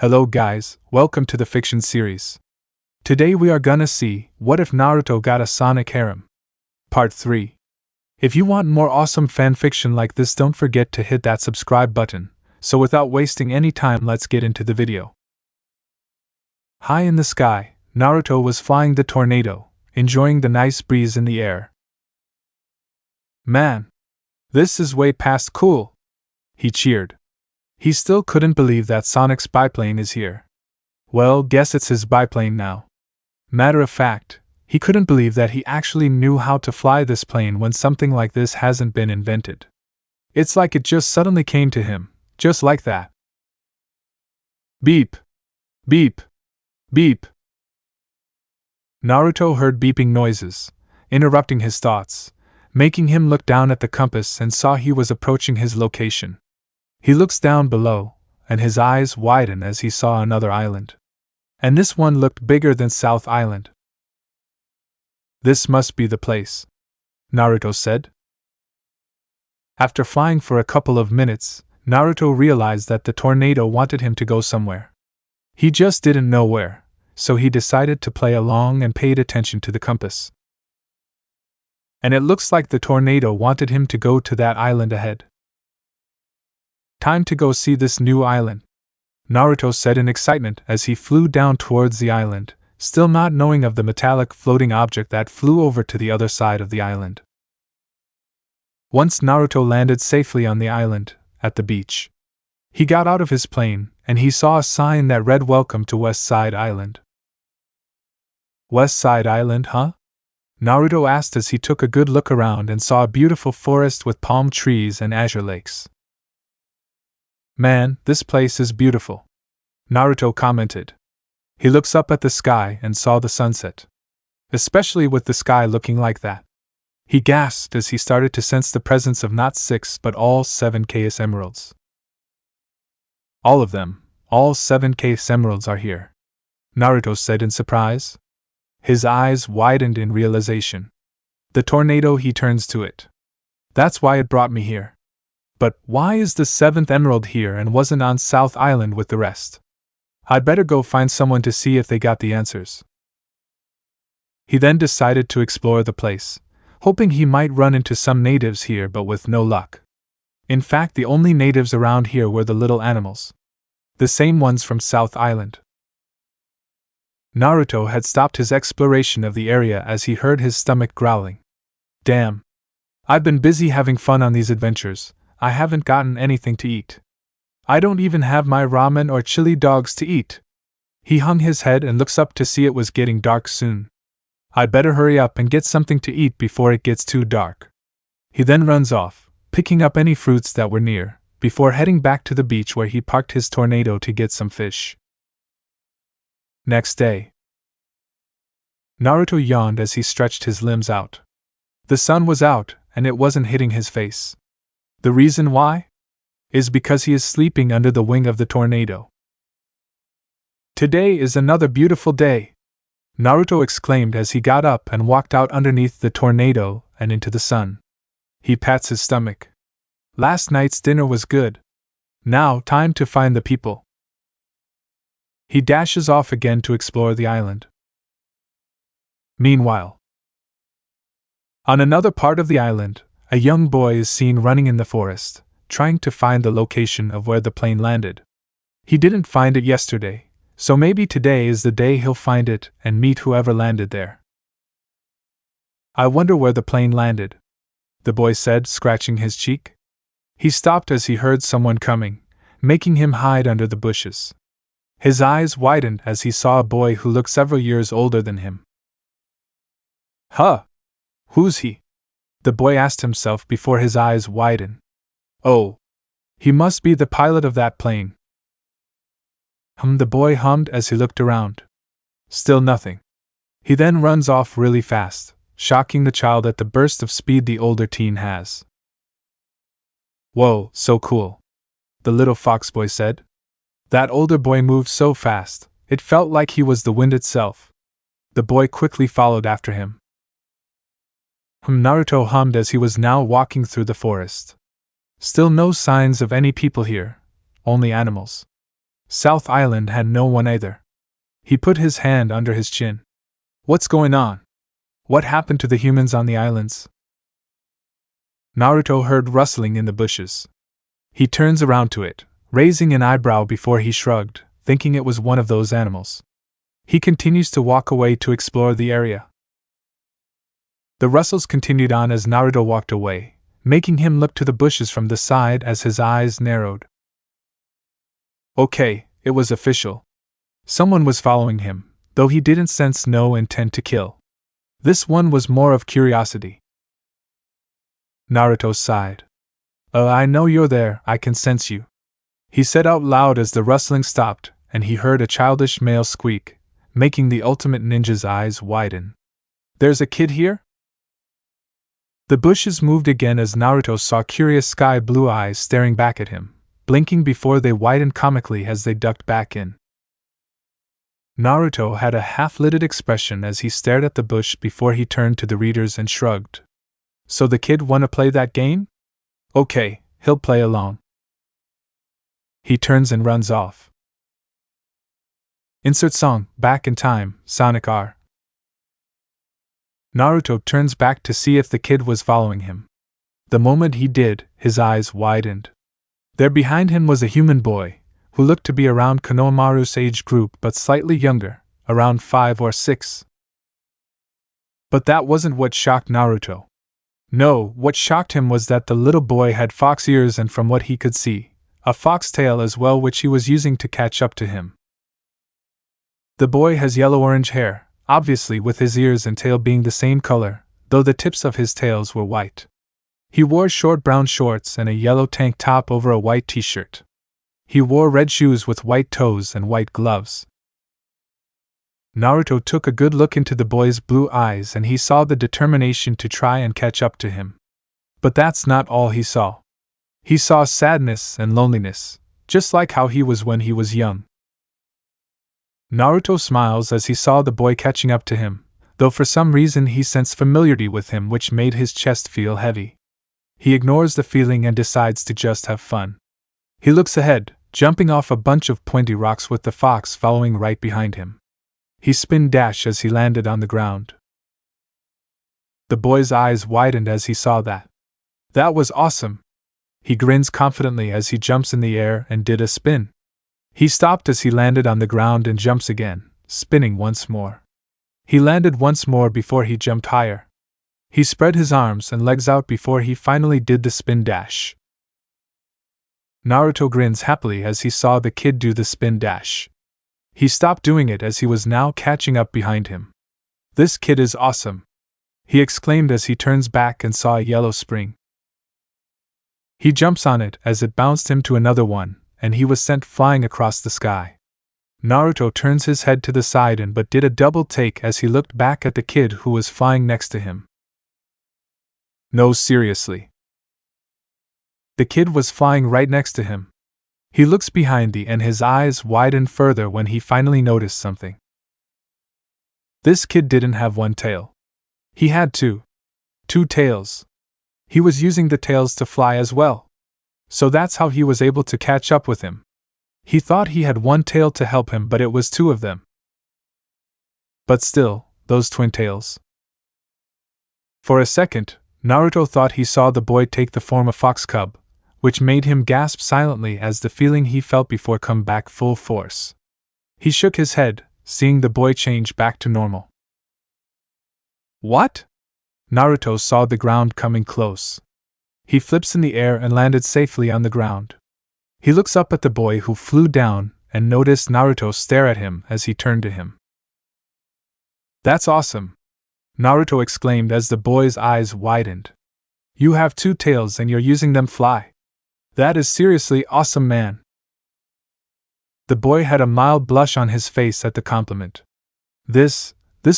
Hello guys, welcome to the fiction series. Today we are gonna see, what if Naruto got a Sonic Harem? Part 3. If you want more awesome fanfiction like this, don't forget to hit that subscribe button. So without wasting any time, let's get into the video. High in the sky, Naruto was flying the tornado, enjoying the nice breeze in the air. Man, this is way past cool, he cheered. He still couldn't believe that Sonic's biplane is here. Well, guess it's his biplane now. Matter of fact, he couldn't believe that he actually knew how to fly this plane when something like this hasn't been invented. It's like it just suddenly came to him, just like that. Beep! Beep! Beep! Naruto heard beeping noises, interrupting his thoughts, making him look down at the compass and saw he was approaching his location. He looks down below, and his eyes widen as he saw another island. And this one looked bigger than South Island. This must be the place, Naruto said. After flying for a couple of minutes, Naruto realized that the tornado wanted him to go somewhere. He just didn't know where, so he decided to play along and paid attention to the compass. And it looks like the tornado wanted him to go to that island ahead. Time to go see this new island, Naruto said in excitement as he flew down towards the island, still not knowing of the metallic floating object that flew over to the other side of the island. Once Naruto landed safely on the island, at the beach, he got out of his plane and he saw a sign that read "Welcome to West Side Island." West Side Island, huh? Naruto asked as he took a good look around and saw a beautiful forest with palm trees and azure lakes. Man, this place is beautiful, Naruto commented. He looks up at the sky and saw the sunset. Especially with the sky looking like that. He gasped as he started to sense the presence of not 6 but all 7 Chaos Emeralds. All of them, all 7 Chaos Emeralds are here, Naruto said in surprise. His eyes widened in realization. The tornado, he turns to it. That's why it brought me here. But why is the 7th emerald here and wasn't on South Island with the rest? I'd better go find someone to see if they got the answers. He then decided to explore the place, hoping he might run into some natives here, but with no luck. In fact, the only natives around here were the little animals. The same ones from South Island. Naruto had stopped his exploration of the area as he heard his stomach growling. Damn. I've been busy having fun on these adventures. I haven't gotten anything to eat. I don't even have my ramen or chili dogs to eat. He hung his head and looks up to see it was getting dark soon. I'd better hurry up and get something to eat before it gets too dark. He then runs off, picking up any fruits that were near, before heading back to the beach where he parked his tornado to get some fish. Next day. Naruto yawned as he stretched his limbs out. The sun was out, and it wasn't hitting his face. The reason why? Is because he is sleeping under the wing of the tornado. Today is another beautiful day, Naruto exclaimed as he got up and walked out underneath the tornado and into the sun. He pats his stomach. Last night's dinner was good. Now, time to find the people. He dashes off again to explore the island. Meanwhile, on another part of the island, a young boy is seen running in the forest, trying to find the location of where the plane landed. He didn't find it yesterday, so maybe today is the day he'll find it and meet whoever landed there. I wonder where the plane landed, the boy said, scratching his cheek. He stopped as he heard someone coming, making him hide under the bushes. His eyes widened as he saw a boy who looked several years older than him. Huh! Who's he? The boy asked himself before his eyes widened. Oh, he must be the pilot of that plane. The boy hummed as he looked around. Still nothing. He then runs off really fast, shocking the child at the burst of speed the older teen has. Whoa, so cool, the little fox boy said. That older boy moved so fast, it felt like he was the wind itself. The boy quickly followed after him. Naruto hummed as he was now walking through the forest. Still no signs of any people here, only animals. South Island had no one either. He put his hand under his chin. What's going on? What happened to the humans on the islands? Naruto heard rustling in the bushes. He turns around to it, raising an eyebrow before he shrugged, thinking it was one of those animals. He continues to walk away to explore the area. The rustles continued on as Naruto walked away, making him look to the bushes from the side as his eyes narrowed. Okay, it was official. Someone was following him, though he didn't sense no intent to kill. This one was more of curiosity. Naruto sighed. I know you're there, I can sense you. He said out loud as the rustling stopped, and he heard a childish male squeak, making the ultimate ninja's eyes widen. There's a kid here? The bushes moved again as Naruto saw curious sky blue eyes staring back at him, blinking before they widened comically as they ducked back in. Naruto had a half-lidded expression as he stared at the bush before he turned to the readers and shrugged. So the kid wanna play that game? Okay, he'll play along. He turns and runs off. Insert song, Back in Time, Sonic R. Naruto turns back to see if the kid was following him. The moment he did, his eyes widened. There behind him was a human boy, who looked to be around Konohamaru's age group but slightly younger, around 5 or 6. But that wasn't what shocked Naruto. No, what shocked him was that the little boy had fox ears and, from what he could see, a fox tail as well, which he was using to catch up to him. The boy has yellow-orange hair, obviously with his ears and tail being the same color, though the tips of his tails were white. He wore short brown shorts and a yellow tank top over a white t-shirt. He wore red shoes with white toes and white gloves. Naruto took a good look into the boy's blue eyes and he saw the determination to try and catch up to him. But that's not all he saw. He saw sadness and loneliness, just like how he was when he was young. Naruto smiles as he saw the boy catching up to him, though for some reason he sensed familiarity with him which made his chest feel heavy. He ignores the feeling and decides to just have fun. He looks ahead, jumping off a bunch of pointy rocks with the fox following right behind him. He spin dash as he landed on the ground. The boy's eyes widened as he saw that. That was awesome! He grins confidently as he jumps in the air and did a spin. He stopped as he landed on the ground and jumps again, spinning once more. He landed once more before he jumped higher. He spread his arms and legs out before he finally did the spin dash. Naruto grins happily as he saw the kid do the spin dash. He stopped doing it as he was now catching up behind him. This kid is awesome! He exclaimed as he turns back and saw a yellow spring. He jumps on it as it bounced him to another one, and he was sent flying across the sky. Naruto turns his head to the side and but did a double take as he looked back at the kid who was flying next to him. No, seriously. The kid was flying right next to him. He looks behind and his eyes widened further when he finally noticed something. This kid didn't have one tail. He had two. 2 tails. He was using the tails to fly as well. So that's how he was able to catch up with him. He thought he had one tail to help him, but it was 2 of them. But still, those twin tails. For a second, Naruto thought he saw the boy take the form of fox cub, which made him gasp silently as the feeling he felt before come back full force. He shook his head, seeing the boy change back to normal. What? Naruto saw the ground coming close. He flips in the air and landed safely on the ground. He looks up at the boy who flew down and noticed Naruto stare at him as he turned to him. That's awesome! Naruto exclaimed as the boy's eyes widened. You have 2 tails and you're using them fly. That is seriously awesome, man. The boy had a mild blush on his face at the compliment. This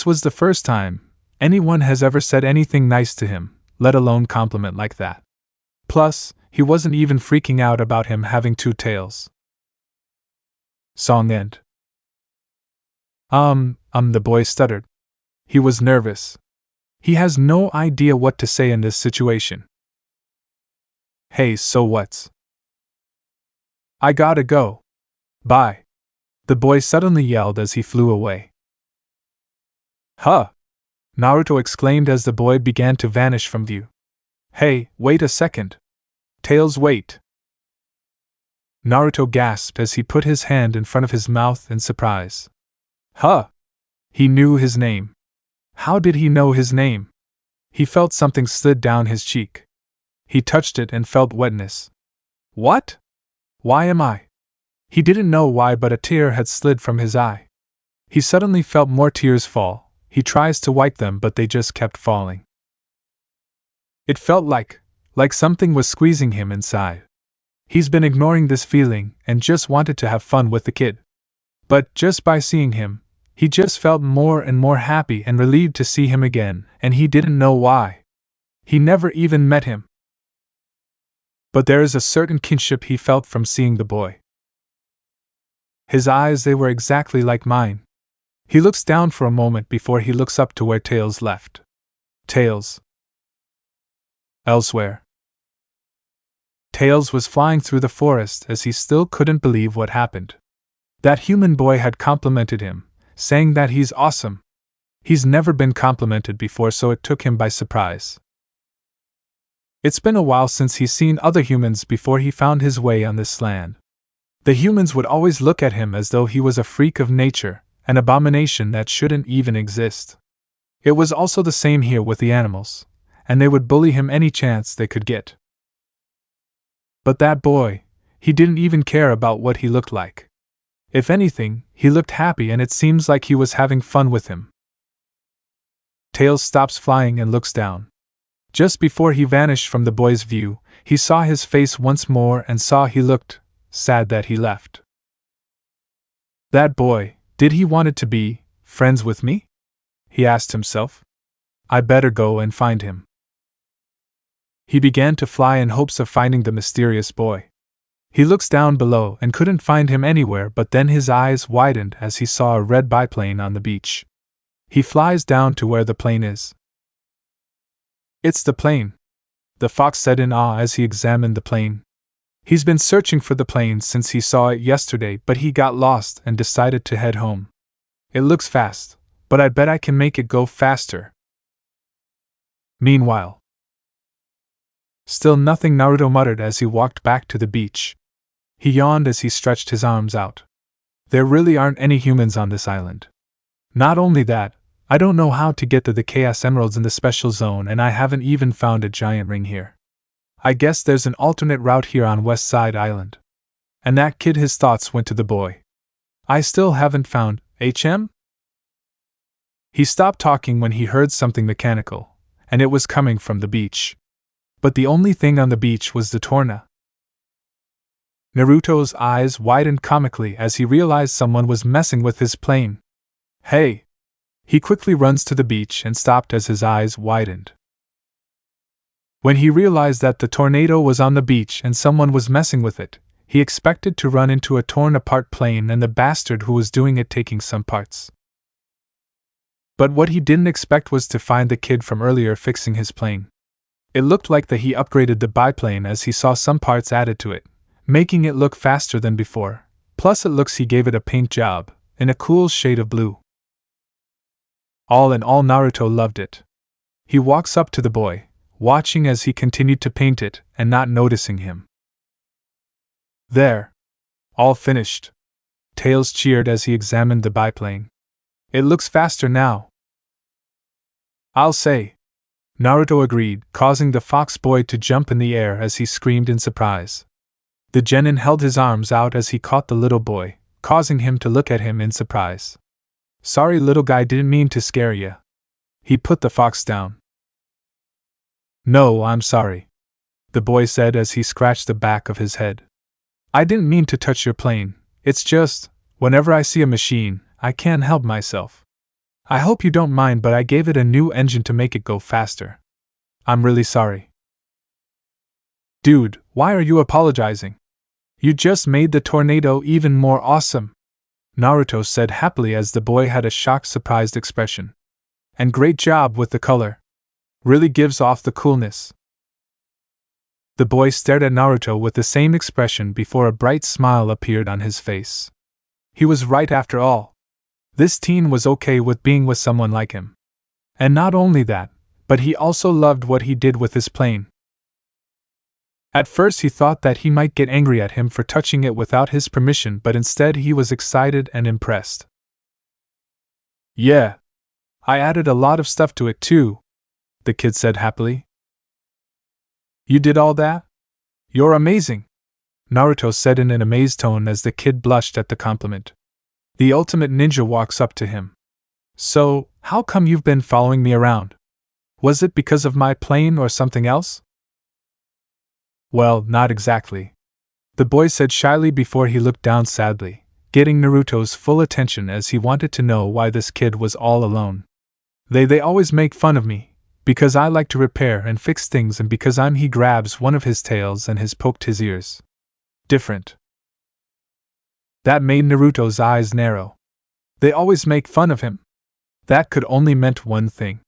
was the first time anyone has ever said anything nice to him, let alone compliment like that. Plus, he wasn't even freaking out about him having 2 tails. Song end. The boy stuttered. He was nervous. He has no idea what to say in this situation. Hey, so what's? I gotta go. Bye! The boy suddenly yelled as he flew away. Huh! Naruto exclaimed as the boy began to vanish from view. Hey, wait a second! Tails, wait! Naruto gasped as he put his hand in front of his mouth in surprise. Huh! He knew his name. How did he know his name? He felt something slid down his cheek. He touched it and felt wetness. What? Why am I? He didn't know why, but a tear had slid from his eye. He suddenly felt more tears fall. He tries to wipe them, but they just kept falling. It felt like something was squeezing him inside. He's been ignoring this feeling and just wanted to have fun with the kid. But just by seeing him, he just felt more and more happy and relieved to see him again, and he didn't know why. He never even met him. But there is a certain kinship he felt from seeing the boy. His eyes, they were exactly like mine. He looks down for a moment before he looks up to where Tails left. Tails. Elsewhere. Tails was flying through the forest as he still couldn't believe what happened. That human boy had complimented him, saying that he's awesome. He's never been complimented before, so it took him by surprise. It's been a while since he's seen other humans before he found his way on this land. The humans would always look at him as though he was a freak of nature, an abomination that shouldn't even exist. It was also the same here with the animals, and they would bully him any chance they could get. But that boy, he didn't even care about what he looked like. If anything, he looked happy, and it seems like he was having fun with him. Tails stops flying and looks down. Just before he vanished from the boy's view, he saw his face once more and saw he looked sad that he left. That boy, did he wanted to be friends with me? He asked himself. I better go and find him. He began to fly in hopes of finding the mysterious boy. He looks down below and couldn't find him anywhere, but then his eyes widened as he saw a red biplane on the beach. He flies down to where the plane is. It's the plane, the fox said in awe as he examined the plane. He's been searching for the plane since he saw it yesterday, but he got lost and decided to head home. It looks fast, but I bet I can make it go faster. Meanwhile, still nothing, Naruto muttered as he walked back to the beach. He yawned as he stretched his arms out. There really aren't any humans on this island. Not only that, I don't know how to get to the Chaos Emeralds in the special zone, and I haven't even found a giant ring here. I guess there's an alternate route here on West Side Island. And that kid, his thoughts went to the boy. I still haven't found HM? He stopped talking when he heard something mechanical, and it was coming from the beach. But the only thing on the beach was the Torna. Naruto's eyes widened comically as he realized someone was messing with his plane. Hey! He quickly runs to the beach and stopped as his eyes widened. When he realized that the tornado was on the beach and someone was messing with it, he expected to run into a torn-apart plane and the bastard who was doing it taking some parts. But what he didn't expect was to find the kid from earlier fixing his plane. It looked like that he upgraded the biplane as he saw some parts added to it, making it look faster than before. Plus it looks he gave it a paint job, in a cool shade of blue. All in all, Naruto loved it. He walks up to the boy, watching as he continued to paint it and not noticing him. There. All finished. Tails cheered as he examined the biplane. It looks faster now. I'll say. Naruto agreed, causing the fox boy to jump in the air as he screamed in surprise. The genin held his arms out as he caught the little boy, causing him to look at him in surprise. Sorry, little guy, didn't mean to scare ya. He put the fox down. No, I'm sorry, the boy said as he scratched the back of his head. I didn't mean to touch your plane, it's just, whenever I see a machine, I can't help myself. I hope you don't mind, but I gave it a new engine to make it go faster. I'm really sorry. Dude, why are you apologizing? You just made the tornado even more awesome, Naruto said happily as the boy had a shocked, surprised expression. And great job with the color. Really gives off the coolness. The boy stared at Naruto with the same expression before a bright smile appeared on his face. He was right after all. This teen was okay with being with someone like him. And not only that, but he also loved what he did with his plane. At first he thought that he might get angry at him for touching it without his permission, but instead he was excited and impressed. Yeah. I added a lot of stuff to it too, the kid said happily. You did all that? You're amazing, Naruto said in an amazed tone as the kid blushed at the compliment. The ultimate ninja walks up to him. So, how come you've been following me around? Was it because of my plane or something else? Well, not exactly, the boy said shyly before he looked down sadly, getting Naruto's full attention as he wanted to know why this kid was all alone. They always make fun of me, because I like to repair and fix things, and because he grabs one of his tails and has poked his ears. Different. That made Naruto's eyes narrow. They always make fun of him. That could only meant one thing.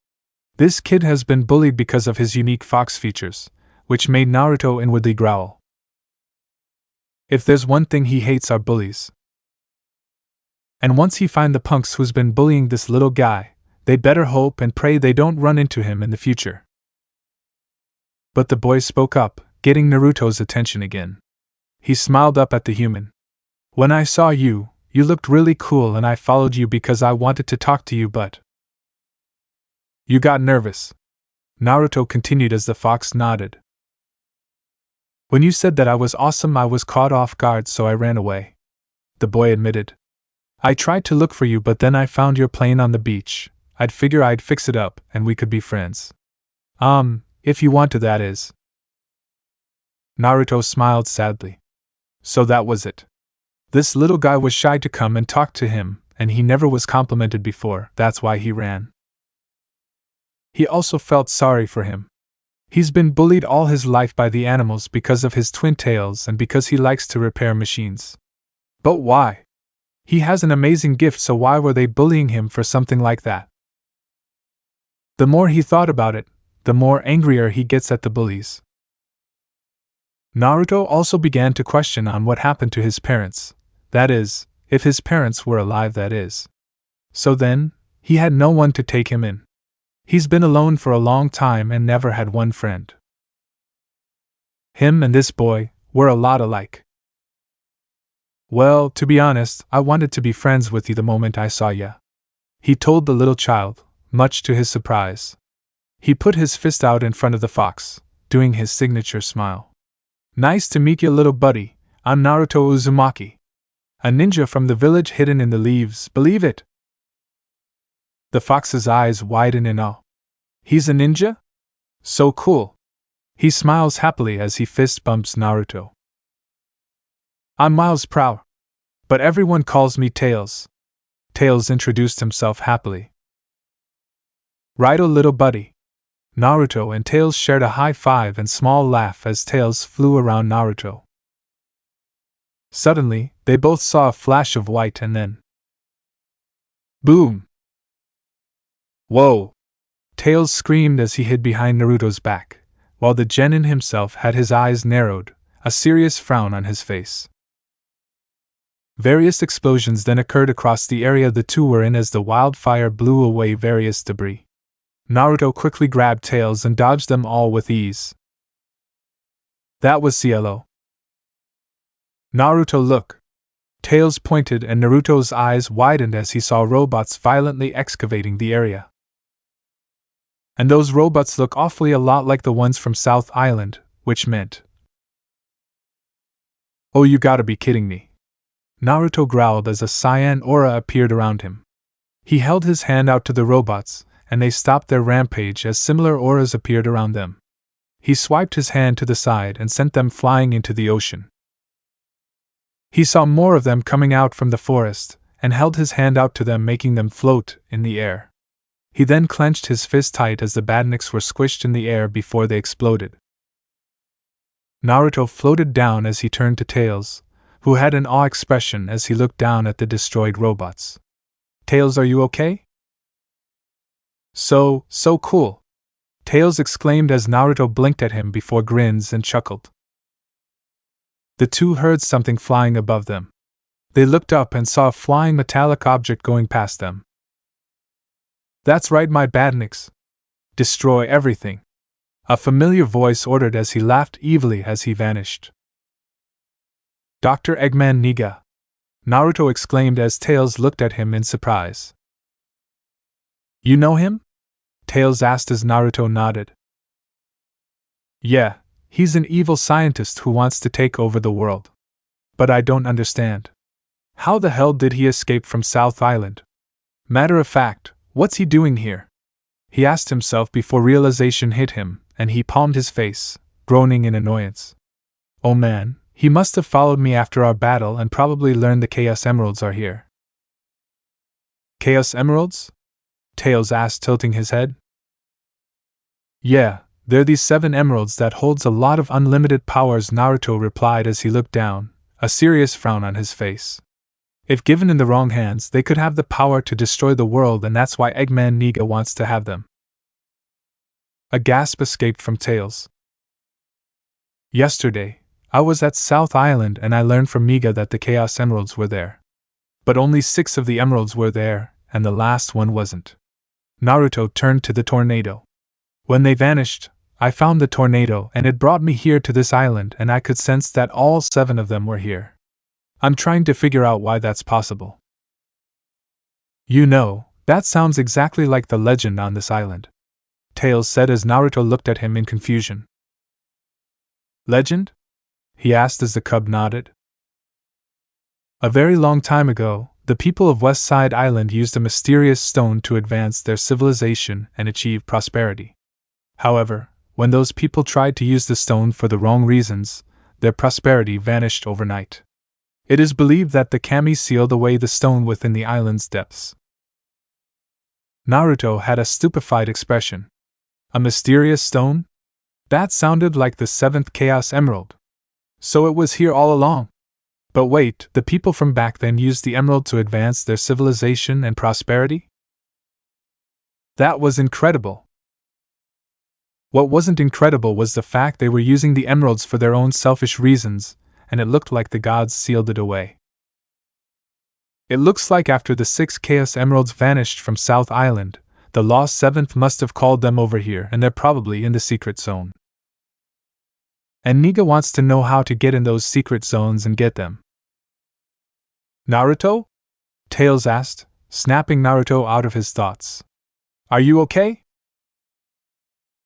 This kid has been bullied because of his unique fox features, which made Naruto inwardly growl. If there's one thing he hates are bullies. And once he find the punks who's been bullying this little guy, they better hope and pray they don't run into him in the future. But the boy spoke up, getting Naruto's attention again. He smiled up at the human. When I saw you, you looked really cool and I followed you because I wanted to talk to you, but you got nervous. Naruto continued as the fox nodded. When you said that I was awesome, I was caught off guard, so I ran away, the boy admitted. I tried to look for you, but then I found your plane on the beach. I'd figure I'd fix it up and we could be friends. If you want to, that is. Naruto smiled sadly. So that was it. This little guy was shy to come and talk to him, and he never was complimented before, that's why he ran. He also felt sorry for him. He's been bullied all his life by the animals because of his twin tails and because he likes to repair machines. But why? He has an amazing gift, so why were they bullying him for something like that? The more he thought about it, the more angrier he gets at the bullies. Naruto also began to question on what happened to his parents, that is, if his parents were alive, that is. So then, he had no one to take him in. He's been alone for a long time and never had one friend. Him and this boy were a lot alike. Well, to be honest, I wanted to be friends with you the moment I saw ya, he told the little child, much to his surprise. He put his fist out in front of the fox, doing his signature smile. Nice to meet you, little buddy. I'm Naruto Uzumaki, a ninja from the village hidden in the leaves, believe it? The fox's eyes widen in awe. He's a ninja? So cool. He smiles happily as he fist bumps Naruto. I'm Miles Prow, but everyone calls me Tails. Tails introduced himself happily. Righto, little buddy. Naruto and Tails shared a high five and small laugh as Tails flew around Naruto. Suddenly, they both saw a flash of white and then boom! Whoa! Tails screamed as he hid behind Naruto's back, while the genin himself had his eyes narrowed, a serious frown on his face. Various explosions then occurred across the area the two were in as the wildfire blew away various debris. Naruto quickly grabbed Tails and dodged them all with ease. That was Cielo. Naruto, look! Tails pointed and Naruto's eyes widened as he saw robots violently excavating the area. And those robots look awfully a lot like the ones from South Island, which meant... Oh, you gotta be kidding me. Naruto growled as a cyan aura appeared around him. He held his hand out to the robots, and they stopped their rampage as similar auras appeared around them. He swiped his hand to the side and sent them flying into the ocean. He saw more of them coming out from the forest, and held his hand out to them, making them float in the air. He then clenched his fist tight as the badniks were squished in the air before they exploded. Naruto floated down as he turned to Tails, who had an awe expression as he looked down at the destroyed robots. Tails, are you okay? So cool. Tails exclaimed as Naruto blinked at him before grins and chuckled. The two heard something flying above them. They looked up and saw a flying metallic object going past them. That's right, my badniks. Destroy everything. A familiar voice ordered as he laughed evilly as he vanished. Dr. Eggman Niga! Naruto exclaimed as Tails looked at him in surprise. You know him? Tails asked as Naruto nodded. Yeah, he's an evil scientist who wants to take over the world. But I don't understand. How the hell did he escape from South Island? Matter of fact, what's he doing here? He asked himself before realization hit him, and he palmed his face, groaning in annoyance. Oh man, he must have followed me after our battle and probably learned the Chaos Emeralds are here. Chaos Emeralds? Tails asked, tilting his head. Yeah, they're these 7 emeralds that holds a lot of unlimited powers, Naruto replied as he looked down, a serious frown on his face. If given in the wrong hands, they could have the power to destroy the world, and that's why Eggman Niga wants to have them. A gasp escaped from Tails. Yesterday, I was at South Island and I learned from Niga that the Chaos Emeralds were there. But only 6 of the emeralds were there, and the last one wasn't. Naruto turned to the tornado. When they vanished, I found the tornado and it brought me here to this island, and I could sense that all 7 of them were here. I'm trying to figure out why that's possible. You know, that sounds exactly like the legend on this island, Tails said as Naruto looked at him in confusion. Legend? He asked as the cub nodded. A very long time ago, the people of West Side Island used a mysterious stone to advance their civilization and achieve prosperity. However, when those people tried to use the stone for the wrong reasons, their prosperity vanished overnight. It is believed that the kami sealed away the stone within the island's depths. Naruto had a stupefied expression. A mysterious stone? That sounded like the 7th Chaos Emerald. So it was here all along. But wait, the people from back then used the emerald to advance their civilization and prosperity? That was incredible. What wasn't incredible was the fact they were using the emeralds for their own selfish reasons, and it looked like the gods sealed it away. It looks like after the 6 Chaos Emeralds vanished from South Island, the lost 7th must have called them over here, and they're probably in the secret zone. And Niga wants to know how to get in those secret zones and get them. Naruto? Tails asked, snapping Naruto out of his thoughts. Are you okay?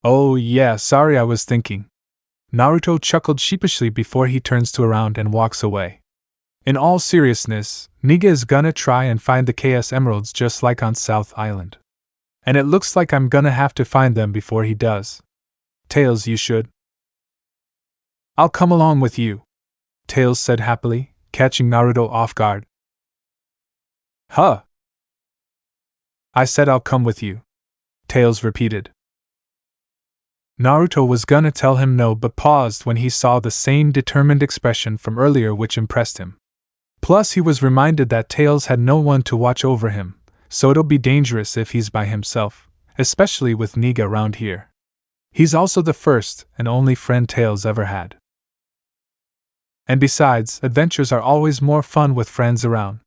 Oh yeah, sorry, I was thinking. Naruto chuckled sheepishly before he turns to around and walks away. In all seriousness, Niga is gonna try and find the Chaos Emeralds just like on South Island. And it looks like I'm gonna have to find them before he does. Tails, you should. I'll come along with you, Tails said happily, catching Naruto off guard. Huh? I said I'll come with you, Tails repeated. Naruto was gonna tell him no but paused when he saw the same determined expression from earlier, which impressed him. Plus he was reminded that Tails had no one to watch over him, so it'll be dangerous if he's by himself, especially with Niga around here. He's also the first and only friend Tails ever had. And besides, adventures are always more fun with friends around.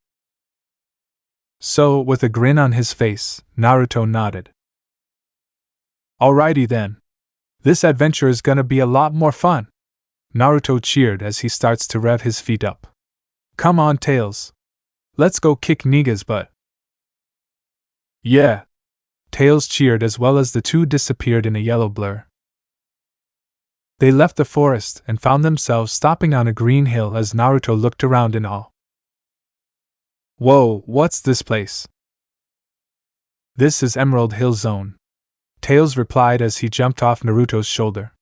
So, with a grin on his face, Naruto nodded. Alrighty then. This adventure is gonna be a lot more fun. Naruto cheered as he starts to rev his feet up. Come on, Tails. Let's go kick Niga's butt. Yeah. Tails cheered as well as the two disappeared in a yellow blur. They left the forest and found themselves stopping on a green hill as Naruto looked around in awe. Whoa, what's this place? This is Emerald Hill Zone, Tails replied as he jumped off Naruto's shoulder.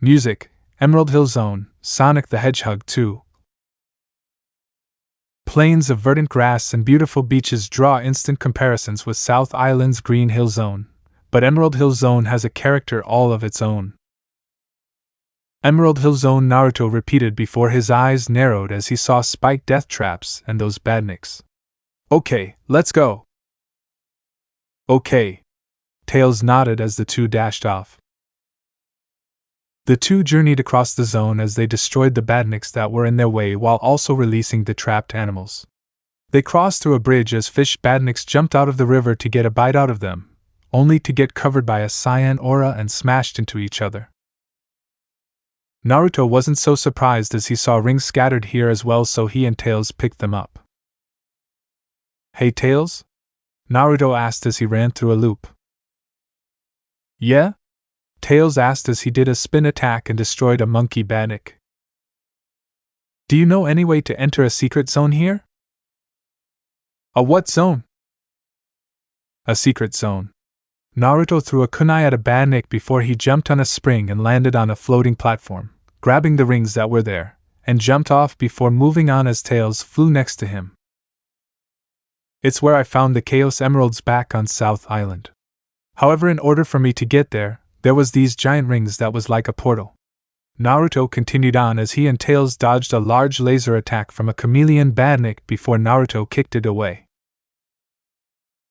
Music, Emerald Hill Zone, Sonic the Hedgehog 2. Plains of verdant grass and beautiful beaches draw instant comparisons with South Island's Green Hill Zone, but Emerald Hill Zone has a character all of its own. Emerald Hill Zone, Naruto repeated before his eyes narrowed as he saw spiked death traps and those badniks. Okay, let's go. Okay. Tails nodded as the two dashed off. The two journeyed across the zone as they destroyed the badniks that were in their way while also releasing the trapped animals. They crossed through a bridge as fish badniks jumped out of the river to get a bite out of them, only to get covered by a cyan aura and smashed into each other. Naruto wasn't so surprised as he saw rings scattered here as well, so he and Tails picked them up. "Hey Tails?" Naruto asked as he ran through a loop. "Yeah?" Tails asked as he did a spin attack and destroyed a monkey badnik. "Do you know any way to enter a secret zone here?" "A what zone?" "A secret zone." Naruto threw a kunai at a badnik before he jumped on a spring and landed on a floating platform, grabbing the rings that were there, and jumped off before moving on as Tails flew next to him. "It's where I found the Chaos Emeralds back on South Island. However, in order for me to get there was these giant rings that was like a portal." Naruto continued on as he and Tails dodged a large laser attack from a chameleon badnik before Naruto kicked it away.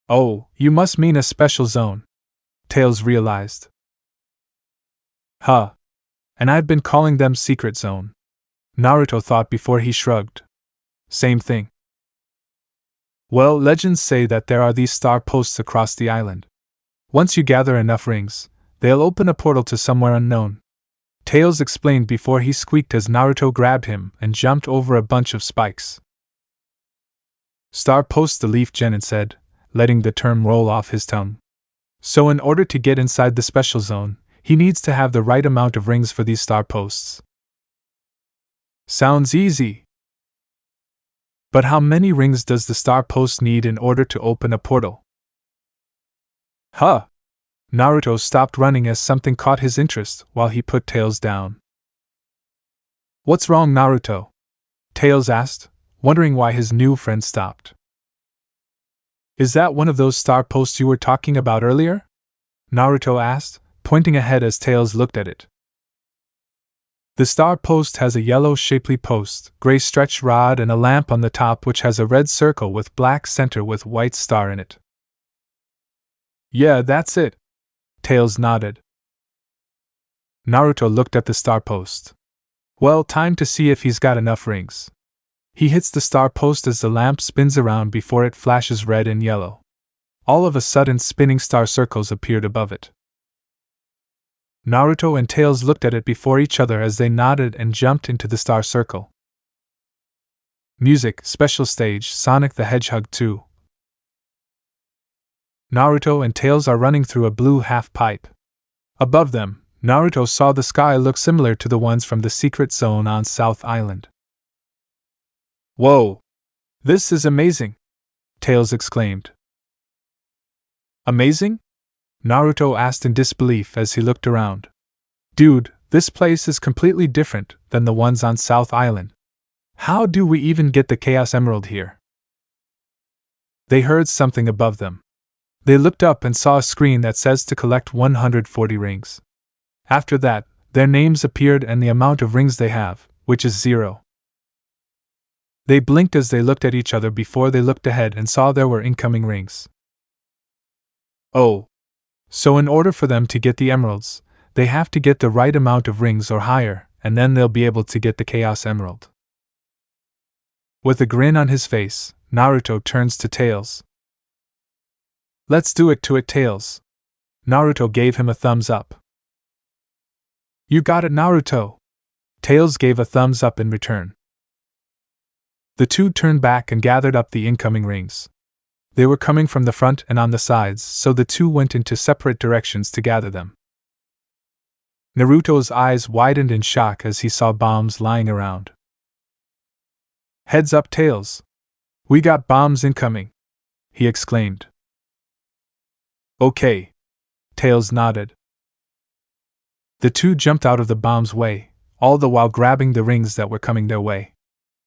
"Oh, you must mean a special zone," Tails realized. "Huh. And I've been calling them secret zone," Naruto thought before he shrugged. "Same thing." "Well, legends say that there are these star posts across the island. Once you gather enough rings, they'll open a portal to somewhere unknown," Tails explained before he squeaked as Naruto grabbed him and jumped over a bunch of spikes. "Star post," the Leaf Genin said, letting the term roll off his tongue. "So in order to get inside the special zone, he needs to have the right amount of rings for these star posts." "Sounds easy. But how many rings does the star post need in order to open a portal?" "Huh!" Naruto stopped running as something caught his interest while he put Tails down. "What's wrong, Naruto?" Tails asked, wondering why his new friend stopped. "Is that one of those star posts you were talking about earlier?" Naruto asked, pointing ahead as Tails looked at it. "The star post has a yellow shapely post, gray stretch rod, and a lamp on the top which has a red circle with black center with white star in it." "Yeah, that's it," Tails nodded. Naruto looked at the star post. "Well, time to see if he's got enough rings." He hits the star post as the lamp spins around before it flashes red and yellow. All of a sudden, spinning star circles appeared above it. Naruto and Tails looked at it before each other as they nodded and jumped into the star circle. Music, special stage, Sonic the Hedgehog 2. Naruto and Tails are running through a blue half-pipe. Above them, Naruto saw the sky look similar to the ones from the secret zone on South Island. "Whoa! This is amazing!" Tails exclaimed. "Amazing?" Naruto asked in disbelief as he looked around. "Dude, this place is completely different than the ones on South Island. How do we even get the Chaos Emerald here?" They heard something above them. They looked up and saw a screen that says to collect 140 rings. After that, their names appeared and the amount of rings they have, which is 0. They blinked as they looked at each other before they looked ahead and saw there were incoming rings. Oh. So in order for them to get the emeralds, they have to get the right amount of rings or higher, and then they'll be able to get the Chaos Emerald. With a grin on his face, Naruto turns to Tails. "Let's do it to it, Tails." Naruto gave him a thumbs up. "You got it, Naruto." Tails gave a thumbs up in return. The two turned back and gathered up the incoming rings. They were coming from the front and on the sides, so the two went into separate directions to gather them. Naruto's eyes widened in shock as he saw bombs lying around. "Heads up, Tails. We got bombs incoming," he exclaimed. "Okay." Tails nodded. The two jumped out of the bomb's way, all the while grabbing the rings that were coming their way.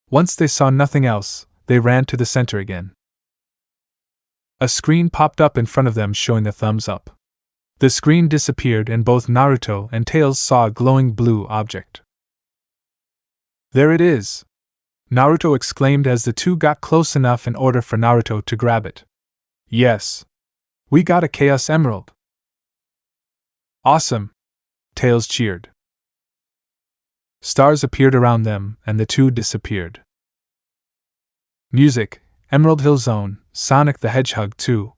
Once they saw nothing else, they ran to the center again. A screen popped up in front of them showing a thumbs up. The screen disappeared and both Naruto and Tails saw a glowing blue object. "There it is!" Naruto exclaimed as the two got close enough in order for Naruto to grab it. "Yes! We got a Chaos Emerald!" Awesome! Tails cheered. Stars appeared around them, and the two disappeared. Music, Emerald Hill Zone, Sonic the Hedgehog 2.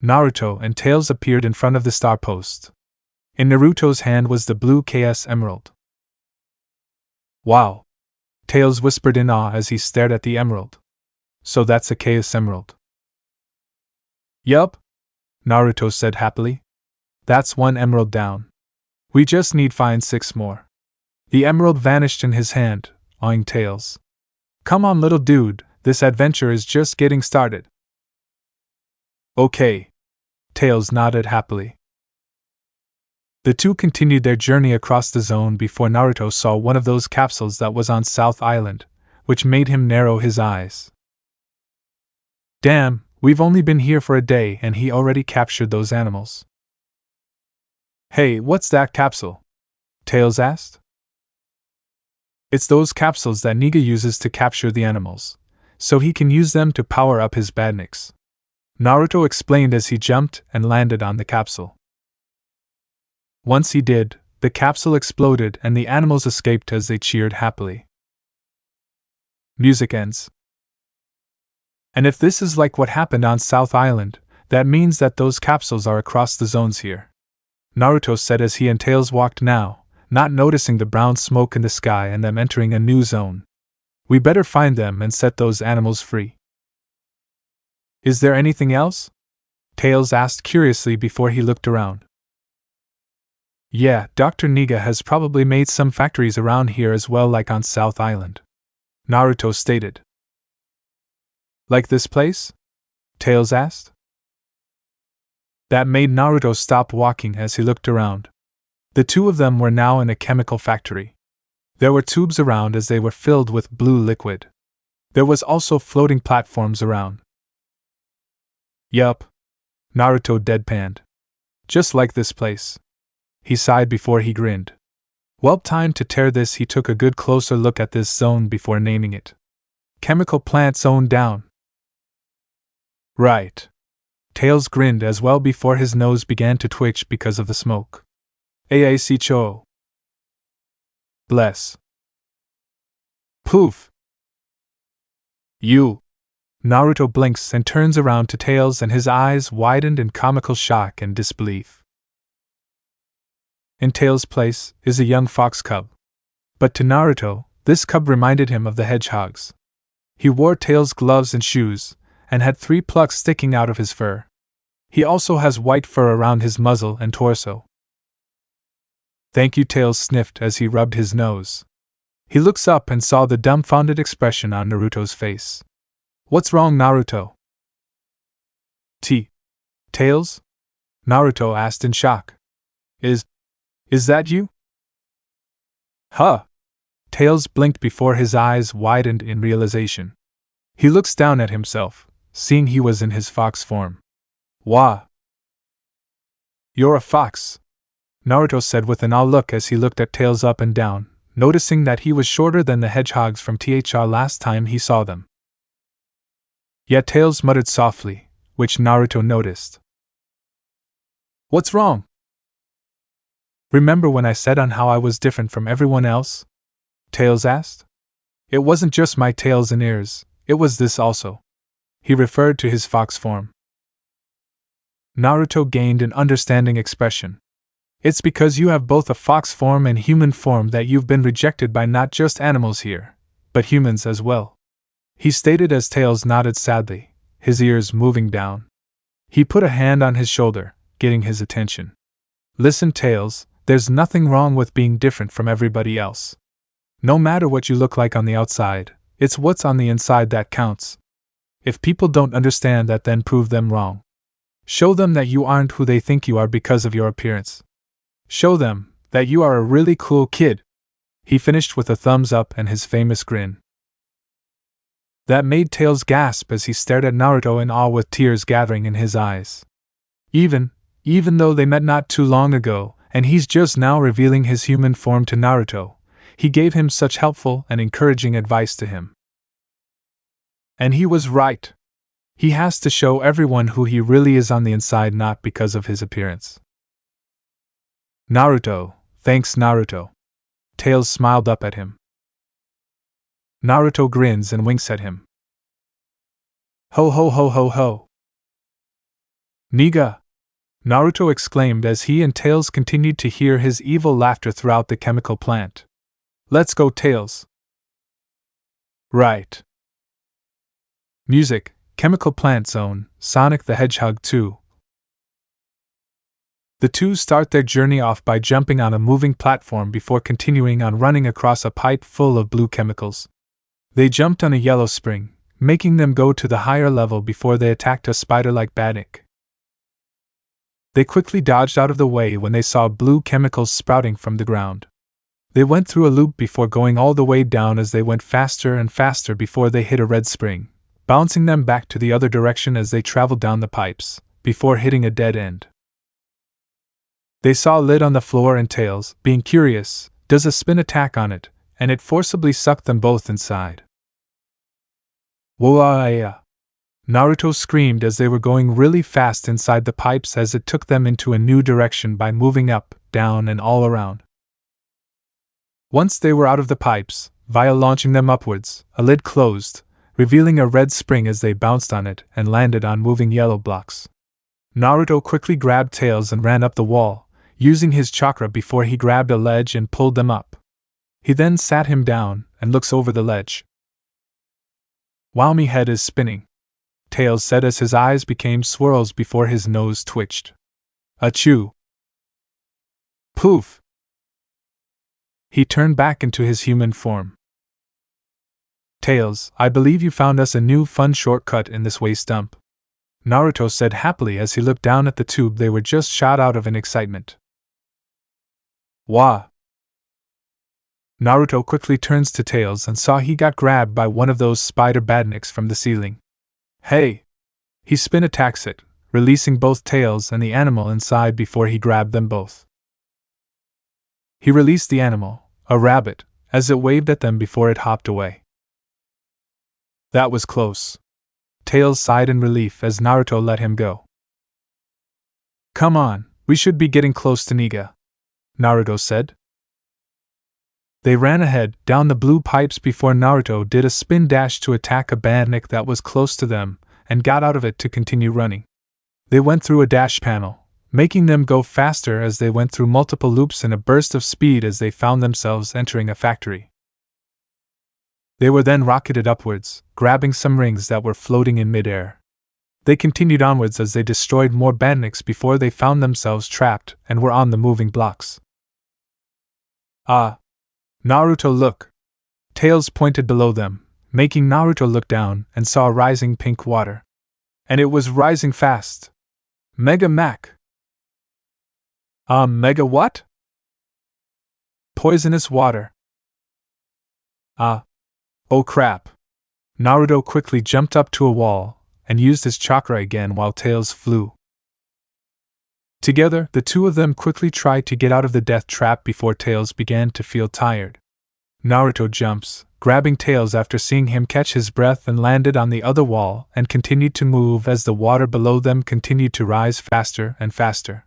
Naruto and Tails appeared in front of the star post. In Naruto's hand was the blue KS Emerald. Wow! Tails whispered in awe as he stared at the emerald. So that's a KS Emerald. Yup, Naruto said happily. That's one emerald down. We just need find 6 more. The emerald vanished in his hand, awing Tails. Come on, little dude, this adventure is just getting started. Okay. Tails nodded happily. The two continued their journey across the zone before Naruto saw one of those capsules that was on South Island, which made him narrow his eyes. Damn, we've only been here for a day and he already captured those animals. Hey, what's that capsule? Tails asked. It's those capsules that Niga uses to capture the animals, so he can use them to power up his badniks. Naruto explained as he jumped and landed on the capsule. Once he did, the capsule exploded and the animals escaped as they cheered happily. Music ends. And if this is like what happened on South Island, that means that those capsules are across the zones here, Naruto said as he and Tails walked now, not noticing the brown smoke in the sky and them entering a new zone. We better find them and set those animals free. Is there anything else? Tails asked curiously before he looked around. Yeah, Dr. Niga has probably made some factories around here as well, like on South Island, Naruto stated. Like this place? Tails asked. That made Naruto stop walking as he looked around. The two of them were now in a chemical factory. There were tubes around as they were filled with blue liquid. There was also floating platforms around. Yup, Naruto deadpanned. Just like this place. He sighed before he grinned. Well, time to tear this. He took a good closer look at this zone before naming it. Chemical plant zone down. Right. Tails grinned as well before his nose began to twitch because of the smoke. AAC Cho. Bless. Poof. You. Naruto blinks and turns around to Tails and his eyes widened in comical shock and disbelief. In Tails' place is a young fox cub. But to Naruto, this cub reminded him of the hedgehogs. He wore Tails' gloves and shoes, and had 3 plucks sticking out of his fur. He also has white fur around his muzzle and torso. Thank you, Tails sniffed as he rubbed his nose. He looks up and saw the dumbfounded expression on Naruto's face. What's wrong, Naruto? Tails? Naruto asked in shock. Is that you? Huh! Tails blinked before his eyes widened in realization. He looks down at himself, seeing he was in his fox form. Wah! You're a fox, Naruto said with an awe look as he looked at Tails up and down, noticing that he was shorter than the hedgehogs from THR last time he saw them. Yet Tails muttered softly, which Naruto noticed. What's wrong? Remember when I said on how I was different from everyone else? Tails asked. It wasn't just my tails and ears, it was this also. He referred to his fox form. Naruto gained an understanding expression. It's because you have both a fox form and human form that you've been rejected by not just animals here, but humans as well. He stated as Tails nodded sadly, his ears moving down. He put a hand on his shoulder, getting his attention. Listen, Tails, there's nothing wrong with being different from everybody else. No matter what you look like on the outside, it's what's on the inside that counts. If people don't understand that, then prove them wrong. Show them that you aren't who they think you are because of your appearance. Show them that you are a really cool kid. He finished with a thumbs up and his famous grin. That made Tails gasp as he stared at Naruto in awe with tears gathering in his eyes. Even though they met not too long ago, and he's just now revealing his human form to Naruto, he gave him such helpful and encouraging advice to him. And he was right. He has to show everyone who he really is on the inside, not because of his appearance. Naruto, thanks Naruto. Tails smiled up at him. Naruto grins and winks at him. Ho ho ho ho ho. Niga! Naruto exclaimed as he and Tails continued to hear his evil laughter throughout the chemical plant. Let's go, Tails! Right. Music, Chemical Plant Zone, Sonic the Hedgehog 2. The two start their journey off by jumping on a moving platform before continuing on running across a pipe full of blue chemicals. They jumped on a yellow spring, making them go to the higher level before they attacked a spider-like badnik. They quickly dodged out of the way when they saw blue chemicals sprouting from the ground. They went through a loop before going all the way down as they went faster and faster before they hit a red spring, bouncing them back to the other direction as they traveled down the pipes, before hitting a dead end. They saw a lid on the floor and Tails, being curious, does a spin attack on it, and it forcibly sucked them both inside. Whoa-ah-ah! Naruto screamed as they were going really fast inside the pipes as it took them into a new direction by moving up, down, and all around. Once they were out of the pipes, via launching them upwards, a lid closed, revealing a red spring as they bounced on it and landed on moving yellow blocks. Naruto quickly grabbed Tails and ran up the wall, using his chakra before he grabbed a ledge and pulled them up. He then sat him down and looks over the ledge. Wow, me head is spinning, Tails said as his eyes became swirls before his nose twitched. Achoo! Poof! He turned back into his human form. Tails, I believe you found us a new fun shortcut in this waste dump, Naruto said happily as he looked down at the tube they were just shot out of in excitement. Wah! Naruto quickly turns to Tails and saw he got grabbed by one of those spider badniks from the ceiling. Hey! He spin attacks it, releasing both Tails and the animal inside before he grabbed them both. He released the animal, a rabbit, as it waved at them before it hopped away. That was close. Tails sighed in relief as Naruto let him go. Come on, we should be getting close to Niga, Naruto said. They ran ahead, down the blue pipes before Naruto did a spin dash to attack a badnik that was close to them, and got out of it to continue running. They went through a dash panel, making them go faster as they went through multiple loops in a burst of speed as they found themselves entering a factory. They were then rocketed upwards, grabbing some rings that were floating in midair. They continued onwards as they destroyed more badniks before they found themselves trapped and were on the moving blocks. Ah! Naruto, look! Tails pointed below them, making Naruto look down and saw rising pink water. And it was rising fast. Mega Mac! Mega what? Poisonous water. Oh crap! Naruto quickly jumped up to a wall and used his chakra again while Tails flew. Together, the two of them quickly tried to get out of the death trap before Tails began to feel tired. Naruto jumps, grabbing Tails after seeing him catch his breath and landed on the other wall and continued to move as the water below them continued to rise faster and faster.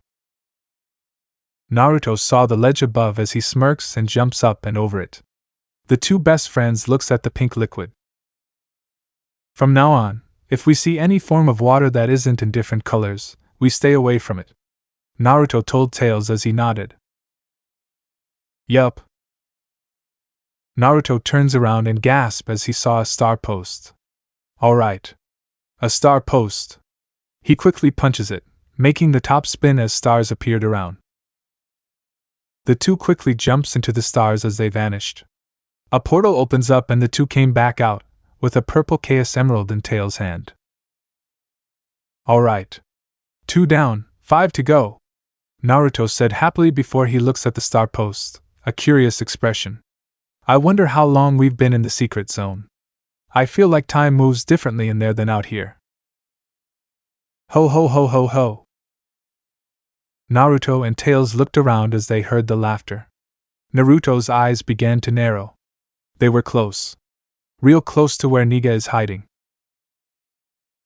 Naruto saw the ledge above as he smirks and jumps up and over it. The two best friends looks at the pink liquid. From now on, if we see any form of water that isn't in different colors, we stay away from it, Naruto told Tails as he nodded. Yup. Naruto turns around and gasps as he saw a star post. Alright. A star post. He quickly punches it, making the top spin as stars appeared around. The two quickly jumps into the stars as they vanished. A portal opens up and the two came back out, with a purple chaos emerald in Tails' hand. Alright. 2 down, 5 to go, Naruto said happily before he looks at the star post, a curious expression. I wonder how long we've been in the secret zone. I feel like time moves differently in there than out here. Ho ho ho ho ho. Naruto and Tails looked around as they heard the laughter. Naruto's eyes began to narrow. They were close. Real close to where Niga is hiding.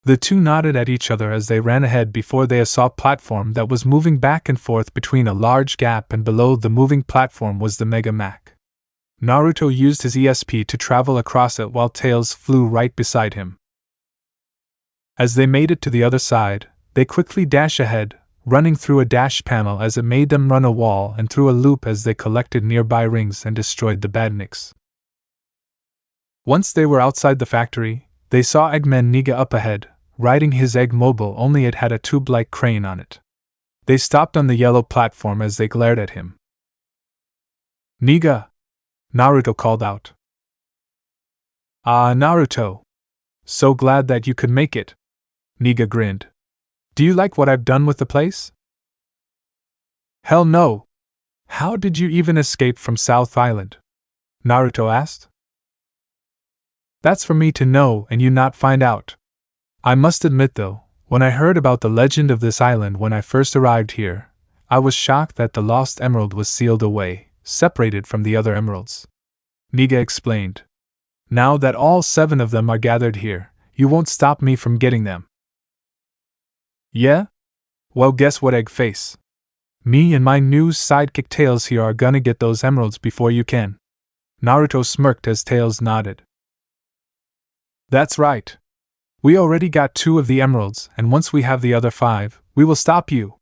The two nodded at each other as they ran ahead before they saw a platform that was moving back and forth between a large gap, and below the moving platform was the Mega Mac. Naruto used his ESP to travel across it while Tails flew right beside him. As they made it to the other side, they quickly dashed ahead, running through a dash panel as it made them run a wall and through a loop as they collected nearby rings and destroyed the badniks. Once they were outside the factory, they saw Eggman Niga up ahead, riding his egg mobile, only it had a tube-like crane on it. They stopped on the yellow platform as they glared at him. "Niga!" Naruto called out. "Ah, Naruto! So glad that you could make it." Niga grinned. "Do you like what I've done with the place?" "Hell no! How did you even escape from South Island?" Naruto asked. "That's for me to know and you not find out. I must admit though, when I heard about the legend of this island when I first arrived here, I was shocked that the lost emerald was sealed away, separated from the other emeralds," Niga explained. "Now that all 7 of them are gathered here, you won't stop me from getting them." "Yeah? Well, guess what, Egg Face? Me and my new sidekick Tails here are gonna get those emeralds before you can." Naruto smirked as Tails nodded. "That's right. We already got 2 of the emeralds, and once we have the other 5, we will stop you,"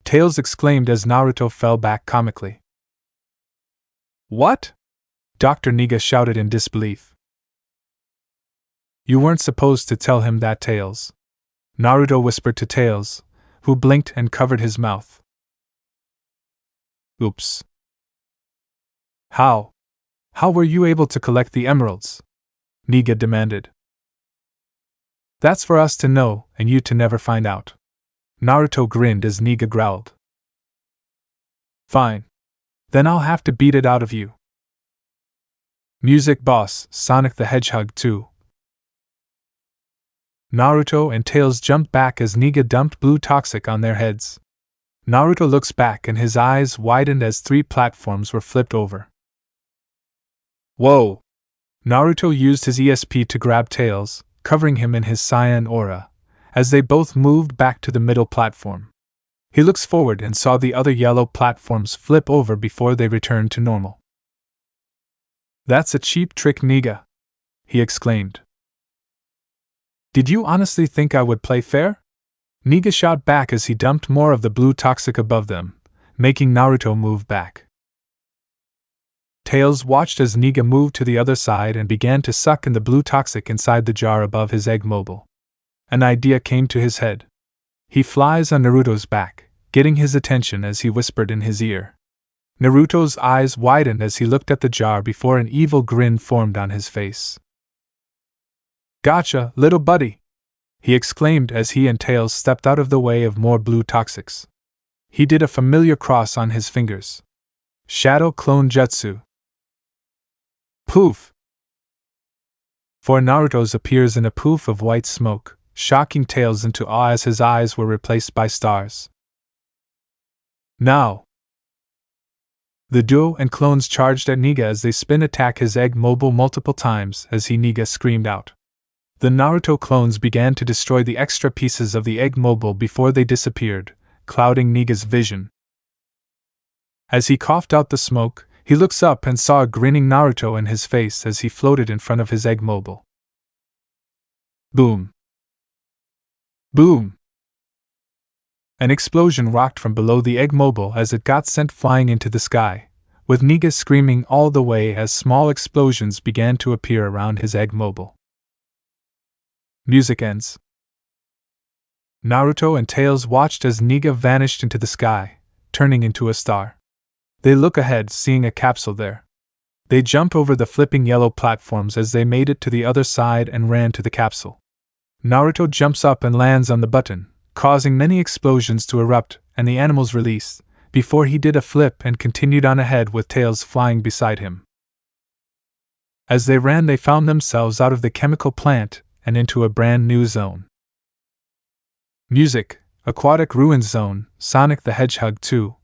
Tails exclaimed as Naruto fell back comically. "What?" Dr. Niga shouted in disbelief. "You weren't supposed to tell him that, Tails," Naruto whispered to Tails, who blinked and covered his mouth. "Oops. How were you able to collect the emeralds?" Niga demanded. "That's for us to know and you to never find out." Naruto grinned as Niga growled. "Fine. Then I'll have to beat it out of you." Music Boss, Sonic the Hedgehog 2. Naruto and Tails jumped back as Niga dumped blue toxic on their heads. Naruto looks back and his eyes widened as 3 platforms were flipped over. "Whoa!" Naruto used his ESP to grab Tails, covering him in his cyan aura, as they both moved back to the middle platform. He looks forward and saw the other yellow platforms flip over before they returned to normal. "That's a cheap trick, Niga," he exclaimed. "Did you honestly think I would play fair?" Niga shot back as he dumped more of the blue toxic above them, making Naruto move back. Tails watched as Niga moved to the other side and began to suck in the blue toxic inside the jar above his egg mobile. An idea came to his head. He flies on Naruto's back, getting his attention as he whispered in his ear. Naruto's eyes widened as he looked at the jar before an evil grin formed on his face. "Gotcha, little buddy!" he exclaimed as he and Tails stepped out of the way of more blue toxics. He did a familiar cross on his fingers. Shadow Clone Jutsu. Poof! For Naruto's appears in a poof of white smoke, shocking Tails into awe as his eyes were replaced by stars. "Now!" The duo and clones charged at Niga as they spin-attack his egg mobile multiple times as Niga screamed out. The Naruto clones began to destroy the extra pieces of the egg mobile before they disappeared, clouding Niga's vision. As he coughed out the smoke, he looks up and saw a grinning Naruto in his face as he floated in front of his egg mobile. Boom! Boom! An explosion rocked from below the egg mobile as it got sent flying into the sky, with Niga screaming all the way as small explosions began to appear around his egg mobile. Music ends. Naruto and Tails watched as Niga vanished into the sky, turning into a star. They look ahead, seeing a capsule there. They jump over the flipping yellow platforms as they made it to the other side and ran to the capsule. Naruto jumps up and lands on the button, causing many explosions to erupt and the animals released, before he did a flip and continued on ahead with Tails flying beside him. As they ran, they found themselves out of the chemical plant and into a brand new zone. Music, Aquatic Ruins Zone, Sonic the Hedgehog 2.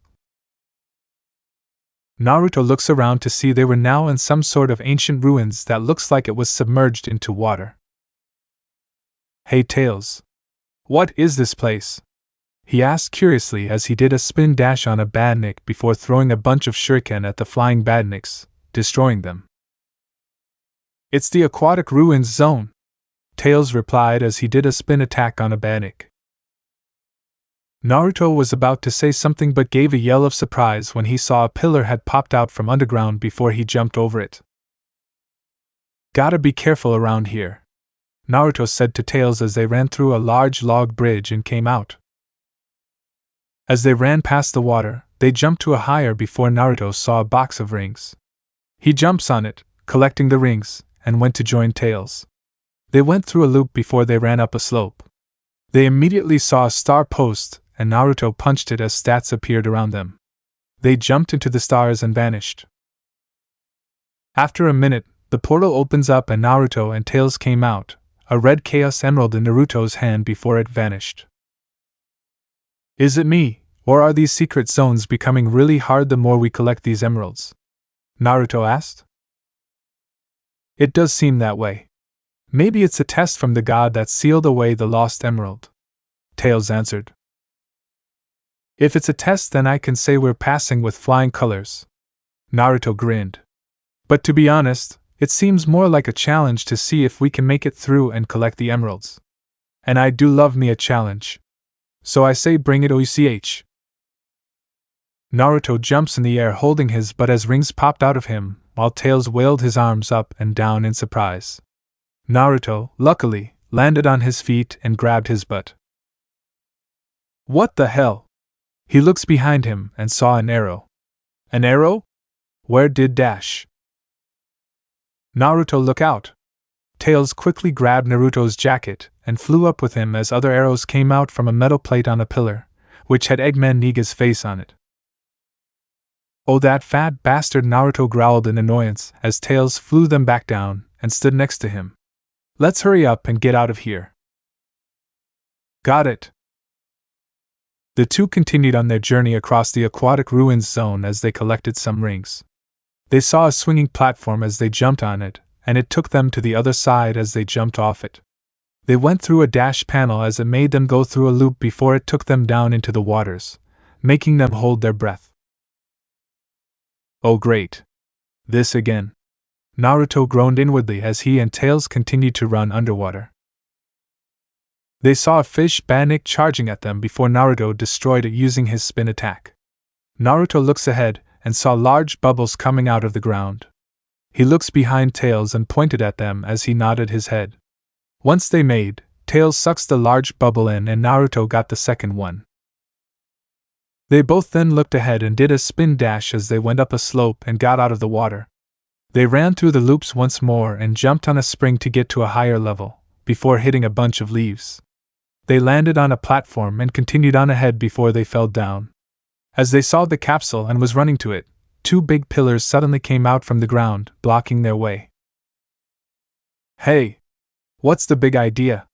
Naruto looks around to see they were now in some sort of ancient ruins that looks like it was submerged into water. Hey Tails. What is this place? He asked curiously as he did a spin dash on a badnik before throwing a bunch of shuriken at the flying badniks, destroying them. It's the aquatic ruins zone, Tails replied as he did a spin attack on a badnik. Naruto was about to say something but gave a yell of surprise when he saw a pillar had popped out from underground before he jumped over it. Gotta be careful around here, Naruto said to Tails as they ran through a large log bridge and came out. As they ran past the water, they jumped to a higher before Naruto saw a box of rings. He jumps on it, collecting the rings, and went to join Tails. They went through a loop before they ran up a slope. They immediately saw a star post, and Naruto punched it as stats appeared around them. They jumped into the stars and vanished. After a minute, the portal opens up and Naruto and Tails came out, a red Chaos Emerald in Naruto's hand before it vanished. Is it me, or are these secret zones becoming really hard the more we collect these emeralds? Naruto asked. It does seem that way. Maybe it's a test from the god that sealed away the lost emerald, Tails answered. If it's a test, then I can say we're passing with flying colors. Naruto grinned. But to be honest, it seems more like a challenge to see if we can make it through and collect the emeralds. And I do love me a challenge. So I say bring it OUCH. Naruto jumps in the air holding his butt as rings popped out of him, while Tails wailed his arms up and down in surprise. Naruto, luckily, landed on his feet and grabbed his butt. What the hell? He looks behind him and saw an arrow. An arrow? Where did dash? Naruto, look out! Tails quickly grabbed Naruto's jacket and flew up with him as other arrows came out from a metal plate on a pillar, which had Eggman Niga's face on it. Oh, that fat bastard! Naruto growled in annoyance as Tails flew them back down and stood next to him. Let's hurry up and get out of here. Got it. The two continued on their journey across the aquatic ruins zone as they collected some rings. They saw a swinging platform as they jumped on it, and it took them to the other side as they jumped off it. They went through a dash panel as it made them go through a loop before it took them down into the waters, making them hold their breath. Oh great. This again. Naruto groaned inwardly as he and Tails continued to run underwater. They saw a fish badnik charging at them before Naruto destroyed it using his spin attack. Naruto looks ahead and saw large bubbles coming out of the ground. He looks behind Tails and pointed at them as he nodded his head. Once they made, Tails sucks the large bubble in and Naruto got the second one. They both then looked ahead and did a spin dash as they went up a slope and got out of the water. They ran through the loops once more and jumped on a spring to get to a higher level, before hitting a bunch of leaves. They landed on a platform and continued on ahead before they fell down. As they saw the capsule and was running to it, two big pillars suddenly came out from the ground, blocking their way. Hey! What's the big idea?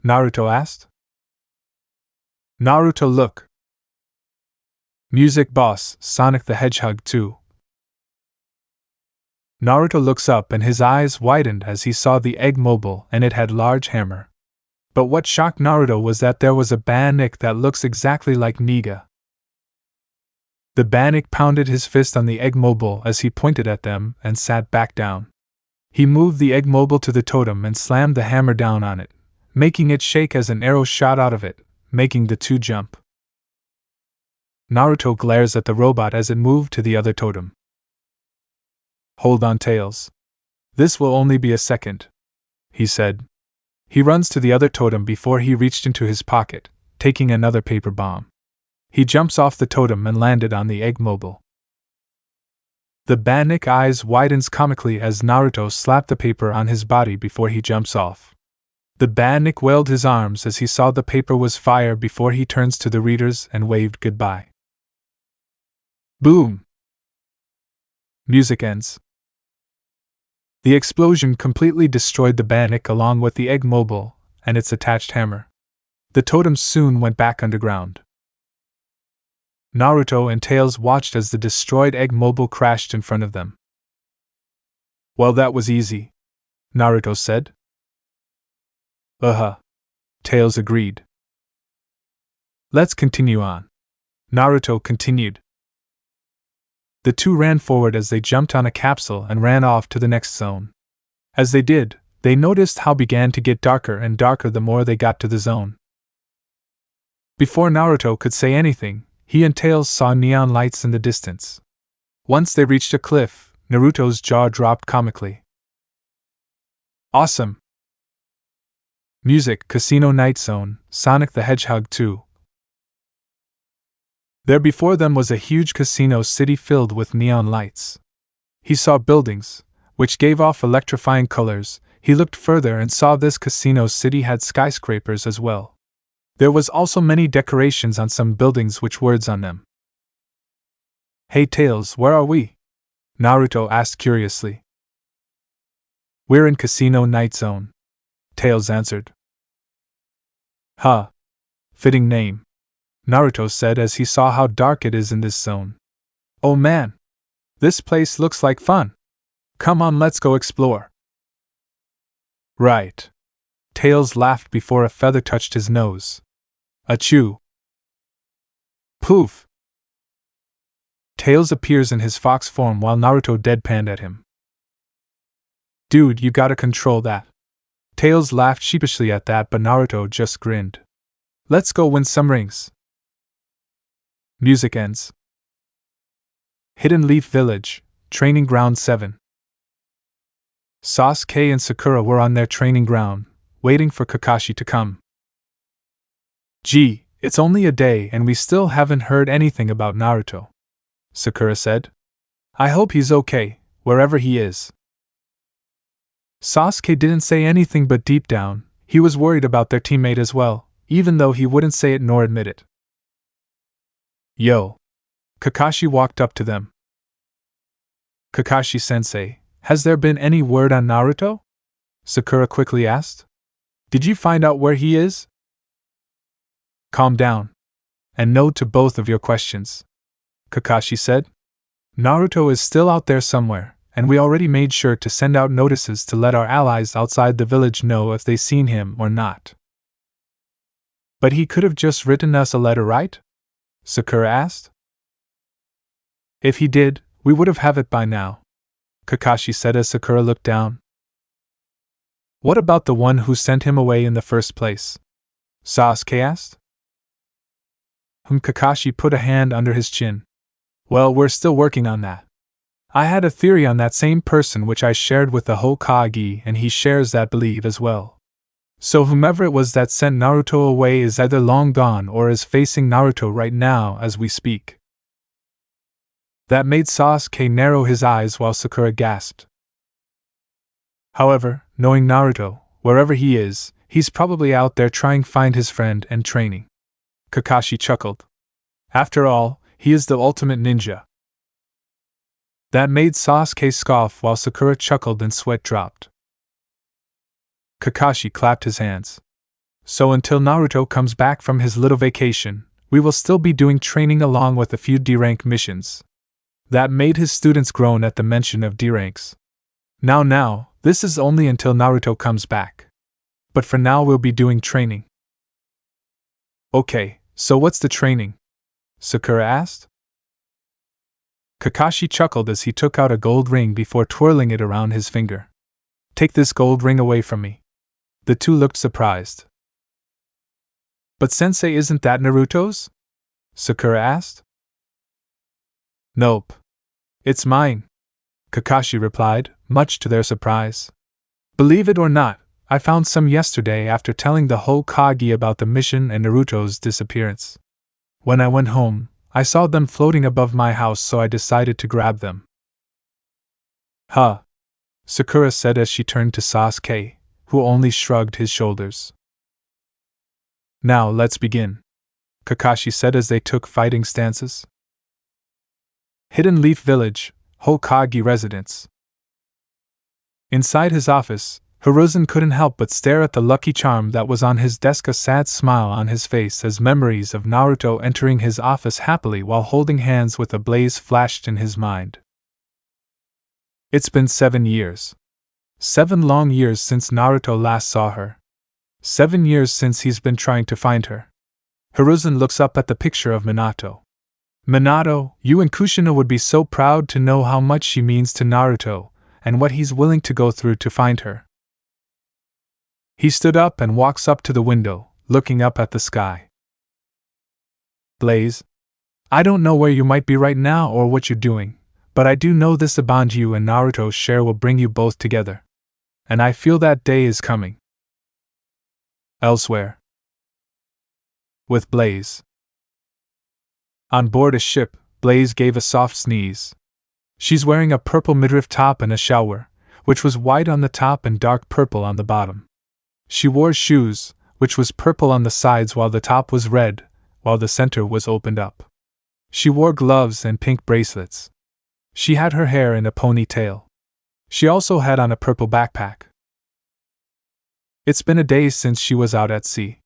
Naruto asked. Naruto, look! Music Boss, Sonic the Hedgehog 2. Naruto looks up and his eyes widened as he saw the egg mobile and it had large hammer. But what shocked Naruto was that there was a badnik that looks exactly like Niga. The badnik pounded his fist on the egg mobile as he pointed at them and sat back down. He moved the egg mobile to the totem and slammed the hammer down on it, making it shake as an arrow shot out of it, making the two jump. Naruto glares at the robot as it moved to the other totem. Hold on, Tails. This will only be a second, he said. He runs to the other totem before he reached into his pocket, taking another paper bomb. He jumps off the totem and landed on the egg mobile. The badnik eyes widens comically as Naruto slapped the paper on his body before he jumps off. The badnik wailed his arms as he saw the paper was fire before he turns to the readers and waved goodbye. Boom! Music ends. The explosion completely destroyed the badnik along with the egg mobile and its attached hammer. The totems soon went back underground. Naruto and Tails watched as the destroyed egg mobile crashed in front of them. Well, that was easy, Naruto said. Tails agreed. Let's continue on. Naruto continued. The two ran forward as they jumped on a capsule and ran off to the next zone. As they did, they noticed how it began to get darker and darker the more they got to the zone. Before Naruto could say anything, he and Tails saw neon lights in the distance. Once they reached a cliff, Naruto's jaw dropped comically. Awesome! Music, Casino Night Zone, Sonic the Hedgehog 2. There before them was a huge casino city filled with neon lights. He saw buildings, which gave off electrifying colors. He looked further and saw this casino city had skyscrapers as well. There was also many decorations on some buildings with words on them. Hey Tails, where are we? Naruto asked curiously. We're in Casino Night Zone, Tails answered. Huh. Fitting name, Naruto said as he saw how dark it is in this zone. Oh man! This place looks like fun! Come on, let's go explore! Right. Tails laughed before a feather touched his nose. Achoo! Poof! Tails appears in his fox form while Naruto deadpanned at him. Dude, you gotta control that. Tails laughed sheepishly at that, but Naruto just grinned. Let's go win some rings. Music ends. Hidden Leaf Village, Training Ground 7. Sasuke and Sakura were on their training ground, waiting for Kakashi to come. Gee, it's only a day and we still haven't heard anything about Naruto, Sakura said. I hope he's okay, wherever he is. Sasuke didn't say anything, but deep down, he was worried about their teammate as well, even though he wouldn't say it nor admit it. Yo! Kakashi walked up to them. Kakashi-sensei, has there been any word on Naruto? Sakura quickly asked. Did you find out where he is? Calm down. And no to both of your questions, Kakashi said. Naruto is still out there somewhere, and we already made sure to send out notices to let our allies outside the village know if they seen him or not. But he could have just written us a letter, right? Sakura asked. If he did, we would have it by now, Kakashi said as Sakura looked down. What about the one who sent him away in the first place? Sasuke asked. Kakashi put a hand under his chin. Well, we're still working on that. I had a theory on that same person which I shared with the Hokage, and he shares that belief as well. So whomever it was that sent Naruto away is either long gone or is facing Naruto right now as we speak. That made Sasuke narrow his eyes while Sakura gasped. However, knowing Naruto, wherever he is, he's probably out there trying to find his friend and training. Kakashi chuckled. After all, he is the ultimate ninja. That made Sasuke scoff while Sakura chuckled and sweat dropped. Kakashi clapped his hands. So until Naruto comes back from his little vacation, we will still be doing training along with a few D-rank missions. That made his students groan at the mention of D-ranks. Now, this is only until Naruto comes back. But for now we'll be doing training. Okay, so what's the training? Sakura asked. Kakashi chuckled as he took out a gold ring before twirling it around his finger. Take this gold ring away from me. The two looked surprised. But sensei, isn't that Naruto's? Sakura asked. Nope. It's mine, Kakashi replied, much to their surprise. Believe it or not, I found some yesterday after telling the Hokage about the mission and Naruto's disappearance. When I went home, I saw them floating above my house, so I decided to grab them. Huh, Sakura said as she turned to Sasuke, who only shrugged his shoulders. Now let's begin, Kakashi said as they took fighting stances. Hidden Leaf Village, Hokage Residence. Inside his office, Hiruzen couldn't help but stare at the lucky charm that was on his desk, a sad smile on his face as memories of Naruto entering his office happily while holding hands with a blaze flashed in his mind. It's been 7 years. 7 long years since Naruto last saw her. 7 years since he's been trying to find her. Hiruzen looks up at the picture of Minato. Minato, you and Kushina would be so proud to know how much she means to Naruto, and what he's willing to go through to find her. He stood up and walks up to the window, looking up at the sky. Blaze, I don't know where you might be right now or what you're doing, but I do know this: the bond you and Naruto share will bring you both together. And I feel that day is coming. Elsewhere. With Blaze. On board a ship, Blaze gave a soft sneeze. She's wearing a purple midriff top and a shalwar, which was white on the top and dark purple on the bottom. She wore shoes, which was purple on the sides while the top was red, while the center was opened up. She wore gloves and pink bracelets. She had her hair in a ponytail. She also had on a purple backpack. It's been a day since she was out at sea.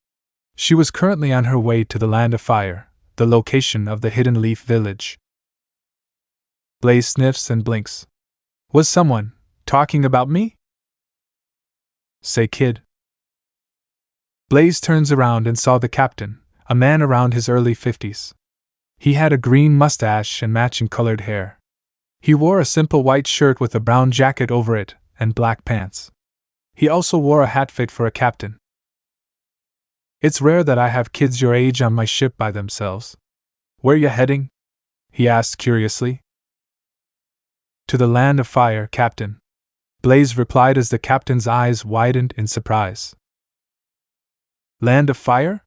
She was currently on her way to the Land of Fire, the location of the Hidden Leaf Village. Blaze sniffs and blinks. Was someone talking about me? Say, kid. Blaze turns around and saw the captain, a man around his early 50s. He had a green mustache and matching colored hair. He wore a simple white shirt with a brown jacket over it and black pants. He also wore a hat fit for a captain. It's rare that I have kids your age on my ship by themselves. Where you heading? He asked curiously. To the Land of Fire, Captain. Blaze replied as the captain's eyes widened in surprise. Land of Fire?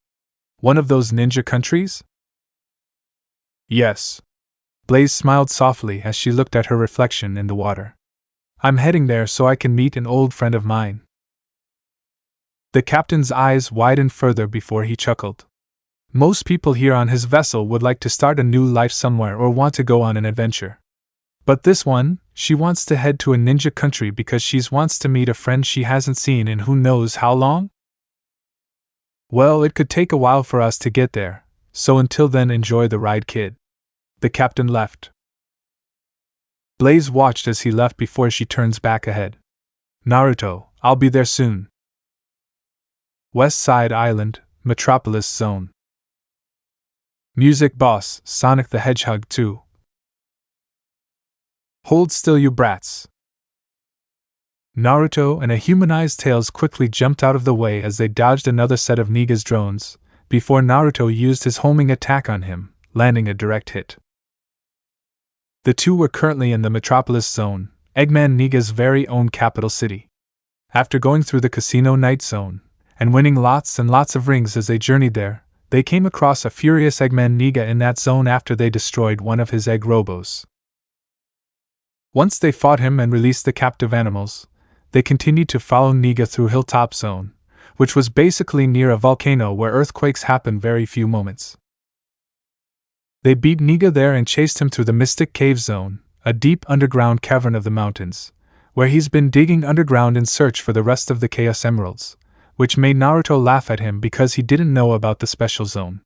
One of those ninja countries? Yes. Blaze smiled softly as she looked at her reflection in the water. I'm heading there so I can meet an old friend of mine. The captain's eyes widened further before he chuckled. Most people here on his vessel would like to start a new life somewhere or want to go on an adventure. But this one, she wants to head to a ninja country because she wants to meet a friend she hasn't seen in who knows how long? Well, it could take a while for us to get there, so until then enjoy the ride, kid. The captain left. Blaze watched as he left before she turns back ahead. Naruto, I'll be there soon. West Side Island, Metropolis Zone. Music Boss, Sonic the Hedgehog 2. Hold still, you brats. Naruto and a humanized Tails quickly jumped out of the way as they dodged another set of Niga's drones, before Naruto used his homing attack on him, landing a direct hit. The two were currently in the Metropolis Zone, Eggman Niga's very own capital city. After going through the Casino Night Zone, and winning lots and lots of rings as they journeyed there, they came across a furious Eggman Niga in that zone after they destroyed one of his egg robos. Once they fought him and released the captive animals, they continued to follow Niga through Hilltop Zone, which was basically near a volcano where earthquakes happen very few moments. They beat Niga there and chased him through the Mystic Cave Zone, a deep underground cavern of the mountains, where he's been digging underground in search for the rest of the Chaos Emeralds, which made Naruto laugh at him because he didn't know about the special zone.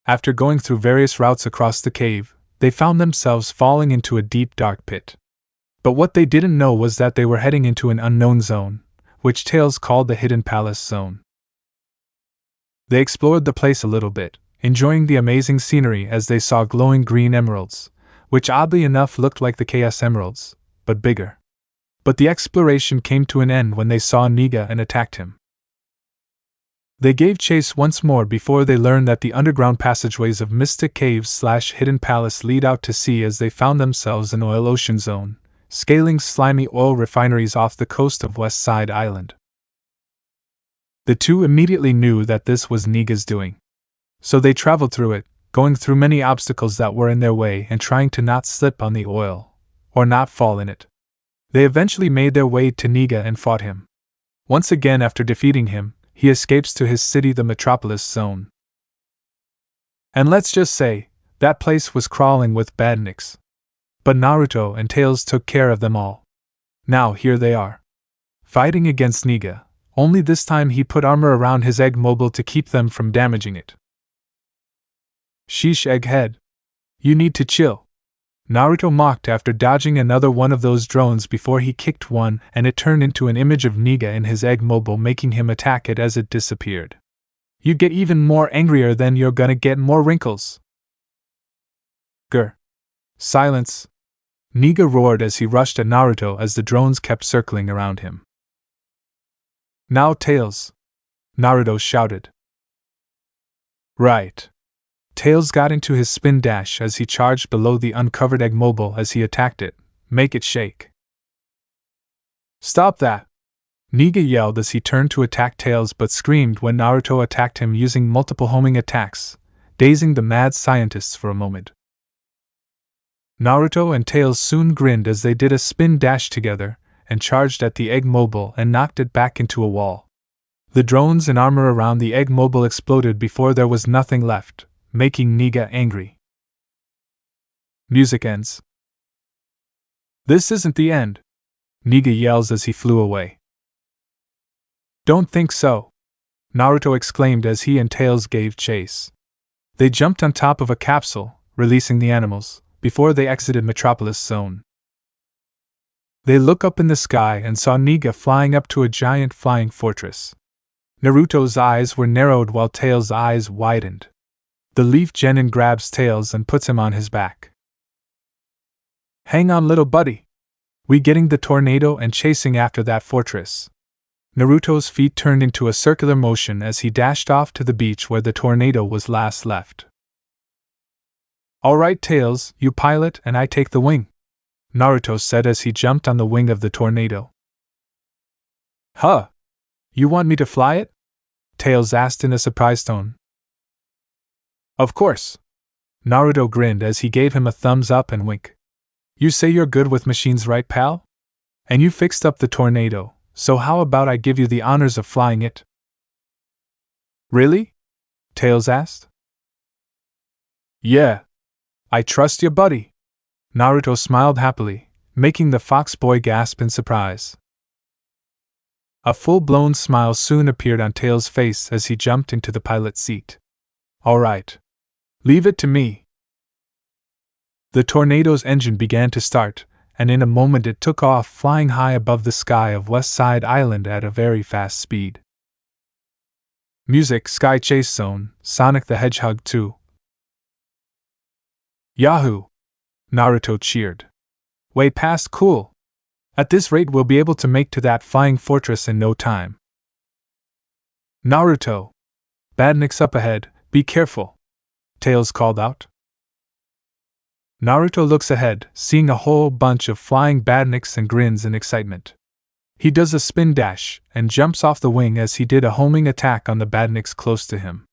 After going through various routes across the cave, they found themselves falling into a deep dark pit. But what they didn't know was that they were heading into an unknown zone, which Tails called the Hidden Palace Zone. They explored the place a little bit, enjoying the amazing scenery as they saw glowing green emeralds, which oddly enough looked like the Chaos Emeralds, but bigger. But the exploration came to an end when they saw Niga and attacked him. They gave chase once more before they learned that the underground passageways of Mystic Caves/Hidden Palace lead out to sea as they found themselves in Oil Ocean Zone, scaling slimy oil refineries off the coast of West Side Island. The two immediately knew that this was Niga's doing. So they traveled through it, going through many obstacles that were in their way and trying to not slip on the oil, or not fall in it. They eventually made their way to Niga and fought him. Once again, after defeating him, he escapes to his city, the Metropolis Zone. And let's just say, that place was crawling with badniks. But Naruto and Tails took care of them all. Now here they are, fighting against Niga, only this time he put armor around his egg mobile to keep them from damaging it. Sheesh, Egghead. You need to chill. Naruto mocked after dodging another one of those drones before he kicked one and it turned into an image of Niga in his egg mobile, making him attack it as it disappeared. You get even more angrier, then you're gonna get more wrinkles. Grr. Silence. Niga roared as he rushed at Naruto as the drones kept circling around him. Now Tails. Naruto shouted. Right. Tails got into his spin dash as he charged below the uncovered egg mobile as he attacked it. Make it shake. Stop that! Niga yelled as he turned to attack Tails but screamed when Naruto attacked him using multiple homing attacks, dazing the mad scientists for a moment. Naruto and Tails soon grinned as they did a spin dash together and charged at the egg mobile and knocked it back into a wall. The drones and armor around the egg mobile exploded before there was nothing left, making Niga angry. Music ends. This isn't the end, Niga yells as he flew away. Don't think so, Naruto exclaimed as he and Tails gave chase. They jumped on top of a capsule, releasing the animals, before they exited Metropolis Zone. They looked up in the sky and saw Niga flying up to a giant flying fortress. Naruto's eyes were narrowed while Tails' eyes widened. The Leaf Genin grabs Tails and puts him on his back. Hang on, little buddy. We getting the tornado and chasing after that fortress. Naruto's feet turned into a circular motion as he dashed off to the beach where the tornado was last left. Alright Tails, you pilot and I take the wing, Naruto said as he jumped on the wing of the tornado. Huh? You want me to fly it? Tails asked in a surprised tone. Of course. Naruto grinned as he gave him a thumbs up and wink. You say you're good with machines, right, pal? And you fixed up the tornado, so how about I give you the honors of flying it? Really? Tails asked. Yeah. I trust you, buddy. Naruto smiled happily, making the fox boy gasp in surprise. A full-blown smile soon appeared on Tails' face as he jumped into the pilot's seat. All right. Leave it to me. The tornado's engine began to start, and in a moment it took off, flying high above the sky of West Side Island at a very fast speed. Music: Sky Chase Zone, Sonic the Hedgehog 2. Yahoo! Naruto cheered. Way past cool. At this rate we'll be able to make to that flying fortress in no time. Naruto! Badniks up ahead, be careful! Tails called out. Naruto looks ahead, seeing a whole bunch of flying badniks and grins in excitement. He does a spin dash and jumps off the wing as he did a homing attack on the badniks close to him.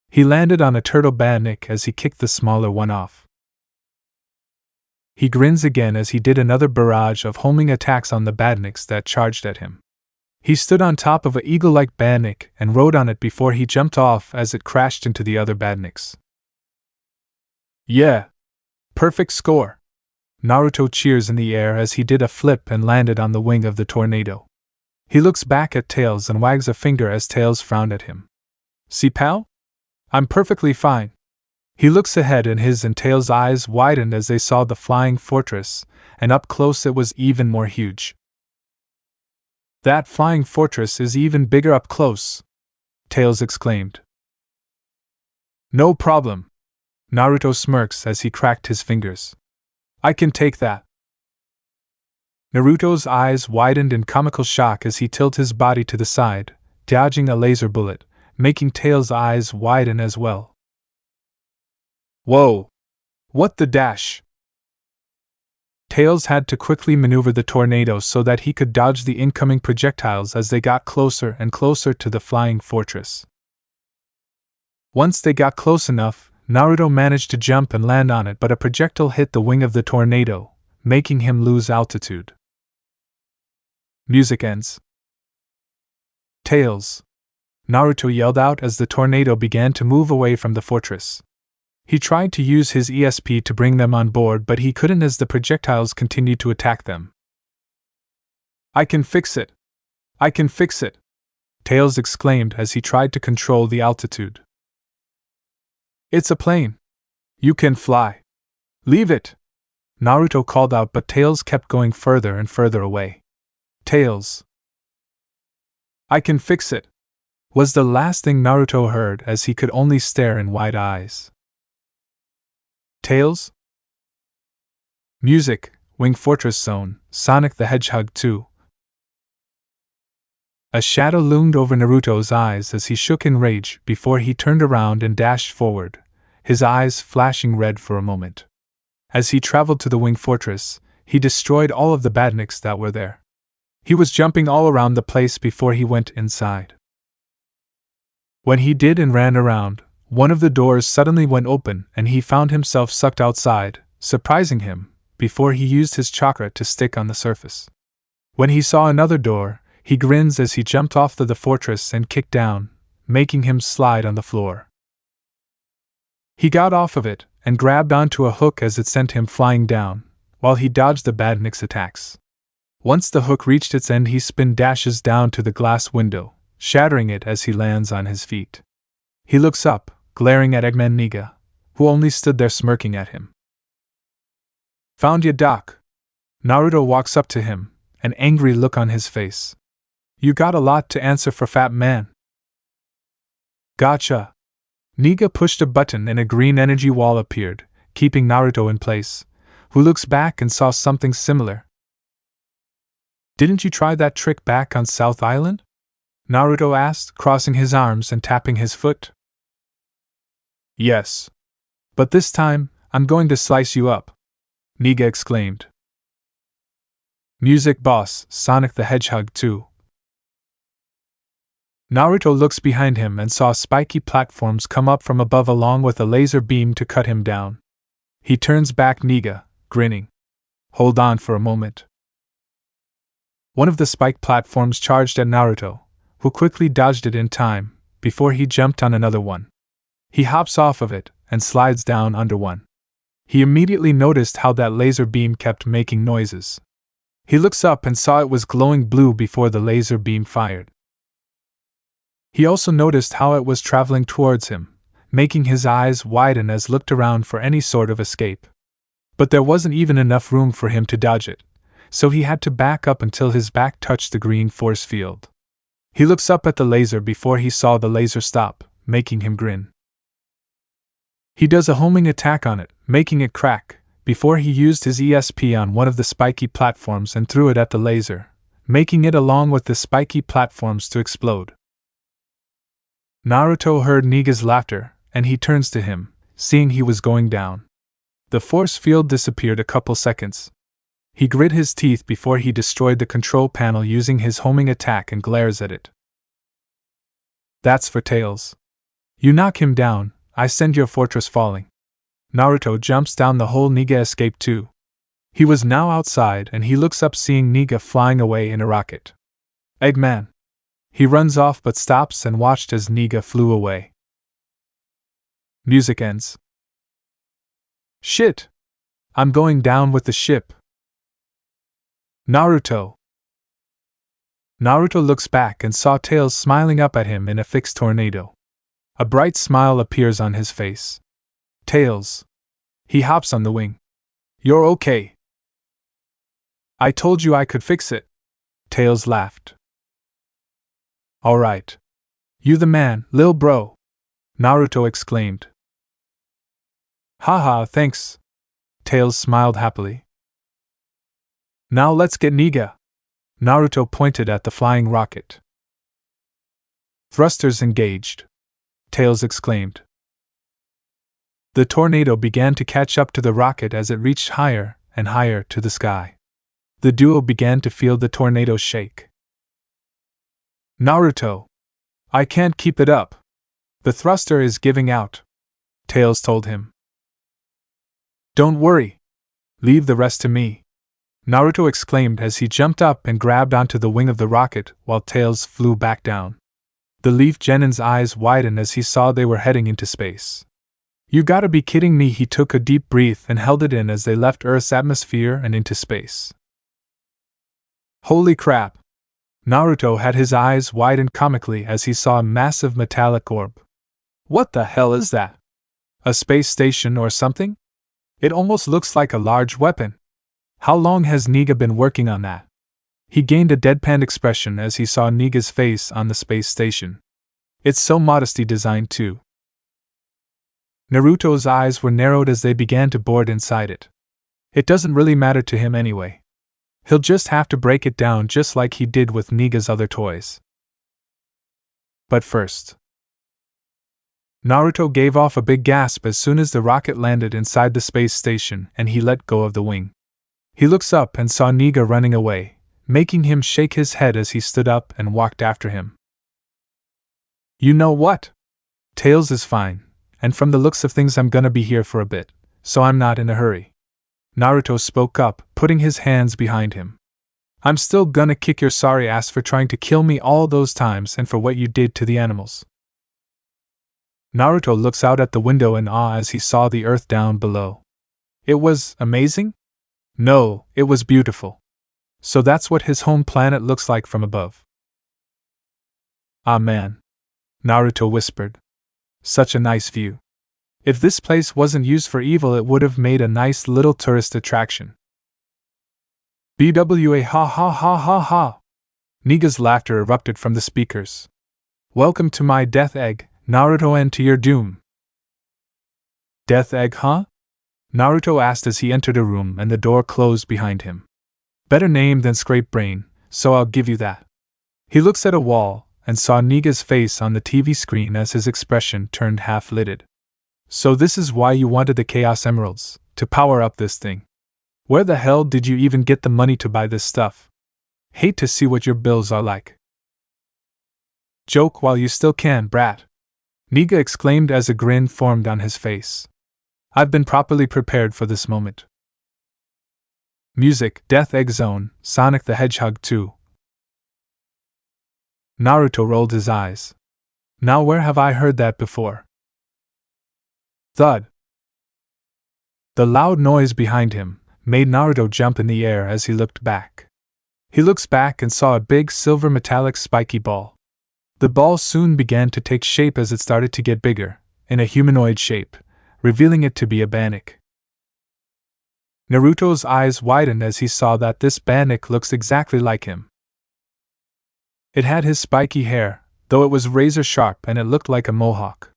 He landed on a turtle badnik as he kicked the smaller one off. He grins again as he did another barrage of homing attacks on the badniks that charged at him. He stood on top of an eagle-like badnik and rode on it before he jumped off as it crashed into the other badniks. Yeah! Perfect score! Naruto cheers in the air as he did a flip and landed on the wing of the tornado. He looks back at Tails and wags a finger as Tails frowned at him. See, pal? I'm perfectly fine. He looks ahead and his and Tails' eyes widened as they saw the flying fortress, and up close it was even more huge. That flying fortress is even bigger up close, Tails exclaimed. No problem. Naruto smirks as he cracked his fingers. I can take that. Naruto's eyes widened in comical shock as he tilted his body to the side, dodging a laser bullet, making Tails' eyes widen as well. Whoa! What the dash? Tails had to quickly maneuver the tornado so that he could dodge the incoming projectiles as they got closer and closer to the flying fortress. Once they got close enough, Naruto managed to jump and land on it, but a projectile hit the wing of the tornado, making him lose altitude. Music ends. Tails! Naruto yelled out as the tornado began to move away from the fortress. He tried to use his ESP to bring them on board, but he couldn't as the projectiles continued to attack them. I can fix it! I can fix it! Tails exclaimed as he tried to control the altitude. It's a plane! You can fly! Leave it! Naruto called out, but Tails kept going further and further away. Tails! I can fix it! Was the last thing Naruto heard as he could only stare in wide eyes. Tails? Music, Wing Fortress Zone, Sonic the Hedgehog 2. A shadow loomed over Naruto's eyes as he shook in rage before he turned around and dashed forward, his eyes flashing red for a moment. As he traveled to the Wing Fortress, he destroyed all of the badniks that were there. He was jumping all around the place before he went inside. When he did and ran around, one of the doors suddenly went open and he found himself sucked outside, surprising him, before he used his chakra to stick on the surface. When he saw another door, he grins as he jumped off the fortress and kicked down, making him slide on the floor. He got off of it and grabbed onto a hook as it sent him flying down, while he dodged the badnik's attacks. Once the hook reached its end, he spin dashes down to the glass window, shattering it as he lands on his feet. He looks up, glaring at Eggman Niga, who only stood there smirking at him. Found ya, Doc? Naruto walks up to him, an angry look on his face. You got a lot to answer for, fat man. Gotcha. Niga pushed a button and a green energy wall appeared, keeping Naruto in place, who looks back and saw something similar. Didn't you try that trick back on South Island? Naruto asked, crossing his arms and tapping his foot. Yes. But this time, I'm going to slice you up, Niga exclaimed. Music Boss, Sonic the Hedgehog 2. Naruto looks behind him and saw spiky platforms come up from above along with a laser beam to cut him down. He turns back Niga, grinning. Hold on for a moment. One of the spike platforms charged at Naruto, who quickly dodged it in time, before he jumped on another one. He hops off of it and slides down under one. He immediately noticed how that laser beam kept making noises. He looks up and saw it was glowing blue before the laser beam fired. He also noticed how it was traveling towards him, making his eyes widen as looked around for any sort of escape. But there wasn't even enough room for him to dodge it, so he had to back up until his back touched the green force field. He looks up at the laser before he saw the laser stop, making him grin. He does a homing attack on it, making it crack, before he used his ESP on one of the spiky platforms and threw it at the laser, making it along with the spiky platforms to explode. Naruto heard Niga's laughter, and he turns to him, seeing he was going down. The force field disappeared a couple seconds. He grit his teeth before he destroyed the control panel using his homing attack and glares at it. That's for Tails. You knock him down, I send your fortress falling. Naruto jumps down the hole Niga escaped to. He was now outside and he looks up seeing Niga flying away in a rocket. Eggman. He runs off but stops and watched as Niga flew away. Music ends. Shit! I'm going down with the ship. Naruto. Naruto looks back and saw Tails smiling up at him in a fixed tornado. A bright smile appears on his face. Tails. He hops on the wing. You're okay. I told you I could fix it. Tails laughed. Alright. You the man, lil bro. Naruto exclaimed. Haha, thanks. Tails smiled happily. Now let's get Niga. Naruto pointed at the flying rocket. Thrusters engaged. Tails exclaimed. The tornado began to catch up to the rocket as it reached higher and higher to the sky. The duo began to feel the tornado shake. Naruto! I can't keep it up. The thruster is giving out, Tails told him. Don't worry. Leave the rest to me, Naruto exclaimed as he jumped up and grabbed onto the wing of the rocket while Tails flew back down. The Leaf Genin's eyes widened as he saw they were heading into space. You gotta be kidding me, he took a deep breath and held it in as they left Earth's atmosphere and into space. Holy crap! Naruto had his eyes widened comically as he saw a massive metallic orb. What the hell is that? A space station or something? It almost looks like a large weapon. How long has Niga been working on that? He gained a deadpan expression as he saw Niga's face on the space station. It's so modesty designed too. Naruto's eyes were narrowed as they began to board inside it. It doesn't really matter to him anyway. He'll just have to break it down just like he did with Niga's other toys. But first, Naruto gave off a big gasp as soon as the rocket landed inside the space station and he let go of the wing. He looks up and saw Niga running away, making him shake his head as he stood up and walked after him. You know what? Tails is fine, and from the looks of things I'm gonna be here for a bit, so I'm not in a hurry. Naruto spoke up, putting his hands behind him. I'm still gonna kick your sorry ass for trying to kill me all those times and for what you did to the animals. Naruto looks out at the window in awe as he saw the earth down below. It was amazing? No, it was beautiful. So that's what his home planet looks like from above. Ah man, Naruto whispered. Such a nice view. If this place wasn't used for evil, it would have made a nice little tourist attraction. BWA ha ha ha ha ha. Niga's laughter erupted from the speakers. Welcome to my death egg, Naruto, and to your doom. Death egg, huh? Naruto asked as he entered a room and the door closed behind him. Better name than Scrape Brain, so I'll give you that. He looks at a wall and saw Niga's face on the TV screen as his expression turned half-lidded. So this is why you wanted the Chaos Emeralds, to power up this thing. Where the hell did you even get the money to buy this stuff? Hate to see what your bills are like. Joke while you still can, brat. Niga exclaimed as a grin formed on his face. I've been properly prepared for this moment. Music, Death Egg Zone, Sonic the Hedgehog 2. Naruto rolled his eyes. Now where have I heard that before? Thud. The loud noise behind him made Naruto jump in the air as he looked back. He looks back and saw a big silver metallic spiky ball. The ball soon began to take shape as it started to get bigger, in a humanoid shape, revealing it to be a Bannock. Naruto's eyes widened as he saw that this Bannock looks exactly like him. It had his spiky hair, though it was razor sharp and it looked like a mohawk.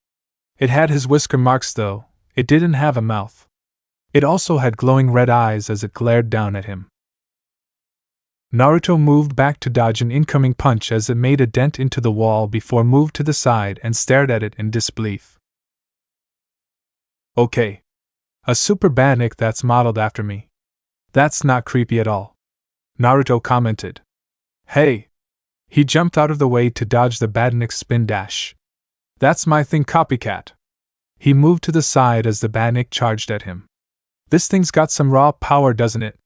It had his whisker marks though, it didn't have a mouth. It also had glowing red eyes as it glared down at him. Naruto moved back to dodge an incoming punch as it made a dent into the wall before moved to the side and stared at it in disbelief. Okay. A super Bannock that's modeled after me. That's not creepy at all. Naruto commented. Hey! He jumped out of the way to dodge the Bannock's spin dash. That's my thing, copycat. He moved to the side as the Bannock charged at him. This thing's got some raw power, doesn't it?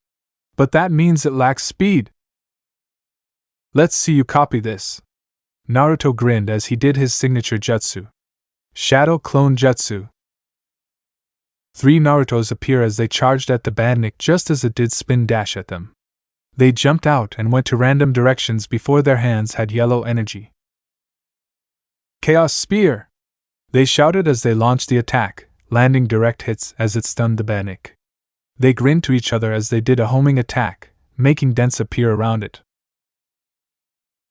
But that means it lacks speed. Let's see you copy this. Naruto grinned as he did his signature jutsu. Shadow Clone Jutsu. 3 Narutos appear as they charged at the Bannock just as it did spin dash at them. They jumped out and went to random directions before their hands had yellow energy. Chaos Spear! They shouted as they launched the attack, landing direct hits as it stunned the Bannock. They grinned to each other as they did a homing attack, making dents appear around it.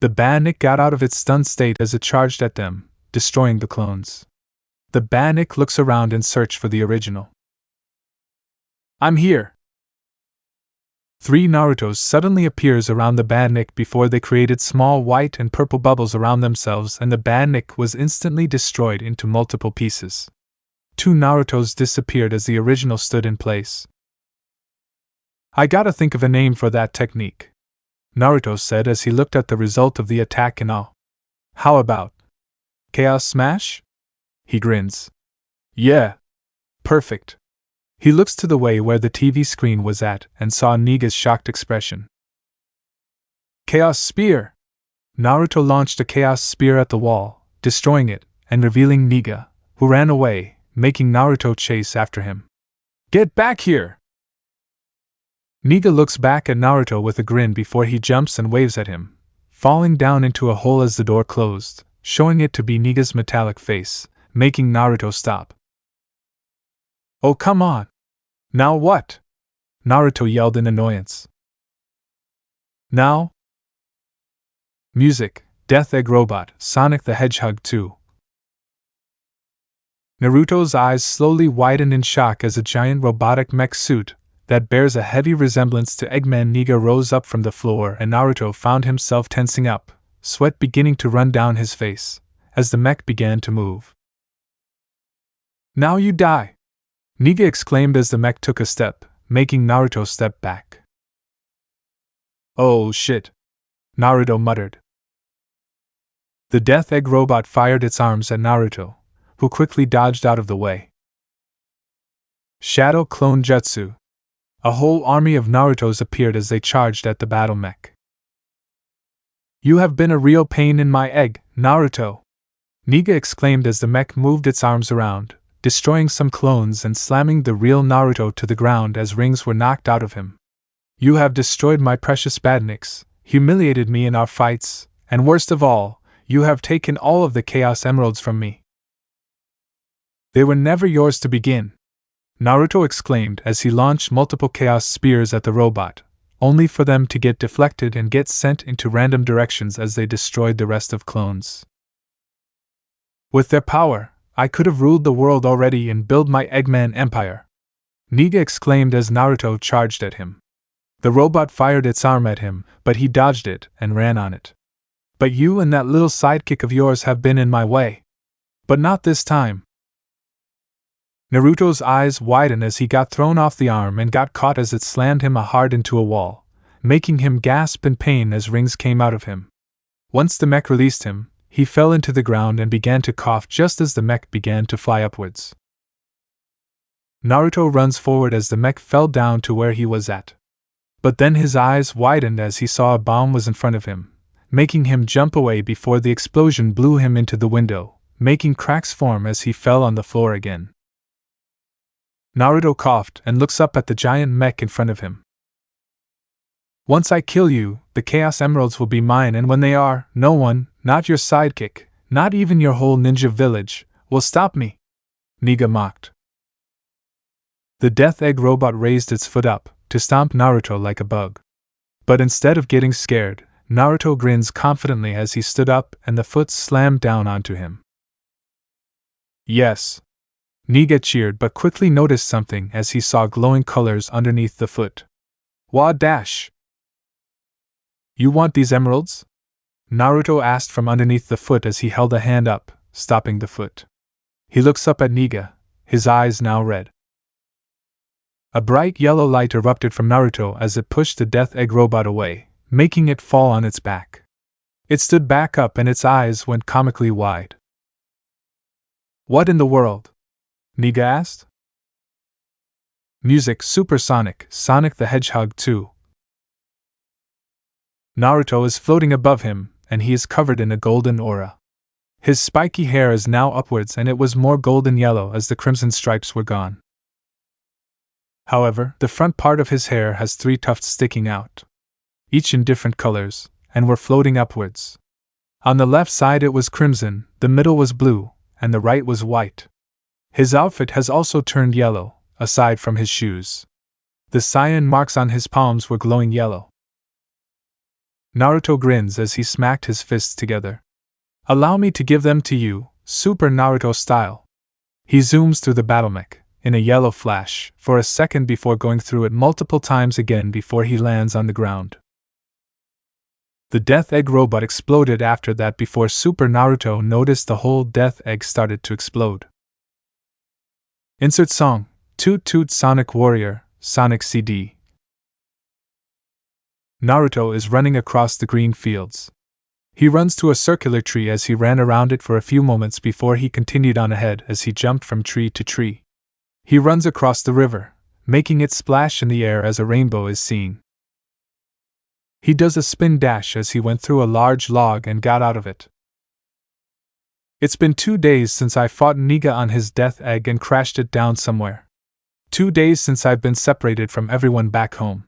The Bannock got out of its stunned state as it charged at them, destroying the clones. The Bannock looks around in search for the original. I'm here! 3 Narutos suddenly appears around the Bannock before they created small white and purple bubbles around themselves and the Bannock was instantly destroyed into multiple pieces. 2 Narutos disappeared as the original stood in place. I gotta think of a name for that technique, Naruto said as he looked at the result of the attack in awe. How about Chaos Smash? He grins. Yeah. Perfect. He looks to the way where the TV screen was at and saw Niga's shocked expression. Chaos Spear! Naruto launched a Chaos Spear at the wall, destroying it, and revealing Niga, who ran away, making Naruto chase after him. Get back here! Niga looks back at Naruto with a grin before he jumps and waves at him, falling down into a hole as the door closed, showing it to be Niga's metallic face, making Naruto stop. Oh come on! Now what? Naruto yelled in annoyance. Now? Music, Death Egg Robot, Sonic the Hedgehog 2. Naruto's eyes slowly widened in shock as a giant robotic mech suit that bears a heavy resemblance to Eggman Niga rose up from the floor, and Naruto found himself tensing up, sweat beginning to run down his face, as the mech began to move. Now you die! Niga exclaimed as the mech took a step, making Naruto step back. Oh shit! Naruto muttered. The Death Egg robot fired its arms at Naruto, who quickly dodged out of the way. Shadow Clone Jutsu. A whole army of Narutos appeared as they charged at the battle mech. You have been a real pain in my egg, Naruto! Niga exclaimed as the mech moved its arms around, destroying some clones and slamming the real Naruto to the ground as rings were knocked out of him. You have destroyed my precious badniks, humiliated me in our fights, and worst of all, you have taken all of the Chaos Emeralds from me. They were never yours to begin, Naruto exclaimed as he launched multiple Chaos Spears at the robot, only for them to get deflected and get sent into random directions as they destroyed the rest of clones. With their power, I could have ruled the world already and built my Eggman Empire, Niga exclaimed as Naruto charged at him. The robot fired its arm at him, but he dodged it and ran on it. But you and that little sidekick of yours have been in my way. But not this time. Naruto's eyes widened as he got thrown off the arm and got caught as it slammed him hard into a wall, making him gasp in pain as rings came out of him. Once the mech released him, he fell into the ground and began to cough just as the mech began to fly upwards. Naruto runs forward as the mech fell down to where he was at. But then his eyes widened as he saw a bomb was in front of him, making him jump away before the explosion blew him into the window, making cracks form as he fell on the floor again. Naruto coughed and looks up at the giant mech in front of him. Once I kill you, the Chaos Emeralds will be mine, and when they are, no one, not your sidekick, not even your whole ninja village, will stop me, Niga mocked. The Death Egg robot raised its foot up to stomp Naruto like a bug. But instead of getting scared, Naruto grins confidently as he stood up and the foot slammed down onto him. Yes. Niga cheered but quickly noticed something as he saw glowing colors underneath the foot. Wah dash! You want these emeralds? Naruto asked from underneath the foot as he held a hand up, stopping the foot. He looks up at Niga, his eyes now red. A bright yellow light erupted from Naruto as it pushed the Death Egg robot away, making it fall on its back. It stood back up and its eyes went comically wide. What in the world? Niga asked. Music, Supersonic, Sonic the Hedgehog 2. Naruto is floating above him, and he is covered in a golden aura. His spiky hair is now upwards and it was more golden yellow as the crimson stripes were gone. However, the front part of his hair has 3 tufts sticking out, each in different colors, and were floating upwards. On the left side it was crimson, the middle was blue, and the right was white. His outfit has also turned yellow, aside from his shoes. The cyan marks on his palms were glowing yellow. Naruto grins as he smacked his fists together. Allow me to give them to you, Super Naruto style. He zooms through the battle mech, in a yellow flash, for a second before going through it multiple times again before he lands on the ground. The Death Egg robot exploded after that before Super Naruto noticed the whole Death Egg started to explode. Insert song, Toot Toot Sonic Warrior, Sonic CD. Naruto is running across the green fields. He runs to a circular tree as he ran around it for a few moments before he continued on ahead as he jumped from tree to tree. He runs across the river, making it splash in the air as a rainbow is seen. He does a spin dash as he went through a large log and got out of it. It's been 2 days since I fought Niga on his Death Egg and crashed it down somewhere. 2 days since I've been separated from everyone back home,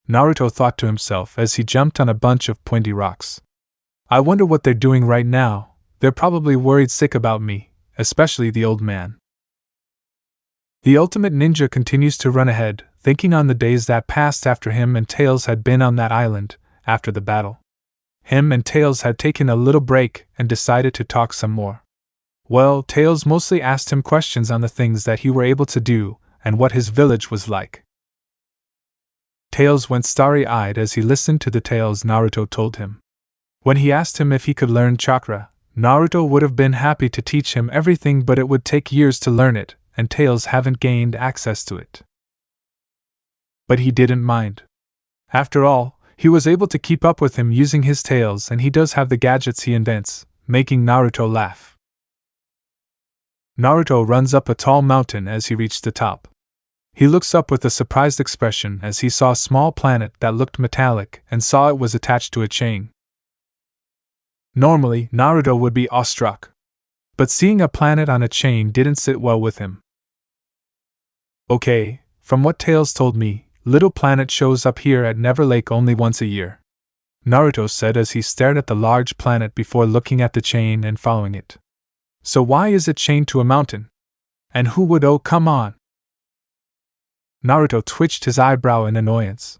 Naruto thought to himself as he jumped on a bunch of pointy rocks. I wonder what they're doing right now. They're probably worried sick about me, especially the old man. The ultimate ninja continues to run ahead, thinking on the days that passed after him and Tails had been on that island, after the battle. Him and Tails had taken a little break and decided to talk some more. Well, Tails mostly asked him questions on the things that he were able to do, and what his village was like. Tails went starry-eyed as he listened to the tales Naruto told him. When he asked him if he could learn chakra, Naruto would have been happy to teach him everything, but it would take years to learn it, and Tails haven't gained access to it. But he didn't mind. After all, he was able to keep up with him using his tales, and he does have the gadgets he invents, making Naruto laugh. Naruto runs up a tall mountain as he reached the top. He looks up with a surprised expression as he saw a small planet that looked metallic and saw it was attached to a chain. Normally, Naruto would be awestruck. But seeing a planet on a chain didn't sit well with him. Okay, from what Tails told me, Little Planet shows up here at Never Lake only once a year, Naruto said as he stared at the large planet before looking at the chain and following it. So why is it chained to a mountain? And who would? Oh, come on! Naruto twitched his eyebrow in annoyance.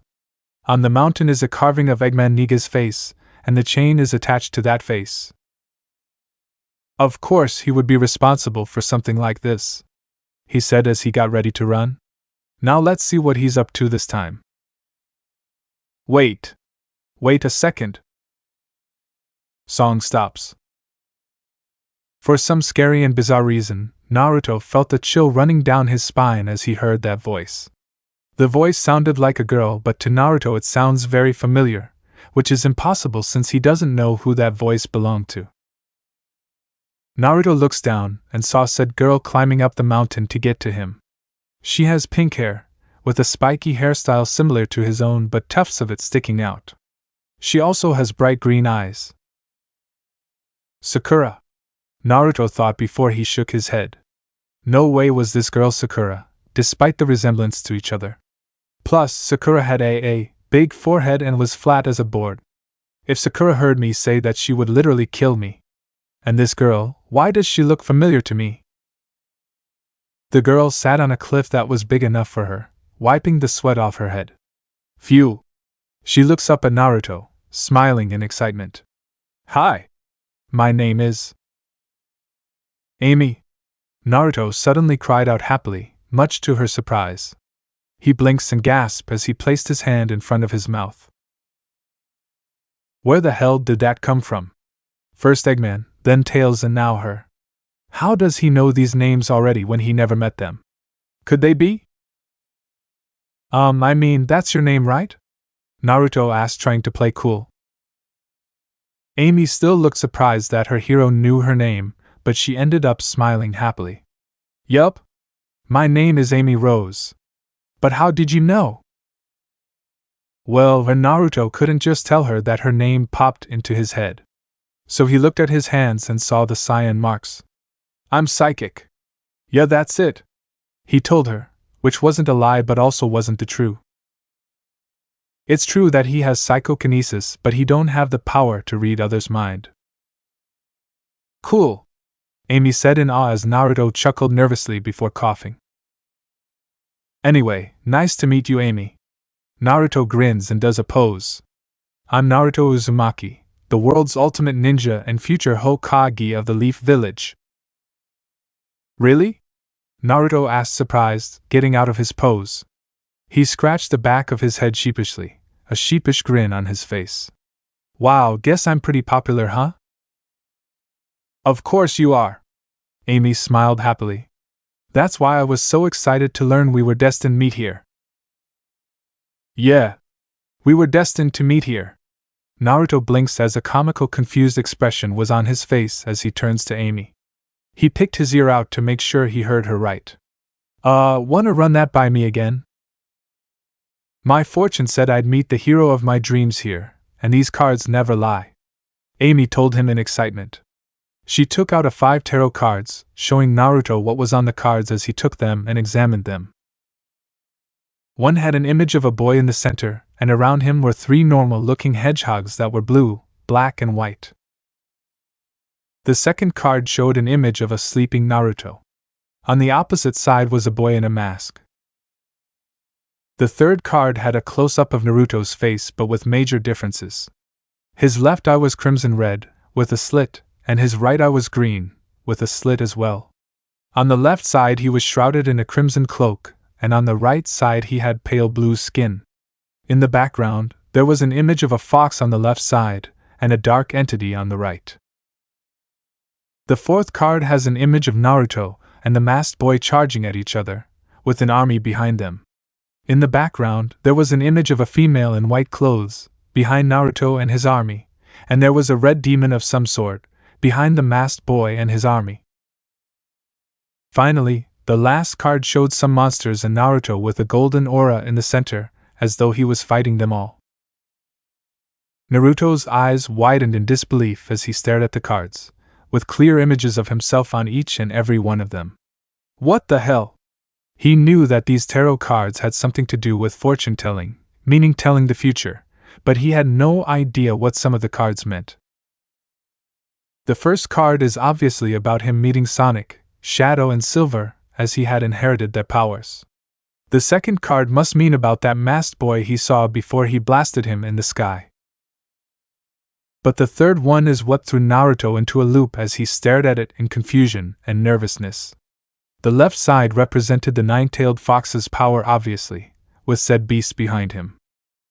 On the mountain is a carving of Eggman Niga's face, and the chain is attached to that face. Of course he would be responsible for something like this, he said as he got ready to run. Now let's see what he's up to this time. Wait a second. Song stops. For some scary and bizarre reason, Naruto felt a chill running down his spine as he heard that voice. The voice sounded like a girl, but to Naruto it sounds very familiar, which is impossible since he doesn't know who that voice belonged to. Naruto looks down and saw said girl climbing up the mountain to get to him. She has pink hair, with a spiky hairstyle similar to his own but tufts of it sticking out. She also has bright green eyes. Sakura, Naruto thought before he shook his head. No way was this girl Sakura, despite the resemblance to each other. Plus, Sakura had a big forehead and was flat as a board. If Sakura heard me say that, she would literally kill me. And this girl, why does she look familiar to me? The girl sat on a cliff that was big enough for her, wiping the sweat off her head. Phew! She looks up at Naruto, smiling in excitement. Hi! My name is Amy! Naruto suddenly cried out happily, much to her surprise. He blinks and gasped as he placed his hand in front of his mouth. Where the hell did that come from? First Eggman, then Tails, and now her. How does he know these names already when he never met them? Could they be? I mean, that's your name, right? Naruto asked, trying to play cool. Amy still looked surprised that her hero knew her name, but she ended up smiling happily. Yup. My name is Amy Rose. But how did you know? Well, Naruto couldn't just tell her that her name popped into his head. So he looked at his hands and saw the cyan marks. I'm psychic. Yeah, that's it, he told her, which wasn't a lie but also wasn't the truth. It's true that he has psychokinesis, but he don't have the power to read others' mind. Cool, Amy said in awe as Naruto chuckled nervously before coughing. Anyway, nice to meet you, Amy. Naruto grins and does a pose. I'm Naruto Uzumaki, the world's ultimate ninja and future Hokage of the Leaf Village. Really? Naruto asked, surprised, getting out of his pose. He scratched the back of his head sheepishly, a sheepish grin on his face. Wow, guess I'm pretty popular, huh? Of course you are. Amy smiled happily. That's why I was so excited to learn we were destined to meet here. Yeah. We were destined to meet here. Naruto blinks as a comical, confused expression was on his face as he turns to Amy. He picked his ear out to make sure he heard her right. Wanna run that by me again? My fortune said I'd meet the hero of my dreams here, and these cards never lie, Amy told him in excitement. She took out 5 tarot cards, showing Naruto what was on the cards as he took them and examined them. One had an image of a boy in the center, and around him were 3 normal-looking hedgehogs that were blue, black, and white. The second card showed an image of a sleeping Naruto. On the opposite side was a boy in a mask. The third card had a close-up of Naruto's face but with major differences. His left eye was crimson red, with a slit, and his right eye was green, with a slit as well. On the left side he was shrouded in a crimson cloak, and on the right side he had pale blue skin. In the background, there was an image of a fox on the left side, and a dark entity on the right. The fourth card has an image of Naruto and the masked boy charging at each other, with an army behind them. In the background, there was an image of a female in white clothes, behind Naruto and his army, and there was a red demon of some sort, behind the masked boy and his army. Finally, the last card showed some monsters and Naruto with a golden aura in the center, as though he was fighting them all. Naruto's eyes widened in disbelief as he stared at the cards, with clear images of himself on each and every one of them. What the hell? He knew that these tarot cards had something to do with fortune-telling, meaning telling the future, but he had no idea what some of the cards meant. The first card is obviously about him meeting Sonic, Shadow and Silver, as he had inherited their powers. The second card must mean about that masked boy he saw before he blasted him in the sky. But the third one is what threw Naruto into a loop as he stared at it in confusion and nervousness. The left side represented the nine-tailed fox's power obviously, with said beast behind him.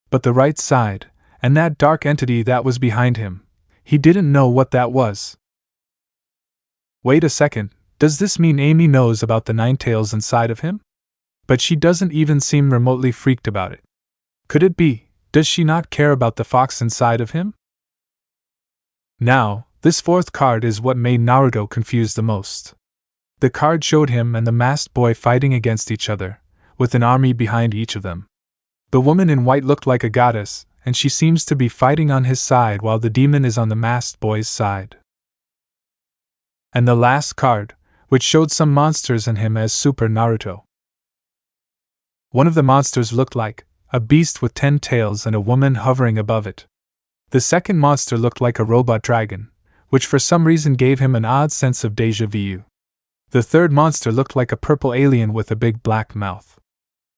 But the right side, and that dark entity that was behind him, he didn't know what that was. Wait a second, does this mean Amy knows about the nine tails inside of him? But she doesn't even seem remotely freaked about it. Could it be, does she not care about the fox inside of him? Now, this fourth card is what made Naruto confused the most. The card showed him and the masked boy fighting against each other, with an army behind each of them. The woman in white looked like a goddess, and she seems to be fighting on his side while the demon is on the masked boy's side. And the last card, which showed some monsters and him as Super Naruto. One of the monsters looked like a beast with 10 tails and a woman hovering above it. The second monster looked like a robot dragon, which for some reason gave him an odd sense of déjà vu. The third monster looked like a purple alien with a big black mouth.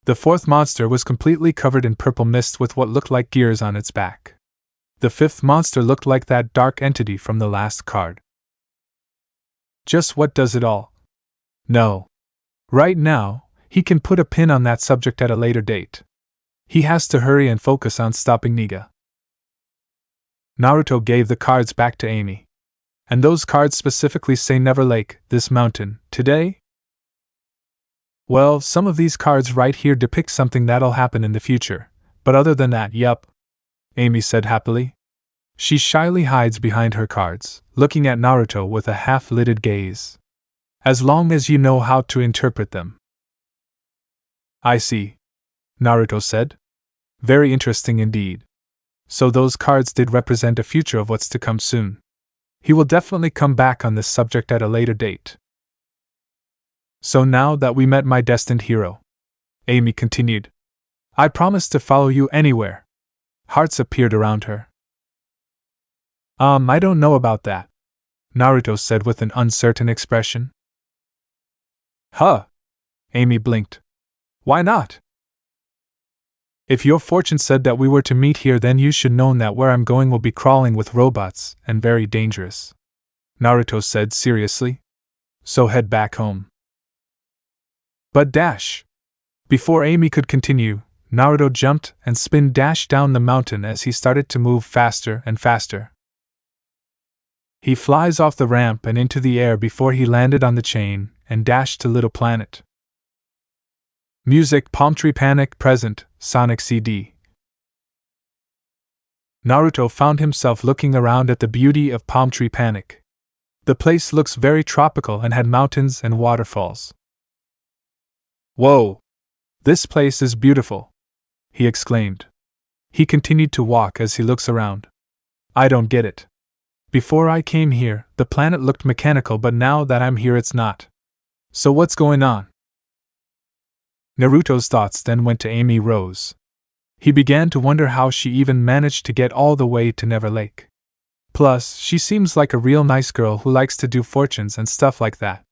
The fourth monster was completely covered in purple mist with what looked like gears on its back. The fifth monster looked like that dark entity from the last card. Just what does it all? No. Right now, he can put a pin on that subject at a later date. He has to hurry and focus on stopping Niga. Naruto gave the cards back to Amy. And those cards specifically say Never Lake, this mountain, today? Well, some of these cards right here depict something that'll happen in the future, but other than that, yup, Amy said happily. She shyly hides behind her cards, looking at Naruto with a half-lidded gaze. As long as you know how to interpret them. I see, Naruto said. Very interesting indeed. So those cards did represent a future of what's to come soon. He will definitely come back on this subject at a later date. So now that we met my destined hero, Amy continued, I promise to follow you anywhere. Hearts appeared around her. I don't know about that, Naruto said with an uncertain expression. Huh? Amy blinked. Why not? If your fortune said that we were to meet here, then you should know that where I'm going will be crawling with robots and very dangerous, Naruto said seriously. So head back home. But dash! Before Amy could continue, Naruto jumped and dashed down the mountain as he started to move faster and faster. He flies off the ramp and into the air before he landed on the chain and dashed to Little Planet. Music Palm Tree Panic present, Sonic CD. Naruto found himself looking around at the beauty of Palm Tree Panic. The place looks very tropical and had mountains and waterfalls. Whoa! This place is beautiful, he exclaimed. He continued to walk as he looks around. I don't get it. Before I came here, the planet looked mechanical, but now that I'm here it's not. So what's going on? Naruto's thoughts then went to Amy Rose. He began to wonder how she even managed to get all the way to Never Lake. Plus, she seems like a real nice girl who likes to do fortunes and stuff like that.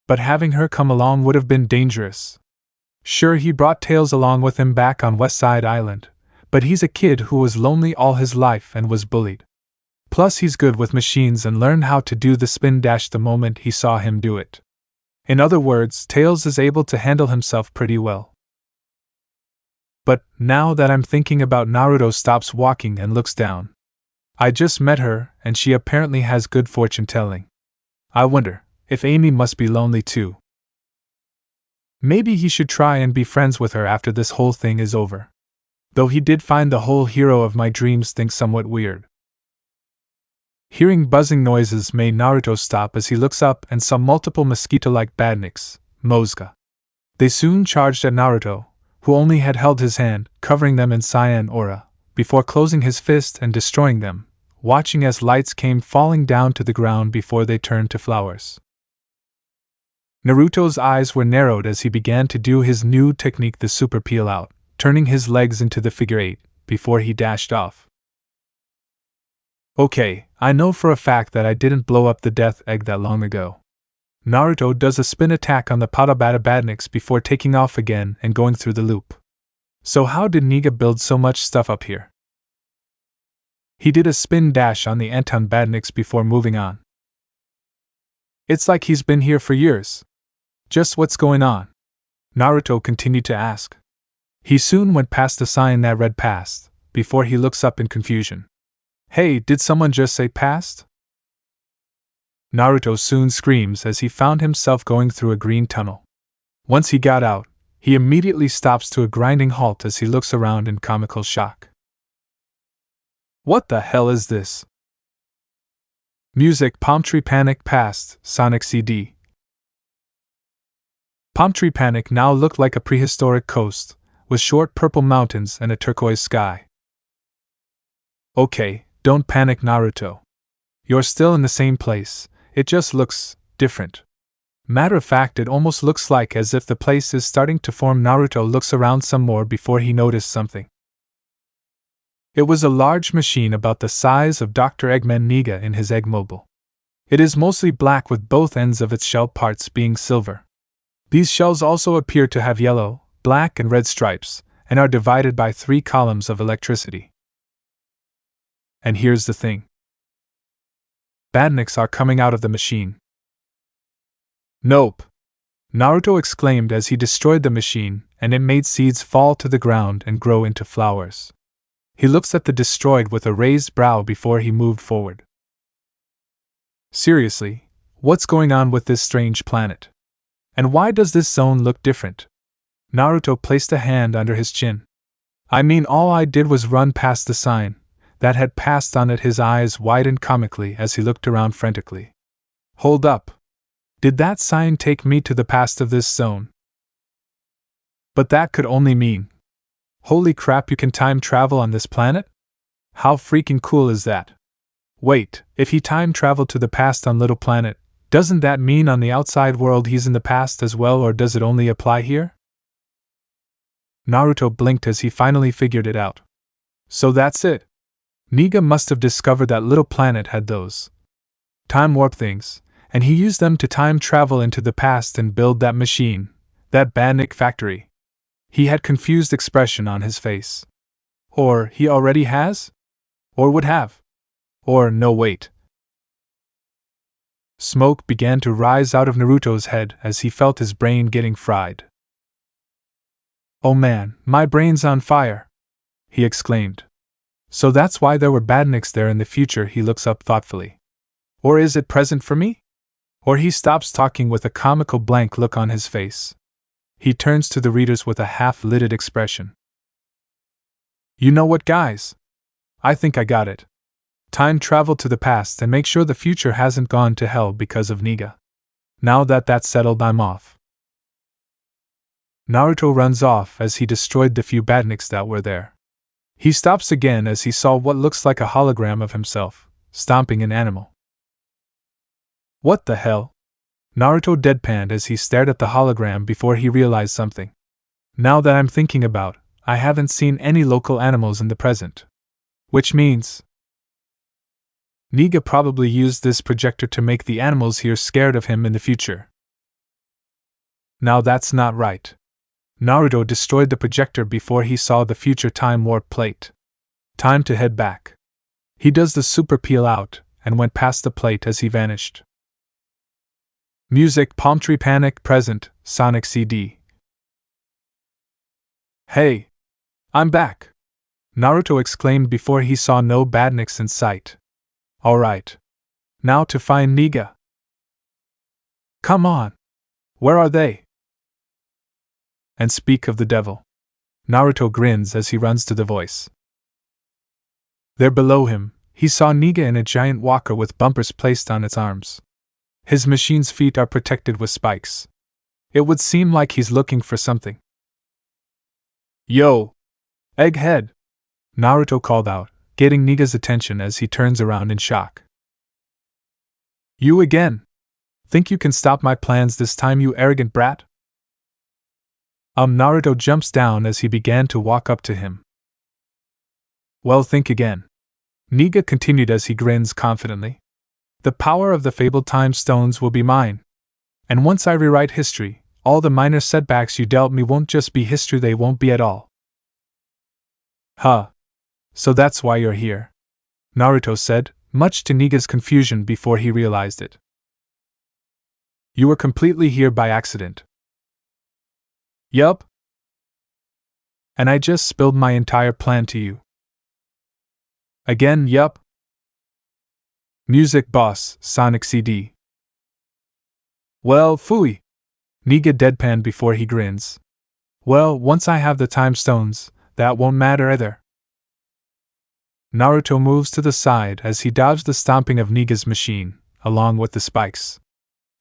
But having her come along would have been dangerous. Sure, he brought Tails along with him back on West Side Island, but he's a kid who was lonely all his life and was bullied. Plus, he's good with machines and learned how to do the spin dash the moment he saw him do it. In other words, Tails is able to handle himself pretty well. But now that I'm thinking about, Naruto stops walking and looks down. I just met her, and she apparently has good fortune telling. I wonder if Amy must be lonely too. Maybe he should try and be friends with her after this whole thing is over. Though he did find the whole hero of my dreams thing somewhat weird. Hearing buzzing noises made Naruto stop as he looks up and saw multiple mosquito-like badniks, Mozga. They soon charged at Naruto, who only had held his hand, covering them in cyan aura, before closing his fist and destroying them, watching as lights came falling down to the ground before they turned to flowers. Naruto's eyes were narrowed as he began to do his new technique, the super peel out, turning his legs into the figure 8, before he dashed off. Okay, I know for a fact that I didn't blow up the death egg that long ago. Naruto does a spin attack on the Patabata badniks before taking off again and going through the loop. So how did Niga build so much stuff up here? He did a spin dash on the Anton badniks before moving on. It's like he's been here for years. Just what's going on? Naruto continued to ask. He soon went past the sign that read past, before he looks up in confusion. Hey, did someone just say past? Naruto soon screams as he found himself going through a green tunnel. Once he got out, he immediately stops to a grinding halt as he looks around in comical shock. What the hell is this? Music. Palm Tree Panic Past, Sonic CD. Palm Tree Panic now looked like a prehistoric coast, with short purple mountains and a turquoise sky. Okay, don't panic, Naruto. You're still in the same place, it just looks different. Matter of fact, it almost looks like as if the place is starting to form. Naruto looks around some more before he noticed something. It was a large machine about the size of Dr. Eggman Niga in his egg mobile. It is mostly black with both ends of its shell parts being silver. These shells also appear to have yellow, black and red stripes, and are divided by 3 columns of electricity. And here's the thing. Badniks are coming out of the machine. Nope! Naruto exclaimed as he destroyed the machine, and it made seeds fall to the ground and grow into flowers. He looks at the destroyed with a raised brow before he moved forward. Seriously, what's going on with this strange planet? And why does this zone look different? Naruto placed a hand under his chin. I mean, all I did was run past the sign that had passed on it. His eyes widened comically as he looked around frantically. Hold up. Did that sign take me to the past of this zone? But that could only mean, holy crap, you can time travel on this planet? How freaking cool is that? Wait, if he time traveled to the past on Little Planet, doesn't that mean on the outside world he's in the past as well, or does it only apply here? Naruto blinked as he finally figured it out. So that's it. Niga must have discovered that Little Planet had those time warp things, and he used them to time travel into the past and build that machine, that badnik factory. He had confused expression on his face. Or he already has? Or would have? Or no, wait. Smoke began to rise out of Naruto's head as he felt his brain getting fried. Oh man, my brain's on fire! He exclaimed. So that's why there were badniks there in the future. He looks up thoughtfully. Or is it present for me? Or he stops talking with a comical blank look on his face. He turns to the readers with a half-lidded expression. You know what, guys? I think I got it. Time travel to the past and make sure the future hasn't gone to hell because of Niga. Now that that's settled, I'm off. Naruto runs off as he destroyed the few badniks that were there. He stops again as he saw what looks like a hologram of himself, stomping an animal. What the hell? Naruto deadpanned as he stared at the hologram before he realized something. Now that I'm thinking about, I haven't seen any local animals in the present. Which means Niga probably used this projector to make the animals here scared of him in the future. Now that's not right. Naruto destroyed the projector before he saw the future time warp plate. Time to head back. He does the super peel out, and went past the plate as he vanished. Music Palm Tree Panic Present, Sonic CD. Hey! I'm back! Naruto exclaimed before he saw no badniks in sight. Alright. Now to find Niga. Come on! Where are they? And speak of the devil. Naruto grins as he runs to the voice. There below him, he saw Niga in a giant walker with bumpers placed on its arms. His machine's feet are protected with spikes. It would seem like he's looking for something. Yo! Egghead! Naruto called out, getting Niga's attention as he turns around in shock. You again? Think you can stop my plans this time, you arrogant brat? Naruto jumps down as he began to walk up to him. Well, think again. Niga continued as he grins confidently. The power of the fabled time stones will be mine. And once I rewrite history, all the minor setbacks you dealt me won't just be history, they won't be at all. Huh. So that's why you're here, Naruto said, much to Niga's confusion before he realized it. You were completely here by accident. Yup. And I just spilled my entire plan to you. Again, yup. Music Boss, Sonic CD. Well, phooey. Niga deadpanned before he grins. Well, once I have the time stones, that won't matter either. Naruto moves to the side as he dodged the stomping of Niga's machine, along with the spikes.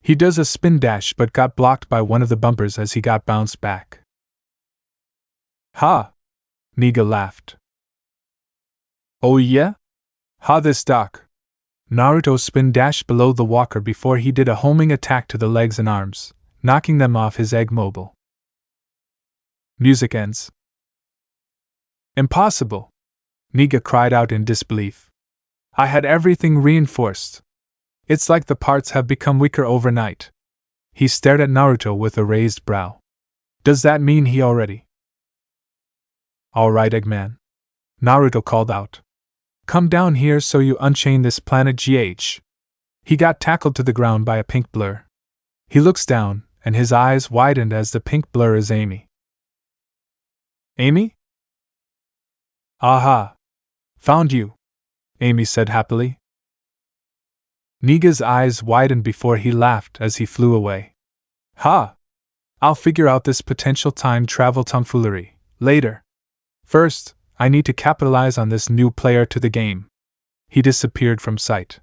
He does a spin dash but got blocked by one of the bumpers as he got bounced back. Ha! Niga laughed. Oh yeah? Ha this doc. Naruto spin dashed below the walker before he did a homing attack to the legs and arms, knocking them off his egg mobile. Music ends. Impossible! Niga cried out in disbelief. I had everything reinforced. It's like the parts have become weaker overnight. He stared at Naruto with a raised brow. Does that mean he already? Alright, Eggman. Naruto called out. Come down here so you unchain this planet GH. He got tackled to the ground by a pink blur. He looks down, and his eyes widened as the pink blur is Amy. Amy? Aha! Found you, Amy said happily. Niga's eyes widened before he laughed as he flew away. Ha! I'll figure out this potential time travel tomfoolery later. First, I need to capitalize on this new player to the game. He disappeared from sight.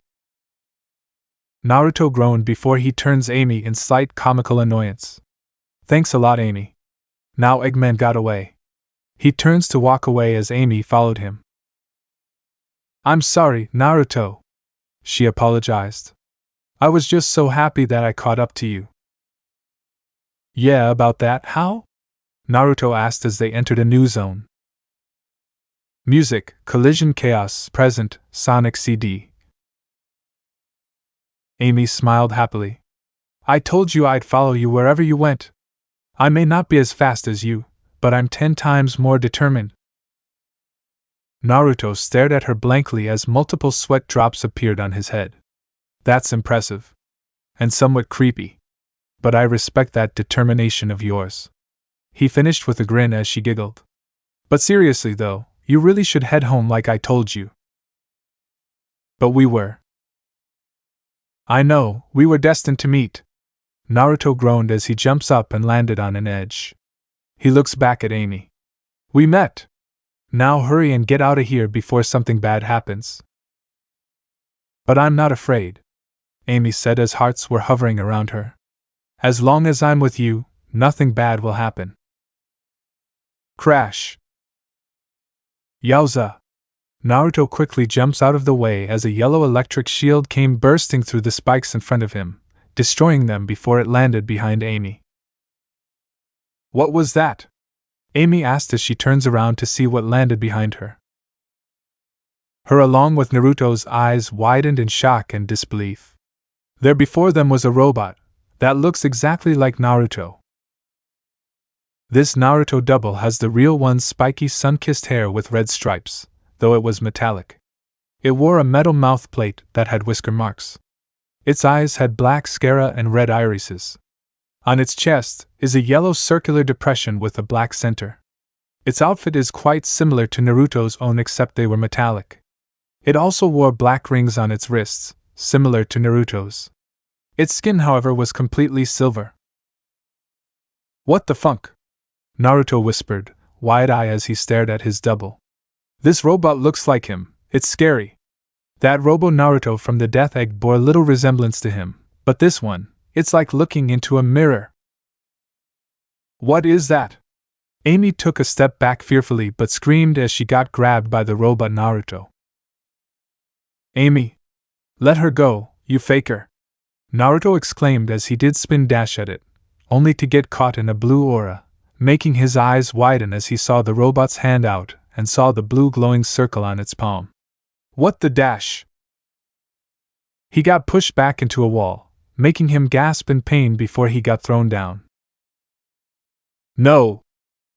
Naruto groaned before he turns Amy in slight comical annoyance. Thanks a lot, Amy. Now Eggman got away. He turns to walk away as Amy followed him. I'm sorry, Naruto. She apologized. I was just so happy that I caught up to you. Yeah, about that, how? Naruto asked as they entered a new zone. Music, Collision Chaos, Present, Sonic CD. Amy smiled happily. I told you I'd follow you wherever you went. I may not be as fast as you, but I'm 10 times more determined. Naruto stared at her blankly as multiple sweat drops appeared on his head. That's impressive. And somewhat creepy. But I respect that determination of yours. He finished with a grin as she giggled. But seriously though, you really should head home like I told you. But we were. I know, we were destined to meet. Naruto groaned as he jumps up and landed on an edge. He looks back at Amy. We met. Now hurry and get out of here before something bad happens. But I'm not afraid, Amy said as hearts were hovering around her. As long as I'm with you, nothing bad will happen. Crash. Yowza! Naruto quickly jumps out of the way as a yellow electric shield came bursting through the spikes in front of him, destroying them before it landed behind Amy. What was that? Amy asked as she turns around to see what landed behind her. Her along with Naruto's eyes widened in shock and disbelief. There before them was a robot that looks exactly like Naruto. This Naruto double has the real one's spiky sun-kissed hair with red stripes, though it was metallic. It wore a metal mouth plate that had whisker marks. Its eyes had black sclera and red irises. On its chest is a yellow circular depression with a black center. Its outfit is quite similar to Naruto's own except they were metallic. It also wore black rings on its wrists, similar to Naruto's. Its skin, however, was completely silver. "What the funk?" Naruto whispered, wide-eyed as he stared at his double. "This robot looks like him, it's scary." That Robo Naruto from the Death Egg bore little resemblance to him, but this one, it's like looking into a mirror. "What is that?" Amy took a step back fearfully but screamed as she got grabbed by the robot Naruto. "Amy! Let her go, you faker!" Naruto exclaimed as he did spin dash at it, only to get caught in a blue aura, making his eyes widen as he saw the robot's hand out and saw the blue glowing circle on its palm. "What the dash?" He got pushed back into a wall, making him gasp in pain before he got thrown down. "No!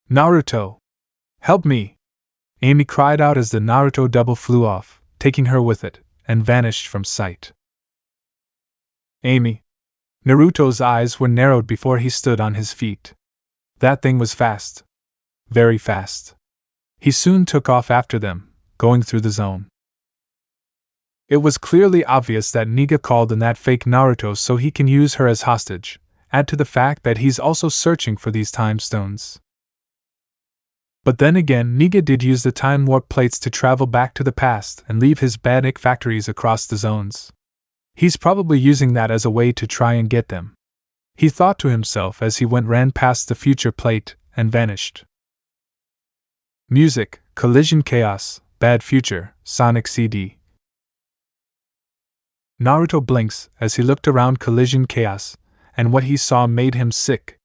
Naruto! Help me!" Amy cried out as the Naruto double flew off, taking her with it, and vanished from sight. "Amy!" Naruto's eyes were narrowed before he stood on his feet. That thing was fast. Very fast. He soon took off after them, going through the zone. It was clearly obvious that Niga called in that fake Naruto so he can use her as hostage, add to the fact that he's also searching for these time stones. But then again, Niga did use the time warp plates to travel back to the past and leave his bad factories across the zones. He's probably using that as a way to try and get them. He thought to himself as he ran past the future plate and vanished. Music, Collision Chaos, Bad Future, Sonic CD. Naruto blinks as he looked around Collision Chaos, and what he saw made him sick.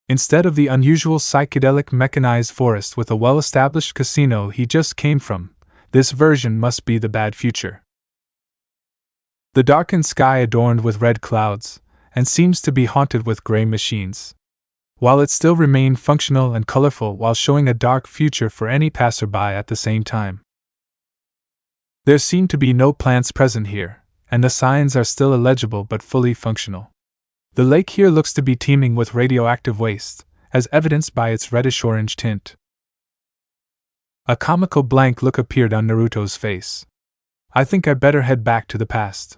Instead of the unusual psychedelic mechanized forest with a well-established casino he just came from, this version must be the bad future. The darkened sky adorned with red clouds, and seems to be haunted with gray machines. While it still remained functional and colorful while showing a dark future for any passerby at the same time. There seem to be no plants present here, and the signs are still illegible but fully functional. The lake here looks to be teeming with radioactive waste, as evidenced by its reddish-orange tint. A comical blank look appeared on Naruto's face. "I think I better head back to the past."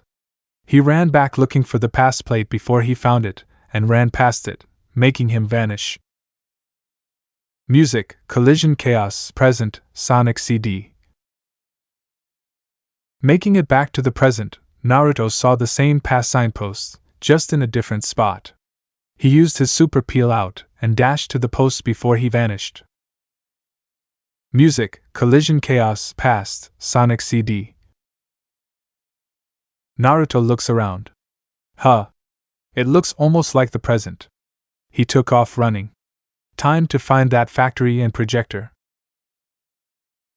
He ran back looking for the past plate before he found it, and ran past it, making him vanish. Music, Collision Chaos, Present, Sonic CD. Making it back to the present, Naruto saw the same past signposts, just in a different spot. He used his super peel out and dashed to the post before he vanished. Music, Collision Chaos, Past, Sonic CD. Naruto looks around. Huh. It looks almost like the present. He took off running. Time to find that factory and projector.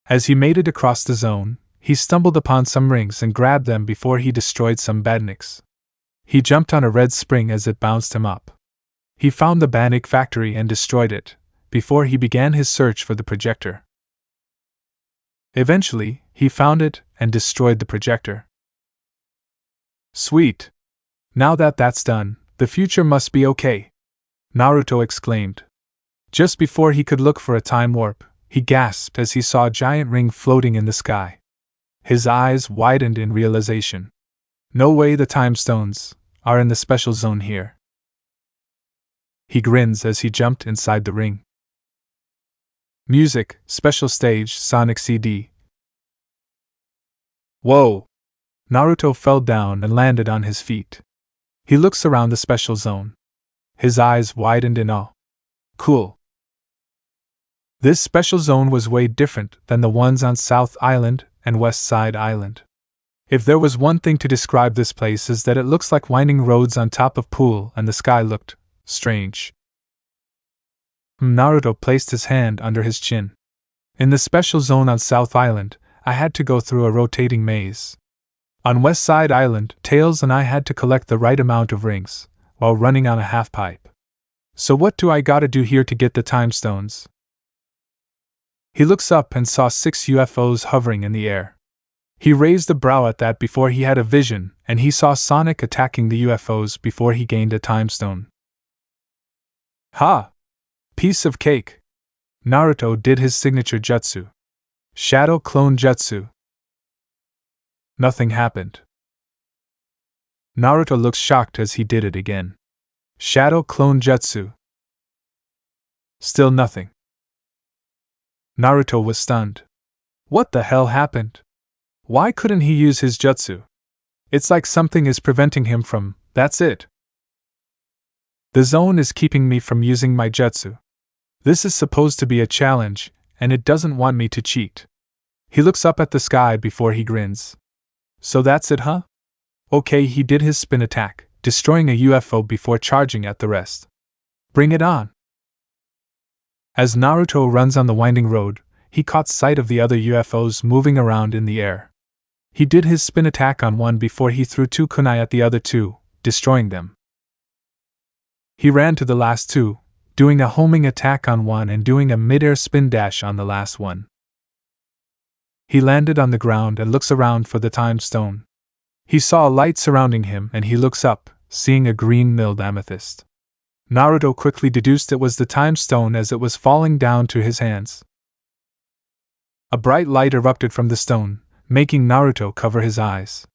As he made it across the zone, he stumbled upon some rings and grabbed them before he destroyed some badniks. He jumped on a red spring as it bounced him up. He found the badnik factory and destroyed it, before he began his search for the projector. Eventually, he found it and destroyed the projector. Sweet! Now that that's done, the future must be okay, Naruto exclaimed. Just before he could look for a time warp, he gasped as he saw a giant ring floating in the sky. His eyes widened in realization. No way the time stones are in the special zone here. He grins as he jumped inside the ring. Music, Special Stage, Sonic CD. Whoa! Naruto fell down and landed on his feet. He looks around the special zone. His eyes widened in awe. Cool. This special zone was way different than the ones on South Island and West Side Island. If there was one thing to describe this place is that it looks like winding roads on top of pool and the sky looked strange. Naruto placed his hand under his chin. In the special zone on South Island, I had to go through a rotating maze. On West Side Island, Tails and I had to collect the right amount of rings, while running on a half-pipe. So what do I gotta do here to get the time stones? He looks up and saw 6 UFOs hovering in the air. He raised a brow at that before he had a vision, and he saw Sonic attacking the UFOs before he gained a time stone. Ha! Piece of cake! Naruto did his signature jutsu. Shadow Clone Jutsu. Nothing happened. Naruto looks shocked as he did it again. Shadow Clone Jutsu. Still nothing. Naruto was stunned. What the hell happened? Why couldn't he use his jutsu? It's like something is preventing him from, that's it. The zone is keeping me from using my jutsu. This is supposed to be a challenge, and it doesn't want me to cheat. He looks up at the sky before he grins. So that's it, huh? Okay, he did his spin attack, destroying a UFO before charging at the rest. Bring it on! As Naruto runs on the winding road, he caught sight of the other UFOs moving around in the air. He did his spin attack on one before he threw 2 kunai at the other 2, destroying them. He ran to the last 2, doing a homing attack on one and doing a mid-air spin dash on the last one. He landed on the ground and looks around for the time stone. He saw a light surrounding him and he looks up, seeing a green milled amethyst. Naruto quickly deduced it was the time stone as it was falling down to his hands. A bright light erupted from the stone, making Naruto cover his eyes.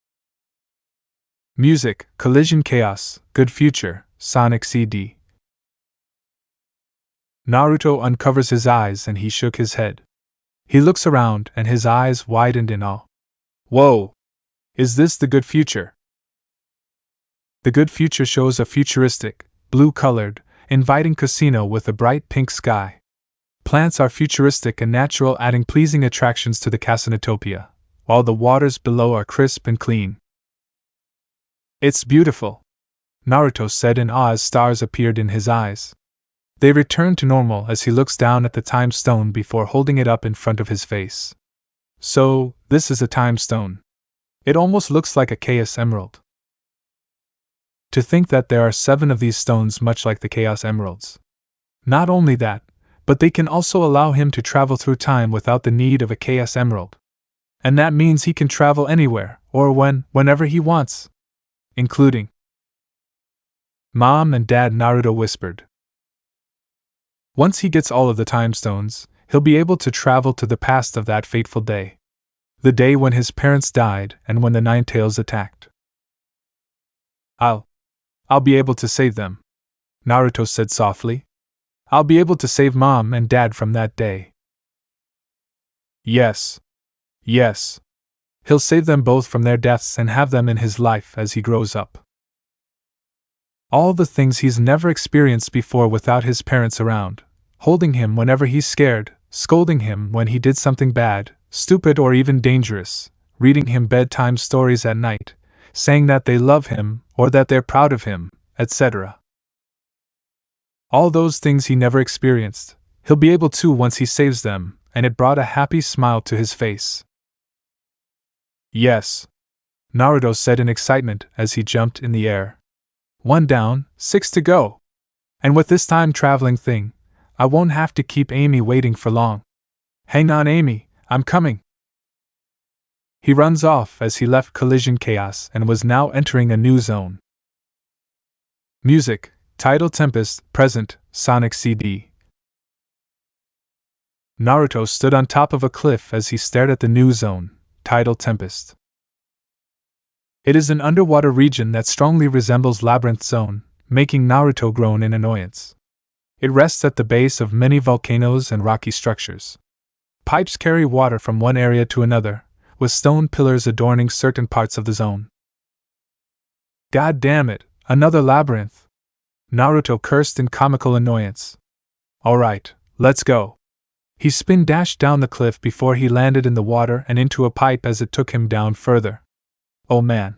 Music, Collision Chaos, Good Future, Sonic CD. Naruto uncovers his eyes and he shook his head. He looks around and his eyes widened in awe. Whoa! Is this the good future? The good future shows a futuristic, blue-colored, inviting casino with a bright pink sky. Plants are futuristic and natural, adding pleasing attractions to the Casinotopia, while the waters below are crisp and clean. It's beautiful, Naruto said in awe as stars appeared in his eyes. They returned to normal as he looks down at the time stone before holding it up in front of his face. So, this is a time stone. It almost looks like a Chaos Emerald. To think that there are 7 of these stones much like the Chaos Emeralds. Not only that, but they can also allow him to travel through time without the need of a Chaos Emerald. And that means he can travel anywhere, or whenever he wants. Including Mom and Dad, Naruto whispered. Once he gets all of the time stones, he'll be able to travel to the past of that fateful day. The day when his parents died and when the Nine Tails attacked. I'll be able to save them, Naruto said softly. I'll be able to save Mom and Dad from that day. Yes. He'll save them both from their deaths and have them in his life as he grows up. All the things he's never experienced before without his parents around, holding him whenever he's scared, scolding him when he did something bad, stupid or even dangerous, reading him bedtime stories at night, saying that they love him or that they're proud of him, etc. All those things he never experienced, he'll be able to once he saves them, and it brought a happy smile to his face. Yes, Naruto said in excitement as he jumped in the air. 1 down, 6 to go. And with this time traveling thing, I won't have to keep Amy waiting for long. Hang on, Amy, I'm coming. He runs off as he left Collision Chaos and was now entering a new zone. Music, Tidal Tempest, Present, Sonic CD. Naruto stood on top of a cliff as he stared at the new zone, Tidal Tempest. It is an underwater region that strongly resembles Labyrinth Zone, making Naruto groan in annoyance. It rests at the base of many volcanoes and rocky structures. Pipes carry water from one area to another, with stone pillars adorning certain parts of the zone. God damn it, another labyrinth! Naruto cursed in comical annoyance. Alright, let's go. He spin dashed down the cliff before he landed in the water and into a pipe as it took him down further. Oh man.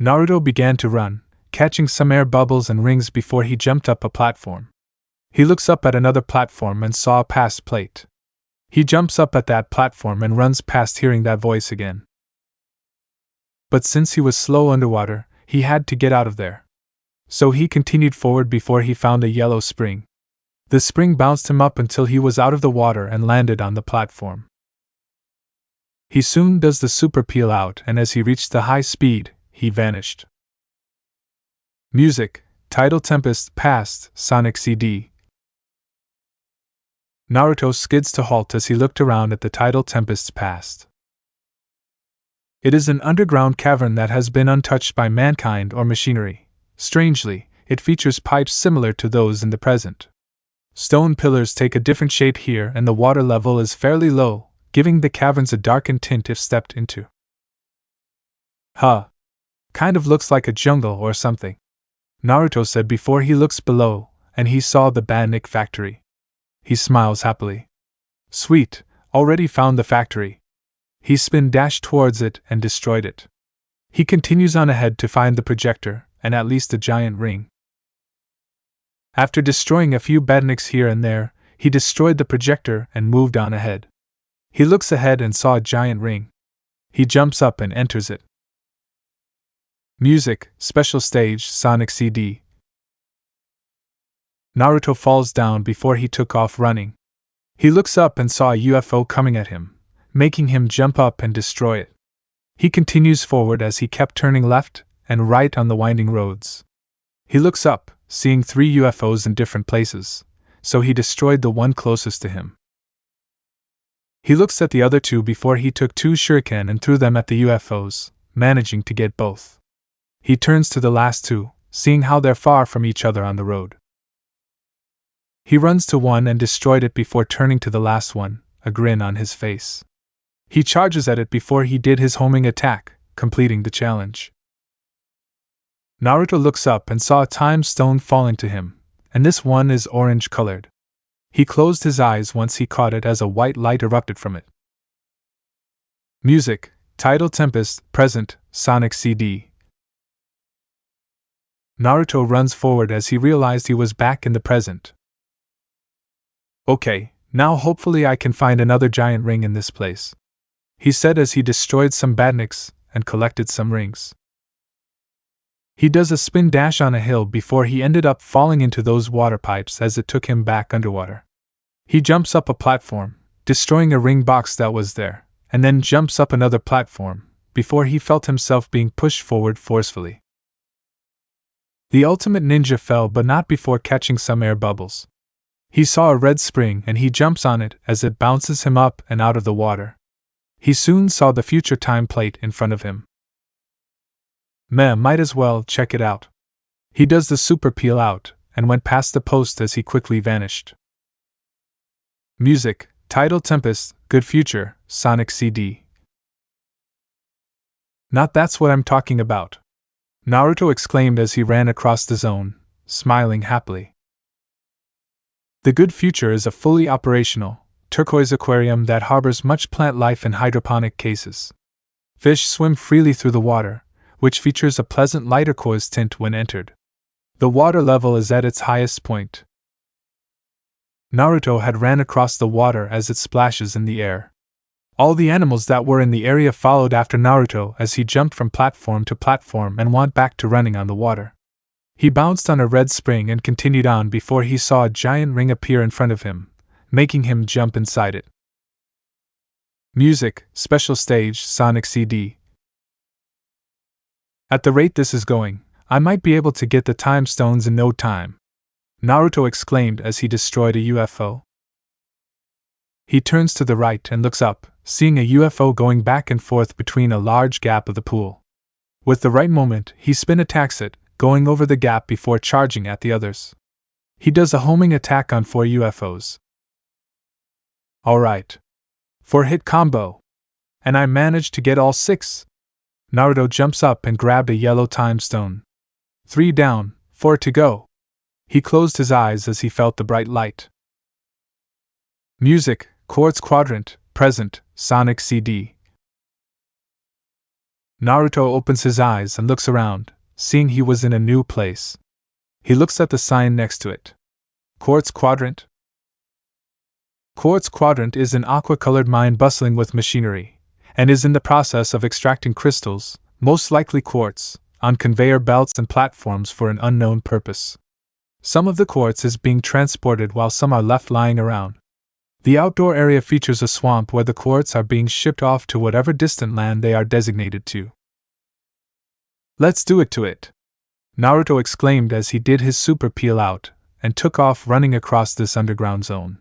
Naruto began to run, catching some air bubbles and rings before he jumped up a platform. He looks up at another platform and saw a pass plate. He jumps up at that platform and runs past hearing that voice again. But since he was slow underwater, he had to get out of there. so he continued forward before he found a yellow spring. The spring bounced him up until he was out of the water and landed on the platform. He soon does the super peel out, and as he reached the high speed, he vanished. Music, title Tempest Past, Sonic CD. Naruto skids to halt as he looked around at the title Tempest's Past. It is an underground cavern that has been untouched by mankind or machinery. Strangely, it features pipes similar to those in the present. Stone pillars take a different shape here, and the water level is fairly low, giving the caverns a darkened tint if stepped into. Kind of looks like a jungle or something, Naruto said before he looks below, and he saw the Badnik factory. He smiles happily. Sweet, already found the factory. He spin-dashed towards it and destroyed it. He continues on ahead to find the projector, and at least a giant ring. After destroying a few Badniks here and there, he destroyed the projector and moved on ahead. He looks ahead and saw a giant ring. He jumps up and enters it. Music, special stage, Sonic CD. Naruto falls down before he took off running. He looks up and saw a UFO coming at him, making him jump up and destroy it. He continues forward as he kept turning left and right on the winding roads. He looks up, seeing 3 UFOs in different places, so he destroyed the one closest to him. He looks at the other 2 before he took 2 shuriken and threw them at the UFOs, managing to get both. He turns to the last 2, seeing how they're far from each other on the road. He runs to one and destroyed it before turning to the last one, a grin on his face. He charges at it before he did his homing attack, completing the challenge. Naruto looks up and saw a time stone falling to him, and this one is orange colored. He closed his eyes once he caught it as a white light erupted from it. Music, title Tempest, present, Sonic CD. Naruto runs forward as he realized he was back in the present. Okay, now hopefully I can find another giant ring in this place, he said as he destroyed some Badniks and collected some rings. He does a spin dash on a hill before he ended up falling into those water pipes as it took him back underwater. He jumps up a platform, destroying a ring box that was there, and then jumps up another platform, before he felt himself being pushed forward forcefully. The ultimate ninja fell, but not before catching some air bubbles. He saw a red spring and he jumps on it as it bounces him up and out of the water. He soon saw the future time plate in front of him. Might as well check it out. He does the super peel out and went past the post as he quickly vanished. Music, title Tempest, Good Future, Sonic CD. Not that's what I'm talking about, Naruto exclaimed as he ran across the zone, smiling happily. The Good Future is a fully operational, turquoise aquarium that harbors much plant life in hydroponic cases. Fish swim freely through the water, which features a pleasant light turquoise tint when entered. The water level is at its highest point. Naruto had ran across the water as it splashes in the air. All the animals that were in the area followed after Naruto as he jumped from platform to platform and went back to running on the water. He bounced on a red spring and continued on before he saw a giant ring appear in front of him, making him jump inside it. Music, special stage, Sonic CD. At the rate this is going, I might be able to get the time stones in no time, Naruto exclaimed as he destroyed a UFO. He turns to the right and looks up, seeing a UFO going back and forth between a large gap of the pool. With the right moment, he spin attacks it, going over the gap before charging at the others. He does a homing attack on 4 UFOs. Alright. 4-hit combo. And I managed to get all 6. Naruto jumps up and grabbed a yellow time stone. 3 down, 4 to go. He closed his eyes as he felt the bright light. Music, Quartz Quadrant, present, Sonic CD. Naruto opens his eyes and looks around, seeing he was in a new place. He looks at the sign next to it. Quartz Quadrant? Quartz Quadrant is an aqua-colored mine bustling with machinery, and is in the process of extracting crystals, most likely quartz, on conveyor belts and platforms for an unknown purpose. Some of the quartz is being transported while some are left lying around. The outdoor area features a swamp where the quartz are being shipped off to whatever distant land they are designated to. Let's do it to it! Naruto exclaimed as he did his super peel out and took off running across this underground zone.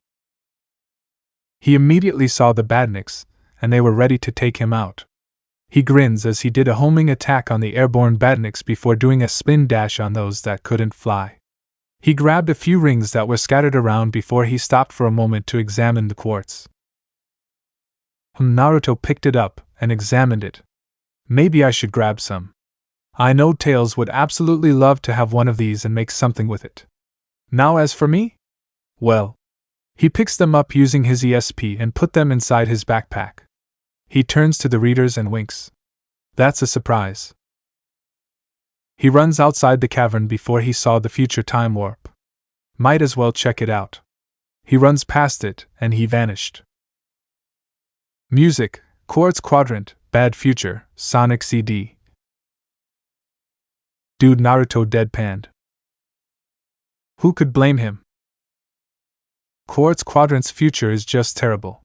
He immediately saw the badniks, and they were ready to take him out. He grins as he did a homing attack on the airborne badniks before doing a spin dash on those that couldn't fly. He grabbed a few rings that were scattered around before he stopped for a moment to examine the quartz. Naruto picked it up and examined it. Maybe I should grab some. I know Tails would absolutely love to have one of these and make something with it. Now as for me? Well, he picks them up using his ESP and put them inside his backpack. He turns to the readers and winks. That's a surprise. He runs outside the cavern before he saw the future time warp. Might as well check it out. He runs past it, and he vanished. Music, Quartz Quadrant, Bad Future, Sonic CD. Dude, Naruto deadpanned. Who could blame him? Quartz Quadrant's future is just terrible.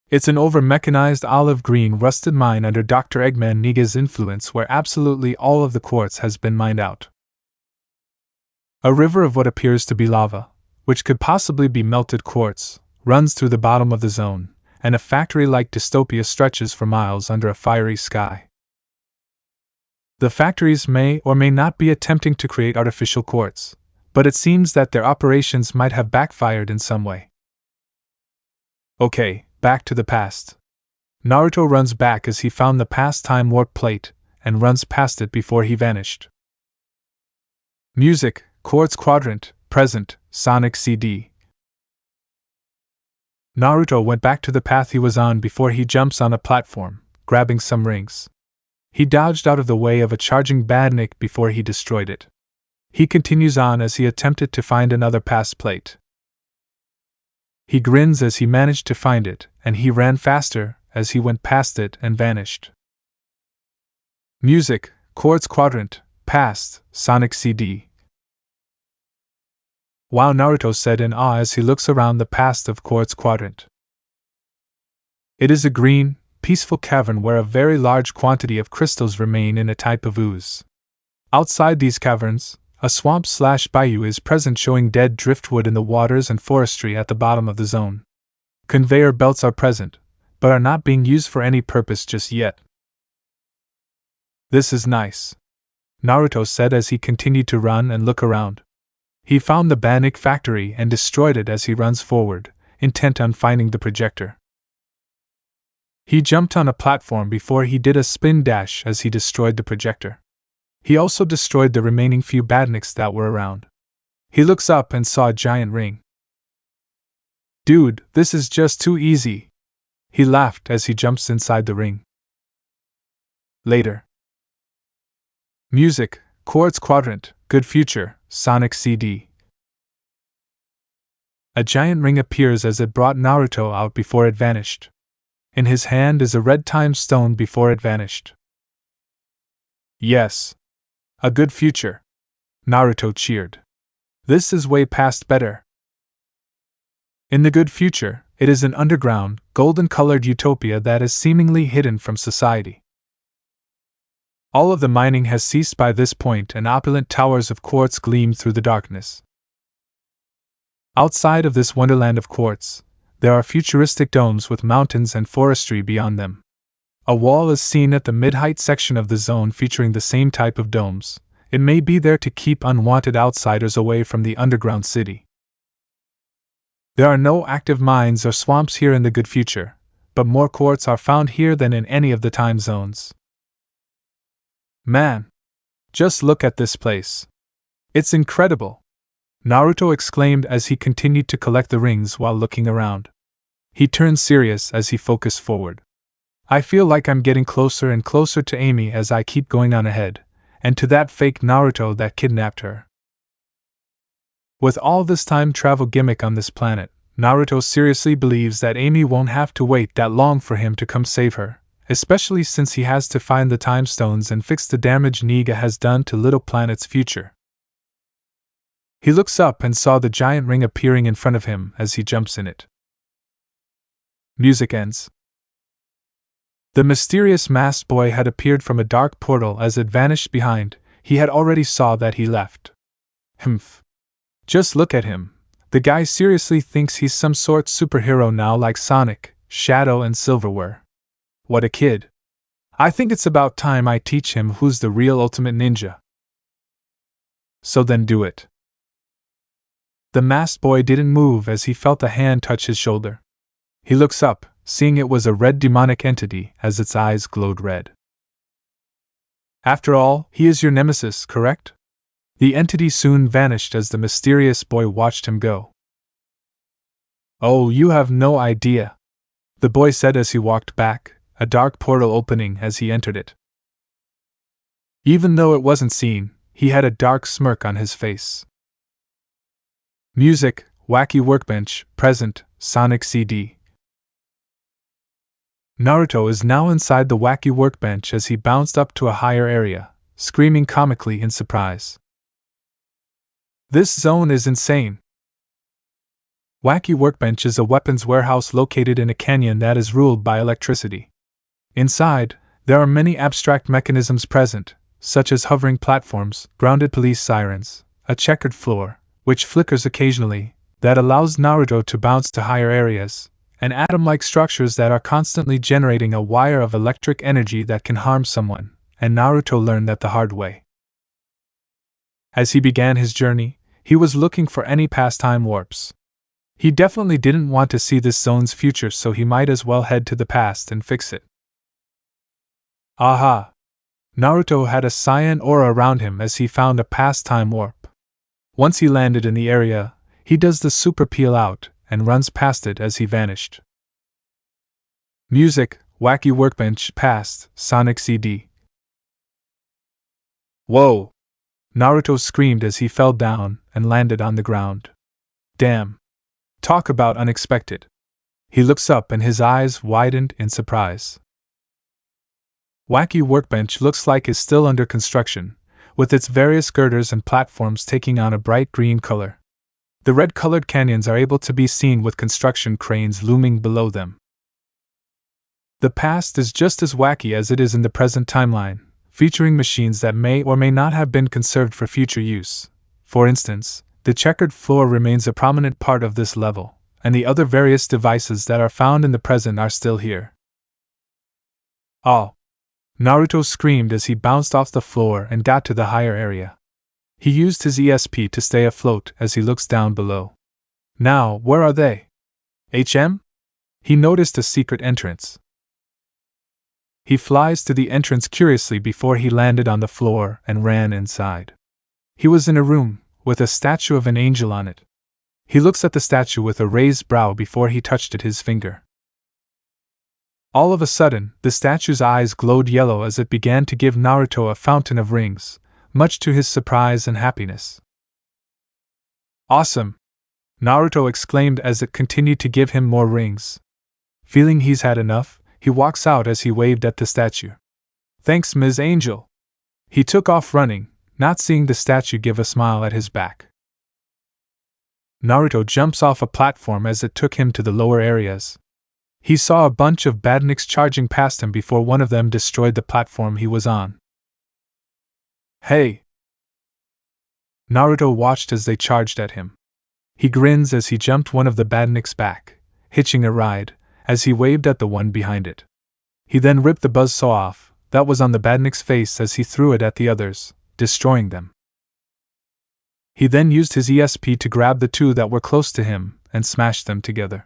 It's an over-mechanized olive-green rusted mine under Dr. Eggman Niga's influence where absolutely all of the quartz has been mined out. A river of what appears to be lava, which could possibly be melted quartz, runs through the bottom of the zone, and a factory-like dystopia stretches for miles under a fiery sky. The factories may or may not be attempting to create artificial quartz, but it seems that their operations might have backfired in some way. Okay, back to the past. Naruto runs back as he found the past time warp plate, and runs past it before he vanished. Music, Quartz Quadrant, Present, Sonic CD. Naruto went back to the path he was on before he jumps on a platform, grabbing some rings. He dodged out of the way of a charging badnik before he destroyed it. He continues on as he attempted to find another past plate. He grins as he managed to find it, and he ran faster as he went past it and vanished. Music, Quartz Quadrant, Past, Sonic CD. Wow, Naruto said in awe as he looks around the past of Quartz Quadrant. It is a green, peaceful cavern where a very large quantity of crystals remain in a type of ooze. Outside these caverns, a swamp/bayou is present showing dead driftwood in the waters and forestry at the bottom of the zone. Conveyor belts are present, but are not being used for any purpose just yet. This is nice, Naruto said as he continued to run and look around. He found the Banik factory and destroyed it as he runs forward, intent on finding the projector. He jumped on a platform before he did a spin dash as he destroyed the projector. He also destroyed the remaining few badniks that were around. He looks up and saw a giant ring. Dude, this is just too easy. He laughed as he jumps inside the ring. Later. Music, Quartz Quadrant, Good Future, Sonic CD. A giant ring appears as it brought Naruto out before it vanished. In his hand is a red time stone before it vanished. Yes. A good future. Naruto cheered. This is way past better. In the good future, it is an underground, golden-colored utopia that is seemingly hidden from society. All of the mining has ceased by this point and opulent towers of quartz gleam through the darkness. Outside of this wonderland of quartz, there are futuristic domes with mountains and forestry beyond them. A wall is seen at the mid-height section of the zone featuring the same type of domes. It may be there to keep unwanted outsiders away from the underground city. There are no active mines or swamps here in the good future, but more quartz are found here than in any of the time zones. Man! Just look at this place. It's incredible! Naruto exclaimed as he continued to collect the rings while looking around. He turned serious as he focused forward. I feel like I'm getting closer and closer to Amy as I keep going on ahead, and to that fake Naruto that kidnapped her. With all this time travel gimmick on this planet, Naruto seriously believes that Amy won't have to wait that long for him to come save her, especially since he has to find the time stones and fix the damage Niga has done to Little Planet's future. He looks up and saw the giant ring appearing in front of him as he jumps in it. Music ends. The mysterious masked boy had appeared from a dark portal as it vanished behind. He had already saw that he left. Humph. Just look at him. The guy seriously thinks he's some sort superhero now, like Sonic, Shadow and Silverware. What a kid. I think it's about time I teach him who's the real ultimate ninja. So then do it. The masked boy didn't move as he felt a hand touch his shoulder. He looks up, seeing it was a red demonic entity as its eyes glowed red. After all, he is your nemesis, correct? The entity soon vanished as the mysterious boy watched him go. Oh, you have no idea, the boy said as he walked back, a dark portal opening as he entered it. Even though it wasn't seen, he had a dark smirk on his face. Music, Wacky Workbench, Present, Sonic CD. Naruto is now inside the Wacky Workbench as he bounced up to a higher area, screaming comically in surprise. This zone is insane. Wacky Workbench is a weapons warehouse located in a canyon that is ruled by electricity. Inside, there are many abstract mechanisms present, such as hovering platforms, grounded police sirens, a checkered floor, which flickers occasionally, that allows Naruto to bounce to higher areas, and atom-like structures that are constantly generating a wire of electric energy that can harm someone, and Naruto learned that the hard way. As he began his journey, he was looking for any past time warps. He definitely didn't want to see this zone's future, so he might as well head to the past and fix it. Aha! Naruto had a cyan aura around him as he found a past time warp. Once he landed in the area, he does the super peel out and runs past it as he vanished. Music, Wacky Workbench, Past, Sonic CD. Whoa! Naruto screamed as he fell down and landed on the ground. Damn! Talk about unexpected. He looks up and his eyes widened in surprise. Wacky Workbench looks like it's still under construction, with its various girders and platforms taking on a bright green color. The red-colored canyons are able to be seen with construction cranes looming below them. The past is just as wacky as it is in the present timeline, featuring machines that may or may not have been conserved for future use. For instance, the checkered floor remains a prominent part of this level, and the other various devices that are found in the present are still here. Oh! Naruto screamed as he bounced off the floor and got to the higher area. He used his ESP to stay afloat as he looks down below. Now, where are they? HM? He noticed a secret entrance. He flies to the entrance curiously before he landed on the floor and ran inside. He was in a room, with a statue of an angel on it. He looks at the statue with a raised brow before he touched it his finger. All of a sudden, the statue's eyes glowed yellow as it began to give Naruto a fountain of rings, much to his surprise and happiness. Awesome! Naruto exclaimed as it continued to give him more rings. Feeling he's had enough, he walks out as he waved at the statue. Thanks, Ms. Angel. He took off running, not seeing the statue give a smile at his back. Naruto jumps off a platform as it took him to the lower areas. He saw a bunch of badniks charging past him before one of them destroyed the platform he was on. Hey! Naruto watched as they charged at him. He grins as he jumped one of the badniks back, hitching a ride, as he waved at the one behind it. He then ripped the buzzsaw off that was on the badnik's face as he threw it at the others, destroying them. He then used his ESP to grab the two that were close to him and smash them together.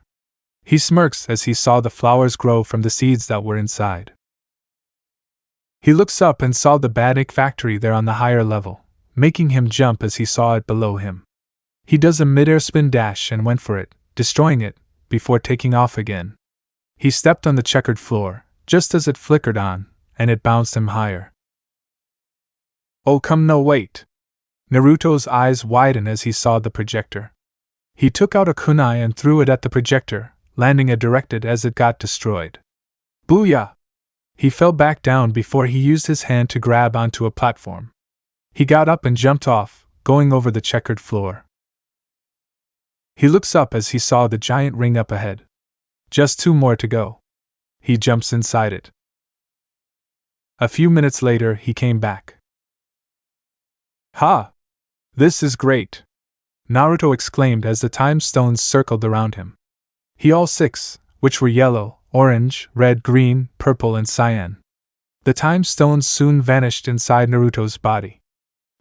He smirks as he saw the flowers grow from the seeds that were inside. He looks up and saw the badnik factory there on the higher level, making him jump as he saw it below him. He does a mid-air spin dash and went for it, destroying it, before taking off again. He stepped on the checkered floor, just as it flickered on, and it bounced him higher. Oh come no wait! Naruto's eyes widened as he saw the projector. He took out a kunai and threw it at the projector, landing it directed as it got destroyed. Booyah! He fell back down before he used his hand to grab onto a platform. He got up and jumped off, going over the checkered floor. He looks up as he saw the giant ring up ahead. Just 2 more to go. He jumps inside it. A few minutes later, he came back. Ha! This is great! Naruto exclaimed as the time stones circled around him. He all 6, which were yellow, orange, red, green, purple, and cyan. The time stones soon vanished inside Naruto's body.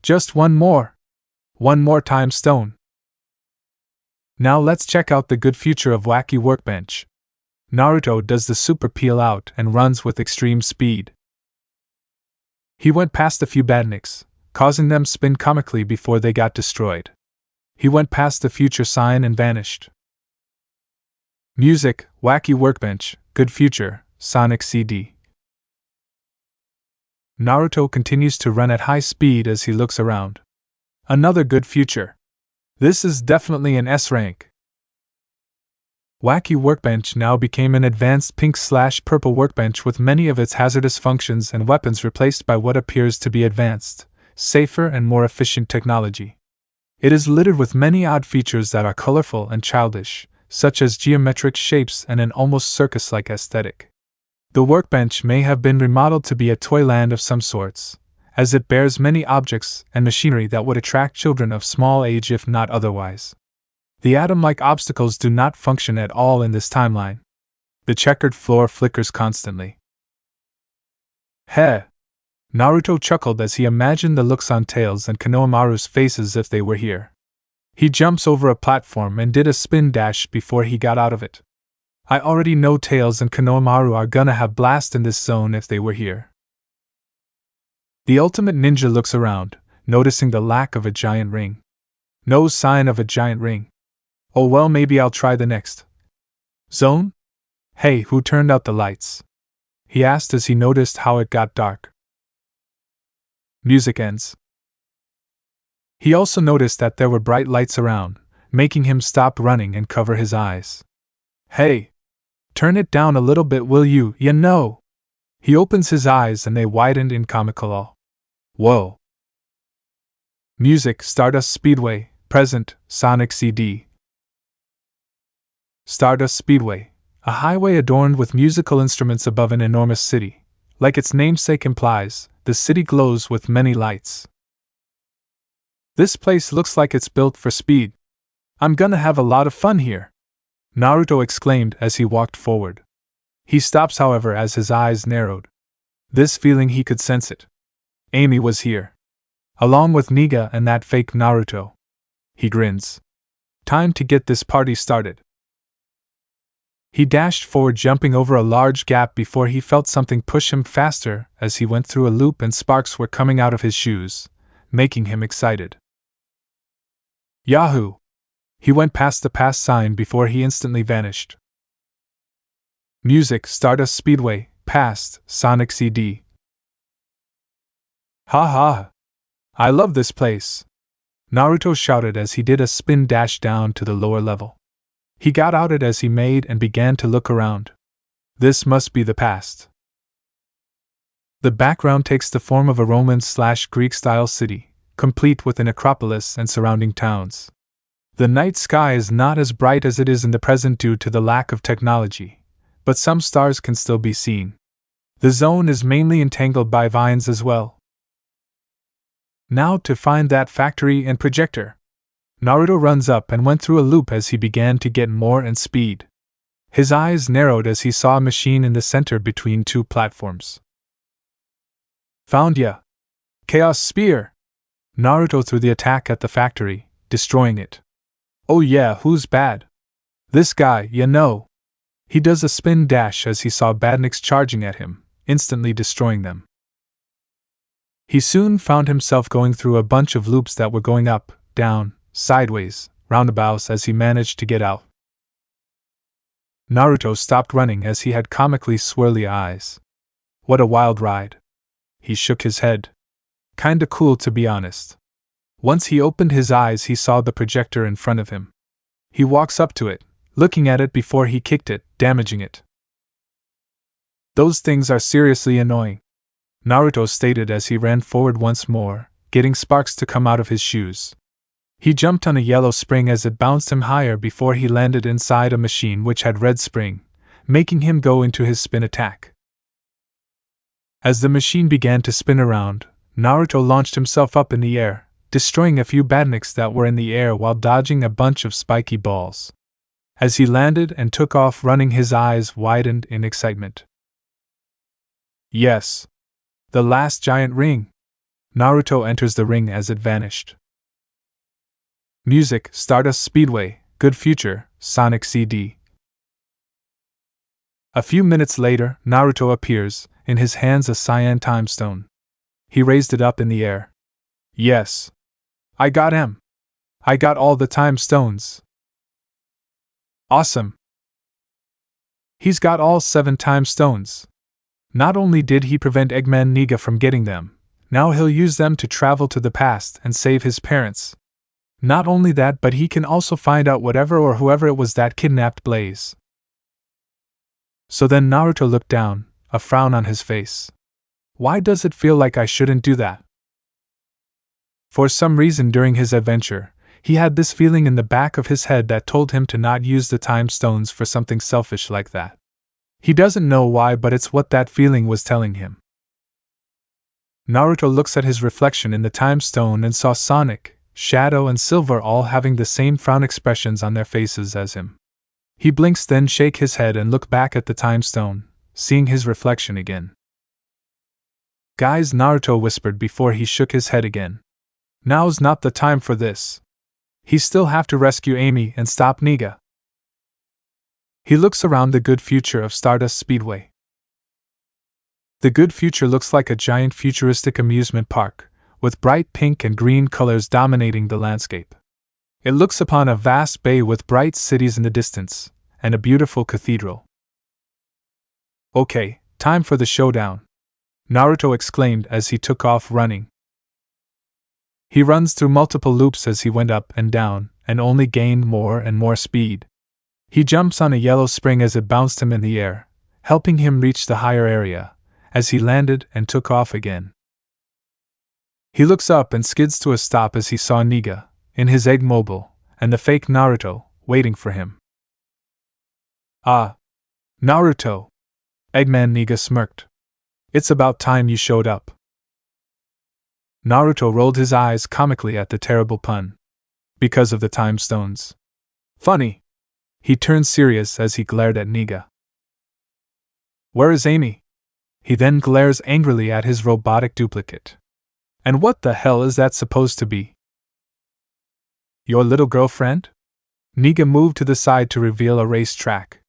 Just 1 more! 1 more time stone! Now let's check out the good future of Wacky Workbench. Naruto does the super peel out and runs with extreme speed. He went past a few badniks, causing them spin comically before they got destroyed. He went past the future sign and vanished. Music, Wacky Workbench, good future, Sonic CD. Naruto continues to run at high speed as he looks around. Another good future. This is definitely an S rank. Wacky Workbench now became an advanced pink/purple workbench with many of its hazardous functions and weapons replaced by what appears to be advanced, safer, and more efficient technology. It is littered with many odd features that are colorful and childish, such as geometric shapes and an almost circus-like aesthetic. The workbench may have been remodeled to be a toyland of some sorts, as it bears many objects and machinery that would attract children of small age if not otherwise. The atom-like obstacles do not function at all in this timeline. The checkered floor flickers constantly. Heh! Naruto chuckled as he imagined the looks on Tails and Konohamaru's faces if they were here. He jumps over a platform and did a spin dash before he got out of it. I already know Tails and Konohamaru are gonna have blast in this zone if they were here. The ultimate ninja looks around, noticing the lack of a giant ring. No sign of a giant ring. Oh well, maybe I'll try the next zone? Hey, who turned out the lights? He asked as he noticed how it got dark. Music ends. He also noticed that there were bright lights around, making him stop running and cover his eyes. Hey! Turn it down a little bit, will you? You know! He opens his eyes and they widened in comical awe. Whoa! Music, Stardust Speedway, present, Sonic CD. Stardust Speedway, a highway adorned with musical instruments above an enormous city. Like its namesake implies, the city glows with many lights. This place looks like it's built for speed. I'm gonna have a lot of fun here, Naruto exclaimed as he walked forward. He stops, however, as his eyes narrowed. This feeling, he could sense it. Amy was here, along with Niga and that fake Naruto. He grins. Time to get this party started. He dashed forward, jumping over a large gap before he felt something push him faster as he went through a loop and sparks were coming out of his shoes, making him excited. Yahoo! He went past the pass sign before he instantly vanished. Music, Stardust Speedway, past, Sonic CD. Ha ha! I love this place! Naruto shouted as he did a spin dash down to the lower level. He got out it as he made and began to look around. This must be the past. The background takes the form of a Roman/Greek-style city, complete with an acropolis and surrounding towns. The night sky is not as bright as it is in the present due to the lack of technology, but some stars can still be seen. The zone is mainly entangled by vines as well. Now to find that factory and projector. Naruto runs up and went through a loop as he began to get more and speed. His eyes narrowed as he saw a machine in the center between 2 platforms. Found ya! Chaos Spear! Naruto threw the attack at the factory, destroying it. Oh yeah, who's bad? This guy, you know. He does a spin dash as he saw badniks charging at him, instantly destroying them. He soon found himself going through a bunch of loops that were going up, down, sideways, roundabouts as he managed to get out. Naruto stopped running as he had comically swirly eyes. What a wild ride. He shook his head. Kinda cool, to be honest. Once he opened his eyes, he saw the projector in front of him. He walks up to it, looking at it before he kicked it, damaging it. Those things are seriously annoying, Naruto stated as he ran forward once more, getting sparks to come out of his shoes. He jumped on a yellow spring as it bounced him higher before he landed inside a machine which had red spring, making him go into his spin attack. As the machine began to spin around, Naruto launched himself up in the air, destroying a few badniks that were in the air while dodging a bunch of spiky balls. As he landed and took off running, his eyes widened in excitement. Yes! The last giant ring! Naruto enters the ring as it vanished. Music, Stardust Speedway, Good Future, Sonic CD. A few minutes later, Naruto appears, in his hands a cyan time stone. He raised it up in the air. Yes! I got him! I got all the time stones! Awesome! He's got all 7 time stones. Not only did he prevent Eggman Niga from getting them, now he'll use them to travel to the past and save his parents. Not only that, but he can also find out whatever or whoever it was that kidnapped Blaze. So then Naruto looked down, a frown on his face. Why does it feel like I shouldn't do that? For some reason during his adventure, he had this feeling in the back of his head that told him to not use the time stones for something selfish like that. He doesn't know why, but it's what that feeling was telling him. Naruto looks at his reflection in the time stone and saw Sonic, Shadow and Silver all having the same frown expressions on their faces as him. He blinks, then shake his head and look back at the time stone, seeing his reflection again. Guys, Naruto whispered before he shook his head again. Now's not the time for this. He still have to rescue Amy and stop Niga. He looks around the good future of Stardust Speedway. The good future looks like a giant futuristic amusement park, with bright pink and green colors dominating the landscape. It looks upon a vast bay with bright cities in the distance, and a beautiful cathedral. Okay, time for the showdown, Naruto exclaimed as he took off running. He runs through multiple loops as he went up and down, and only gained more and more speed. He jumps on a yellow spring as it bounced him in the air, helping him reach the higher area, as he landed and took off again. He looks up and skids to a stop as he saw Niga, in his egg mobile, and the fake Naruto, waiting for him. Ah! Naruto! Eggman Niga smirked. It's about time you showed up. Naruto rolled his eyes comically at the terrible pun. Because of the time stones. Funny! He turned serious as he glared at Niga. Where is Amy? He then glares angrily at his robotic duplicate. And what the hell is that supposed to be? Your little girlfriend? Niga moved to the side to reveal a race track.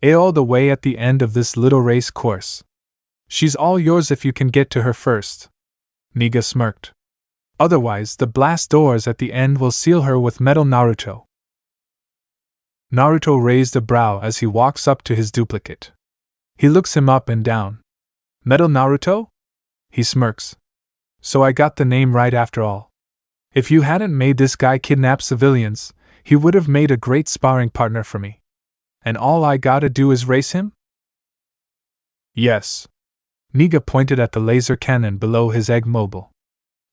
All the way at the end of this little race course. She's all yours if you can get to her first. Niga smirked. Otherwise, the blast doors at the end will seal her with metal Naruto. Naruto raised a brow as he walks up to his duplicate. He looks him up and down. Metal Naruto? He smirks. So I got the name right after all. If you hadn't made this guy kidnap civilians, he would have made a great sparring partner for me. And all I gotta do is race him? Yes. Niga pointed at the laser cannon below his egg mobile.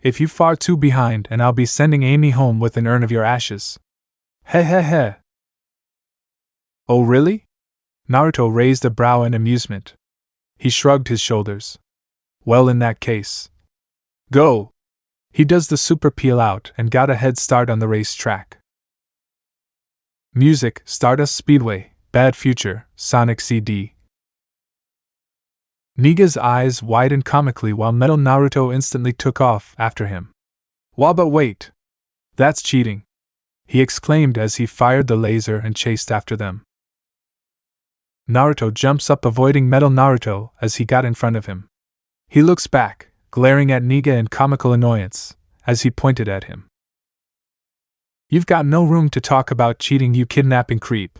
If you far too behind, and I'll be sending Amy home with an urn of your ashes. Heh heh heh. Oh really? Naruto raised a brow in amusement. He shrugged his shoulders. Well, in that case. Go! He does the super peel out and got a head start on the race track. Music, Stardust Speedway, Bad Future, Sonic CD. Niga's eyes widened comically while Metal Naruto instantly took off after him. But wait! That's cheating! He exclaimed as he fired the laser and chased after them. Naruto jumps up, avoiding Metal Naruto as he got in front of him. He looks back, glaring at Niga in comical annoyance, as he pointed at him. You've got no room to talk about cheating, you kidnapping creep.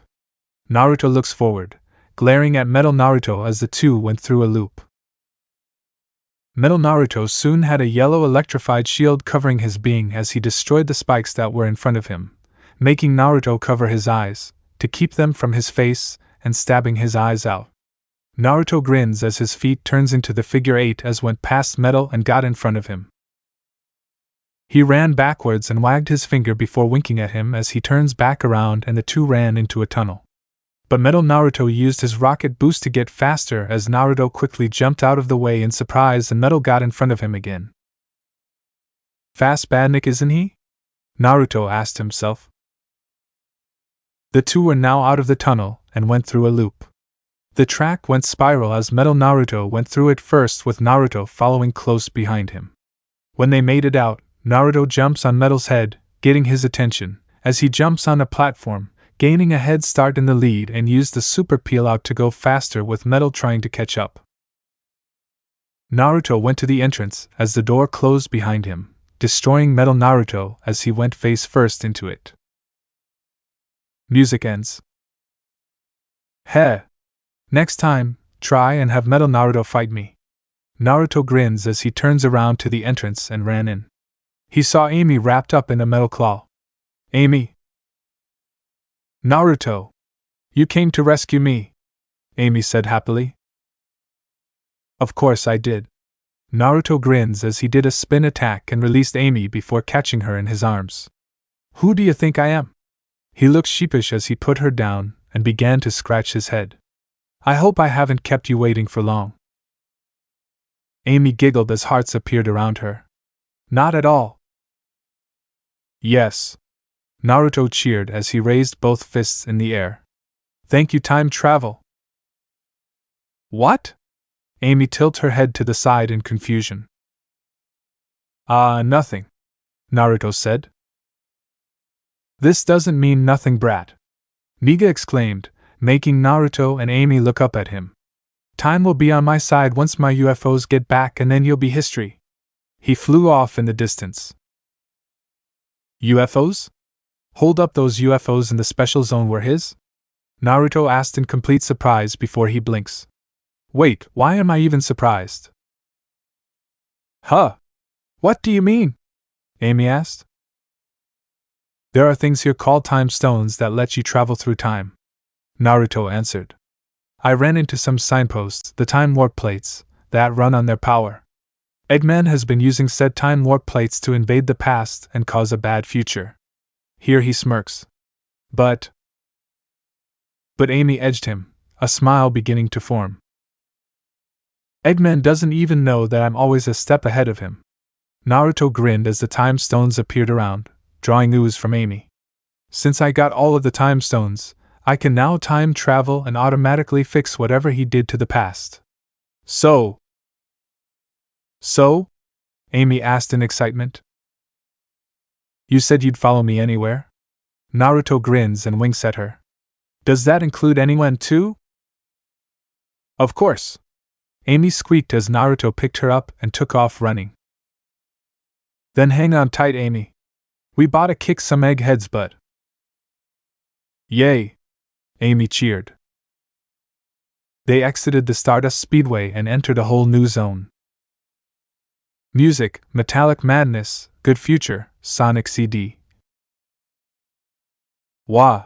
Naruto looks forward, glaring at Metal Naruto as the two went through a loop. Metal Naruto soon had a yellow electrified shield covering his being as he destroyed the spikes that were in front of him, making Naruto cover his eyes, to keep them from his face, and stabbing his eyes out. Naruto grins as his feet turns into the figure 8 as went past Metal and got in front of him. He ran backwards and wagged his finger before winking at him as he turns back around and the two ran into a tunnel. But Metal Naruto used his rocket boost to get faster as Naruto quickly jumped out of the way in surprise and Metal got in front of him again. Fast badnik, isn't he? Naruto asked himself. The two were now out of the tunnel and went through a loop. The track went spiral as Metal Naruto went through it first with Naruto following close behind him. When they made it out, Naruto jumps on Metal's head, getting his attention, as he jumps on a platform, gaining a head start in the lead and used the super peel out to go faster with Metal trying to catch up. Naruto went to the entrance as the door closed behind him, destroying Metal Naruto as he went face first into it. Music ends. Heh! Next time, try and have Metal Naruto fight me. Naruto grins as he turns around to the entrance and ran in. He saw Amy wrapped up in a metal claw. Amy! Naruto! You came to rescue me, Amy said happily. Of course I did. Naruto grins as he did a spin attack and released Amy before catching her in his arms. Who do you think I am? He looked sheepish as he put her down and began to scratch his head. I hope I haven't kept you waiting for long. Amy giggled as hearts appeared around her. Not at all. Yes. Naruto cheered as he raised both fists in the air. Thank you, time travel. What? Amy tilted her head to the side in confusion. Nothing, Naruto said. This doesn't mean nothing, brat, Niga exclaimed, making Naruto and Amy look up at him. Time will be on my side once my UFOs get back and then you'll be history. He flew off in the distance. UFOs? Hold up, those UFOs in the special zone were his? Naruto asked in complete surprise before he blinks. Wait, why am I even surprised? Huh? What do you mean? Amy asked. There are things here called time stones that let you travel through time, Naruto answered. I ran into some signposts, the time warp plates, that run on their power. Eggman has been using said time warp plates to invade the past and cause a bad future. Here he smirks. But Amy edged him, a smile beginning to form. Eggman doesn't even know that I'm always a step ahead of him. Naruto grinned as the time stones appeared around, drawing ooze from Amy. Since I got all of the time stones, I can now time travel and automatically fix whatever he did to the past. So? Amy asked in excitement. You said you'd follow me anywhere? Naruto grins and winks at her. Does that include anyone too? Of course. Amy squeaked as Naruto picked her up and took off running. Then hang on tight, Amy. We bought to kick some eggheads' butt. Yay! Amy cheered. They exited the Stardust Speedway and entered a whole new zone. Music, Metallic Madness, Good Future, Sonic CD. Wah!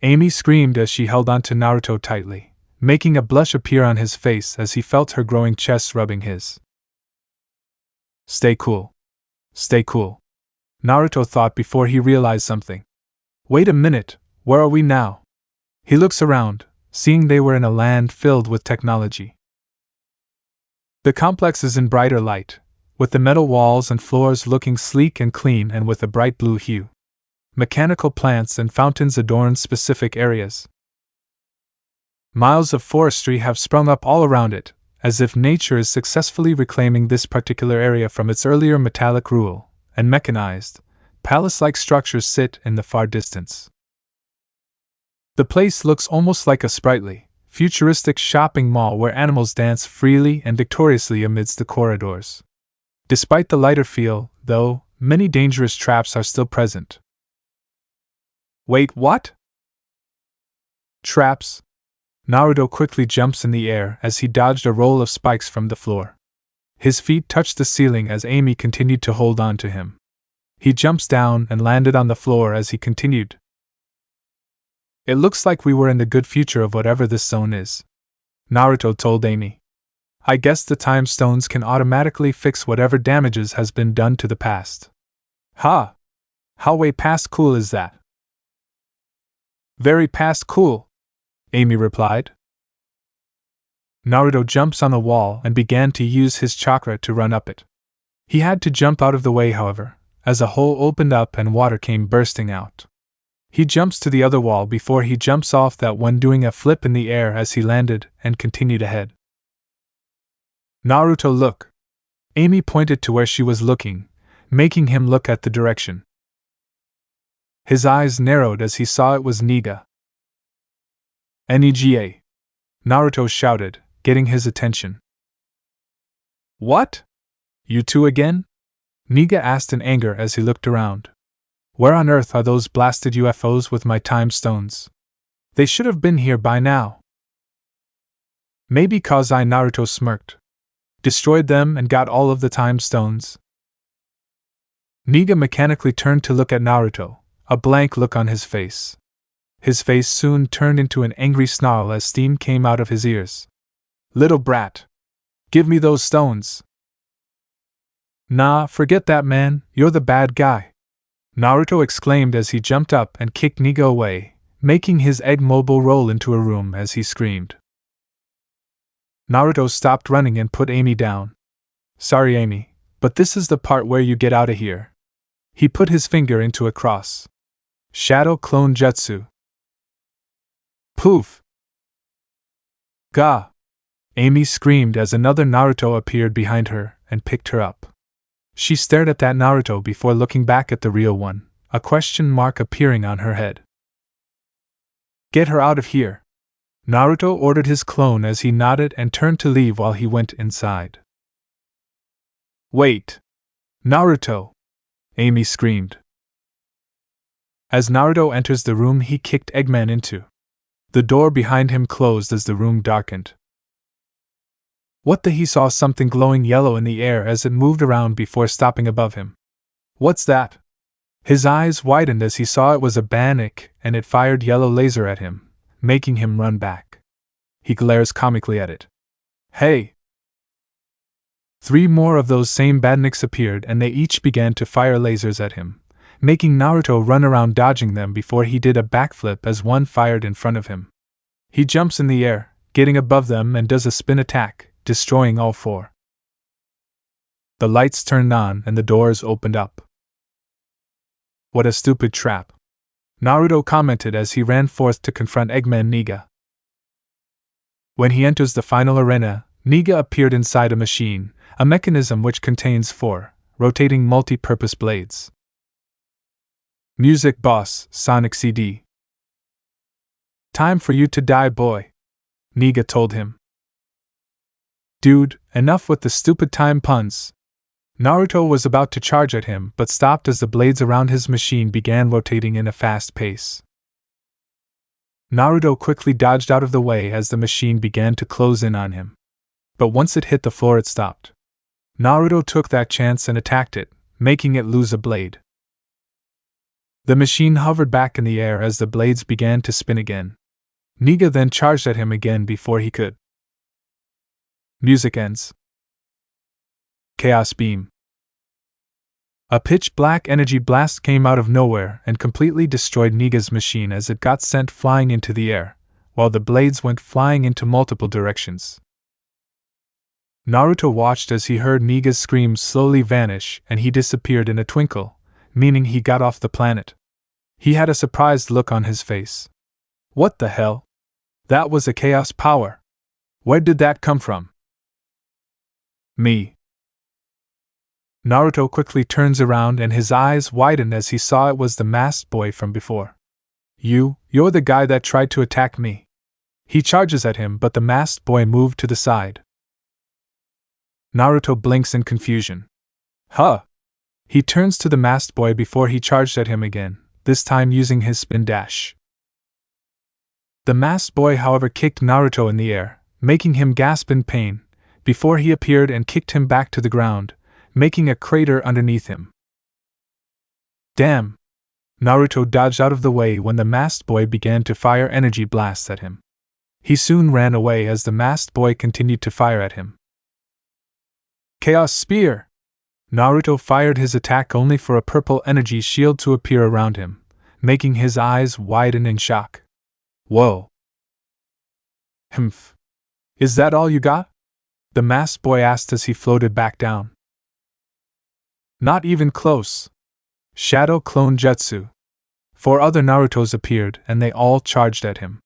Amy screamed as she held onto Naruto tightly, making a blush appear on his face as he felt her growing chest rubbing his. Stay cool. Stay cool. Naruto thought before he realized something. Wait a minute, where are we now? He looks around, seeing they were in a land filled with technology. The complex is in brighter light, with the metal walls and floors looking sleek and clean and with a bright blue hue. Mechanical plants and fountains adorn specific areas. Miles of forestry have sprung up all around it, as if nature is successfully reclaiming this particular area from its earlier metallic rule, and mechanized, palace-like structures sit in the far distance. The place looks almost like a sprightly, futuristic shopping mall where animals dance freely and victoriously amidst the corridors. Despite the lighter feel, though, many dangerous traps are still present. Wait, what? Traps? Naruto quickly jumps in the air as he dodged a roll of spikes from the floor. His feet touched the ceiling as Amy continued to hold on to him. He jumps down and landed on the floor as he continued. It looks like we were in the good future of whatever this zone is. Naruto told Amy. I guess the time stones can automatically fix whatever damages has been done to the past. Ha! How way past cool is that? Very past cool, Amy replied. Naruto jumps on the wall and began to use his chakra to run up it. He had to jump out of the way, however, as a hole opened up and water came bursting out. He jumps to the other wall before he jumps off that one, doing a flip in the air as he landed, and continued ahead. Naruto, look! Amy pointed to where she was looking, making him look at the direction. His eyes narrowed as he saw it was Niga. Nega! Naruto shouted, getting his attention. What? You two again? Niga asked in anger as he looked around. Where on earth are those blasted UFOs with my time stones? They should have been here by now. Maybe cause I, Naruto smirked. Destroyed them and got all of the time stones. Niga mechanically turned to look at Naruto, a blank look on his face. His face soon turned into an angry snarl as steam came out of his ears. Little brat! Give me those stones! Nah, forget that, man, you're the bad guy! Naruto exclaimed as he jumped up and kicked Niga away, making his egg mobile roll into a room as he screamed. Naruto stopped running and put Amy down. Sorry, Amy, but this is the part where you get out of here. He put his finger into a cross. Shadow Clone Jutsu. Poof! Gah! Amy screamed as another Naruto appeared behind her and picked her up. She stared at that Naruto before looking back at the real one, a question mark appearing on her head. Get her out of here! Naruto ordered his clone as he nodded and turned to leave while he went inside. Wait! Naruto! Amy screamed. As Naruto enters the room, he kicked Eggman into. The door behind him closed as the room darkened. What the? He saw something glowing yellow in the air as it moved around before stopping above him. What's that? His eyes widened as he saw it was a Bannock, and it fired yellow laser at him, making him run back. He glares comically at it. Hey! 3 more of those same Badniks appeared and they each began to fire lasers at him, making Naruto run around dodging them before he did a backflip as one fired in front of him. He jumps in the air, getting above them and does a spin attack, destroying all 4. The lights turned on and the doors opened up. What a stupid trap! Naruto commented as he ran forth to confront Eggman Niga. When he enters the final arena, Niga appeared inside a machine, a mechanism which contains 4 rotating multi-purpose blades. Music boss, Sonic CD. Time for you to die, boy, Niga told him. Dude, enough with the stupid time puns. Naruto was about to charge at him but stopped as the blades around his machine began rotating in a fast pace. Naruto quickly dodged out of the way as the machine began to close in on him. But once it hit the floor, it stopped. Naruto took that chance and attacked it, making it lose a blade. The machine hovered back in the air as the blades began to spin again. Niga then charged at him again before he could. Music ends. Chaos Beam. A pitch-black energy blast came out of nowhere and completely destroyed Niga's machine as it got sent flying into the air, while the blades went flying into multiple directions. Naruto watched as he heard Niga's screams slowly vanish and he disappeared in a twinkle, meaning he got off the planet. He had a surprised look on his face. What the hell? That was a chaos power. Where did that come from? Me. Naruto quickly turns around and his eyes widen as he saw it was the masked boy from before. You're the guy that tried to attack me. He charges at him but the masked boy moved to the side. Naruto blinks in confusion. Huh! He turns to the masked boy before he charged at him again, this time using his spin dash. The masked boy, however, kicked Naruto in the air, making him gasp in pain, before he appeared and kicked him back to the ground, making a crater underneath him. Damn! Naruto dodged out of the way when the masked boy began to fire energy blasts at him. He soon ran away as the masked boy continued to fire at him. Chaos Spear! Naruto fired his attack only for a purple energy shield to appear around him, making his eyes widen in shock. Whoa! Humph! Is that all you got? The masked boy asked as he floated back down. Not even close. Shadow Clone Jutsu. 4 other Narutos appeared and they all charged at him.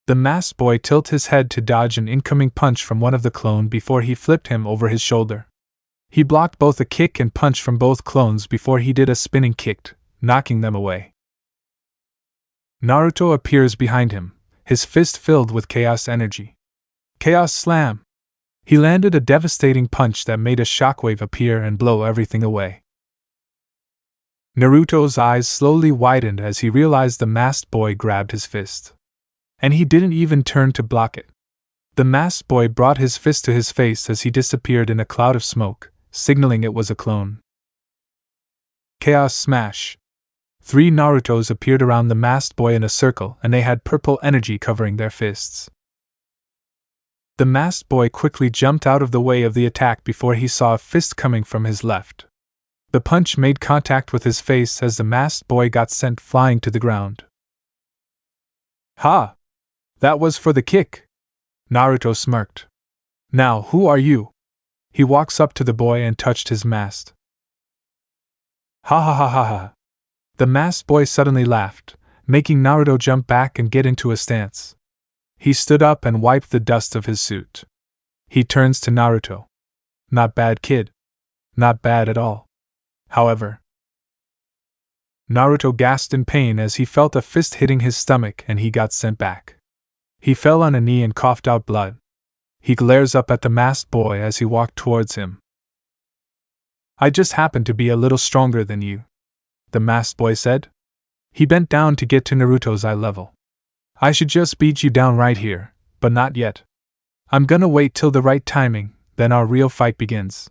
The masked boy tilted his head to dodge an incoming punch from one of the clone before he flipped him over his shoulder. He blocked both a kick and punch from both clones before he did a spinning kick, knocking them away. Naruto appears behind him, his fist filled with chaos energy. Chaos Slam! He landed a devastating punch that made a shockwave appear and blow everything away. Naruto's eyes slowly widened as he realized the masked boy grabbed his fist. And he didn't even turn to block it. The masked boy brought his fist to his face as he disappeared in a cloud of smoke, signaling it was a clone. Chaos Smash! 3 Narutos appeared around the masked boy in a circle and they had purple energy covering their fists. The masked boy quickly jumped out of the way of the attack before he saw a fist coming from his left. The punch made contact with his face as the masked boy got sent flying to the ground. Ha! That was for the kick! Naruto smirked. Now who are you? He walks up to the boy and touched his mask. Ha ha ha ha ha! The masked boy suddenly laughed, making Naruto jump back and get into a stance. He stood up and wiped the dust of his suit. He turns to Naruto. Not bad, kid. Not bad at all. However, Naruto gasped in pain as he felt a fist hitting his stomach and he got sent back. He fell on a knee and coughed out blood. He glares up at the masked boy as he walked towards him. I just happen to be a little stronger than you, the masked boy said. He bent down to get to Naruto's eye level. I should just beat you down right here, but not yet. I'm gonna wait till the right timing, then our real fight begins.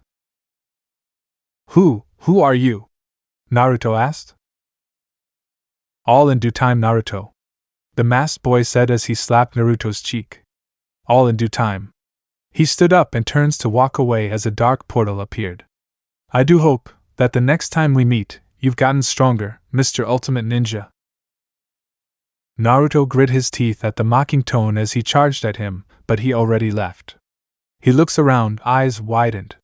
Who are you? Naruto asked. All in due time, Naruto, the masked boy said as he slapped Naruto's cheek. All in due time. He stood up and turns to walk away as a dark portal appeared. I do hope that the next time we meet, you've gotten stronger, Mr. Ultimate Ninja. Naruto grit his teeth at the mocking tone as he charged at him, but he already left. He looks around, eyes widened.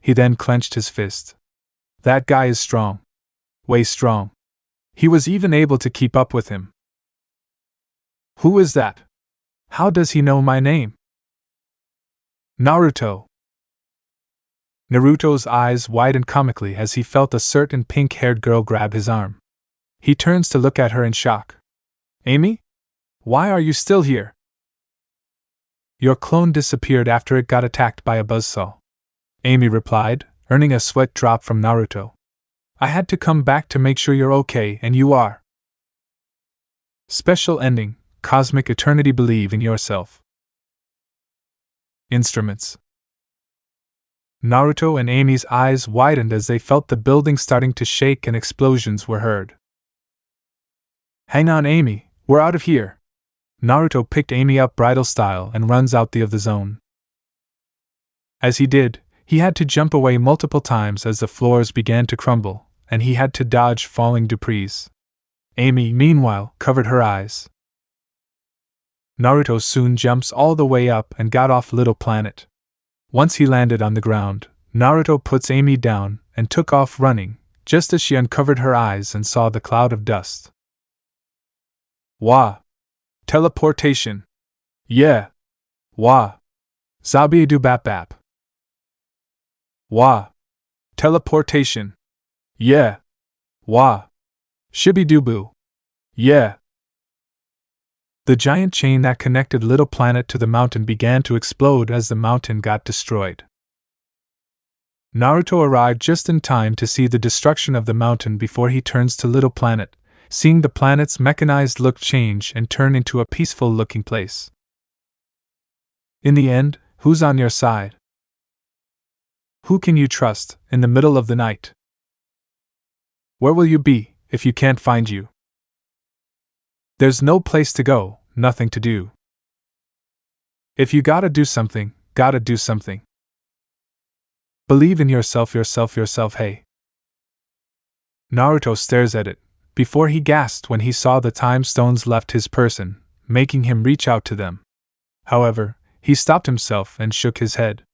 He then clenched his fist. That guy is strong. Way strong. He was even able to keep up with him. Who is that? How does he know my name? Naruto. Naruto's eyes widened comically as he felt a certain pink-haired girl grab his arm. He turns to look at her in shock. Amy? Why are you still here? Your clone disappeared after it got attacked by a buzzsaw, Amy replied, earning a sweat drop from Naruto. I had to come back to make sure you're okay, and you are. Special ending, Cosmic Eternity. Believe in yourself. Instruments. Naruto and Amy's eyes widened as they felt the building starting to shake and explosions were heard. Hang on, Amy, we're out of here. Naruto picked Amy up bridal style and runs out of the zone. As he did, he had to jump away multiple times as the floors began to crumble, and he had to dodge falling debris. Amy, meanwhile, covered her eyes. Naruto soon jumps all the way up and got off Little Planet. Once he landed on the ground, Naruto puts Amy down and took off running, just as she uncovered her eyes and saw the cloud of dust. Wah! Teleportation! Yeah! Wah! Zabiadu bap bap! Wah! Teleportation! Yeah! Wah! Shibidubu! Yeah! The giant chain that connected Little Planet to the mountain began to explode as the mountain got destroyed. Naruto arrived just in time to see the destruction of the mountain before he turns to Little Planet, seeing the planet's mechanized look change and turn into a peaceful-looking place. In the end, who's on your side? Who can you trust in the middle of the night? Where will you be if you can't find you? There's no place to go, nothing to do. If you gotta do something, gotta do something. Believe in yourself, hey. Naruto stares at it, before he gasped when he saw the time stones left his person, making him reach out to them. However, he stopped himself and shook his head.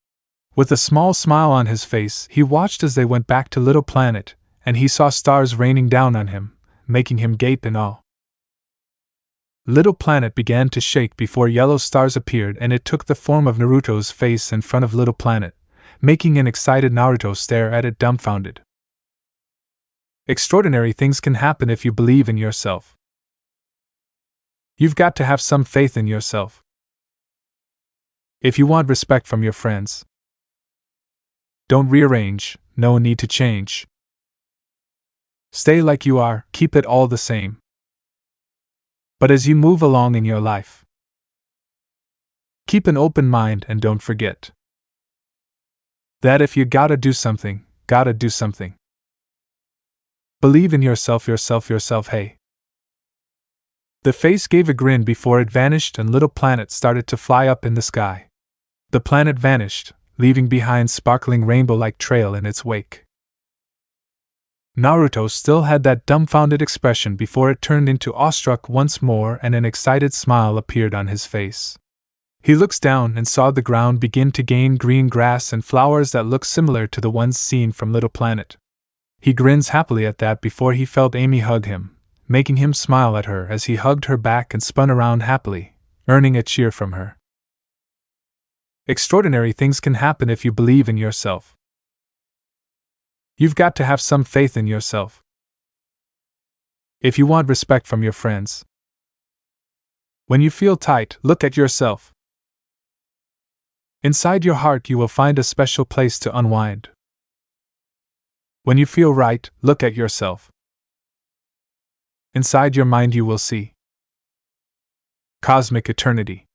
With a small smile on his face, he watched as they went back to Little Planet, and he saw stars raining down on him, making him gape in awe. Little Planet began to shake before yellow stars appeared, and it took the form of Naruto's face in front of Little Planet, making an excited Naruto stare at it dumbfounded. Extraordinary things can happen if you believe in yourself. You've got to have some faith in yourself. If you want respect from your friends, don't rearrange, no need to change. Stay like you are, keep it all the same. But as you move along in your life, keep an open mind and don't forget that if you gotta do something, gotta do something. Believe in yourself, hey. The face gave a grin before it vanished and Little Planet started to fly up in the sky. The planet vanished, leaving behind sparkling rainbow-like trail in its wake. Naruto still had that dumbfounded expression before it turned into awestruck once more and an excited smile appeared on his face. He looks down and saw the ground begin to gain green grass and flowers that look similar to the ones seen from Little Planet. He grins happily at that before he felt Amy hug him, making him smile at her as he hugged her back and spun around happily, earning a cheer from her. Extraordinary things can happen if you believe in yourself. You've got to have some faith in yourself. If you want respect from your friends, when you feel tight, look at yourself. Inside your heart you will find a special place to unwind. When you feel right, look at yourself. Inside your mind you will see cosmic eternity.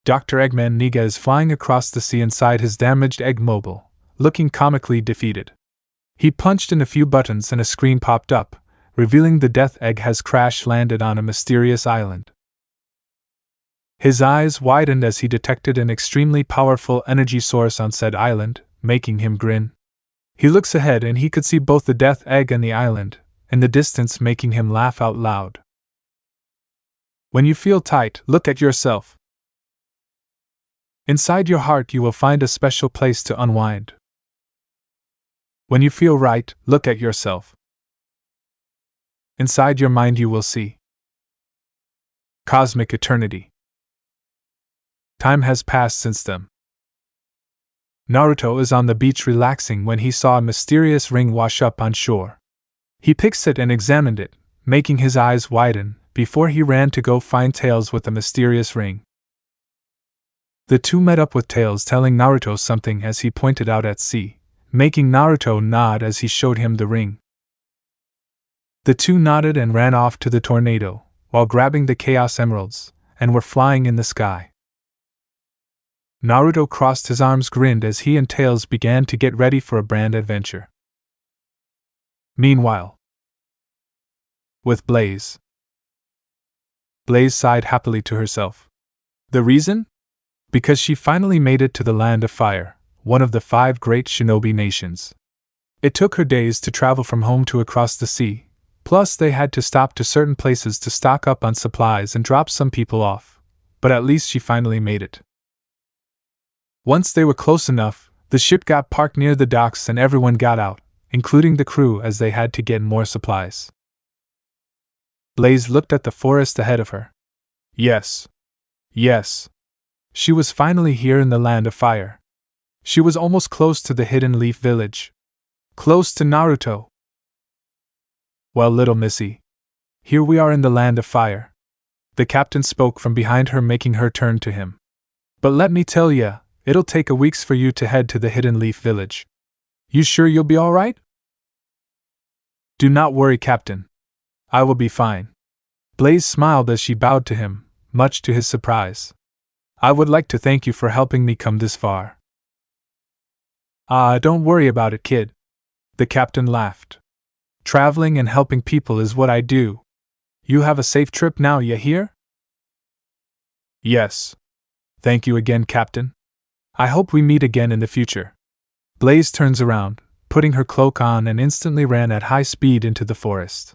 Dr. Eggman Niga is flying across the sea inside his damaged egg mobile, looking comically defeated. He punched in a few buttons and a screen popped up, revealing the death egg has crash-landed on a mysterious island. His eyes widened as he detected an extremely powerful energy source on said island, making him grin. He looks ahead and he could see both the death egg and the island, in the distance making him laugh out loud. When you feel tight, look at yourself. Inside your heart you will find a special place to unwind. When you feel right, look at yourself. Inside your mind you will see cosmic eternity. Time has passed since then. Naruto is on the beach relaxing when he saw a mysterious ring wash up on shore. He picks it and examined it, making his eyes widen, before he ran to go find Tails with the mysterious ring. The two met up with Tails telling Naruto something as he pointed out at sea, making Naruto nod as he showed him the ring. The two nodded and ran off to the tornado, while grabbing the Chaos Emeralds, and were flying in the sky. Naruto crossed his arms grinned as he and Tails began to get ready for a brand adventure. Meanwhile, with Blaze. Blaze sighed happily to herself. The reason? Because she finally made it to the Land of Fire, one of the 5 great shinobi nations. It took her days to travel from home to across the sea, plus they had to stop to certain places to stock up on supplies and drop some people off, but at least she finally made it. Once they were close enough, the ship got parked near the docks and everyone got out, including the crew as they had to get more supplies. Blaze looked at the forest ahead of her. Yes. She was finally here in the Land of Fire. She was almost close to the Hidden Leaf Village. Close to Naruto. Well, little missy, here we are in the Land of Fire. The captain spoke from behind her, making her turn to him. But let me tell ya, it'll take a week for you to head to the Hidden Leaf Village. You sure you'll be all right? Do not worry, Captain. I will be fine. Blaze smiled as she bowed to him, much to his surprise. I would like to thank you for helping me come this far. Don't worry about it, kid. The captain laughed. Traveling and helping people is what I do. You have a safe trip now, ya hear? Yes. Thank you again, Captain. I hope we meet again in the future. Blaze turns around, putting her cloak on, and instantly ran at high speed into the forest.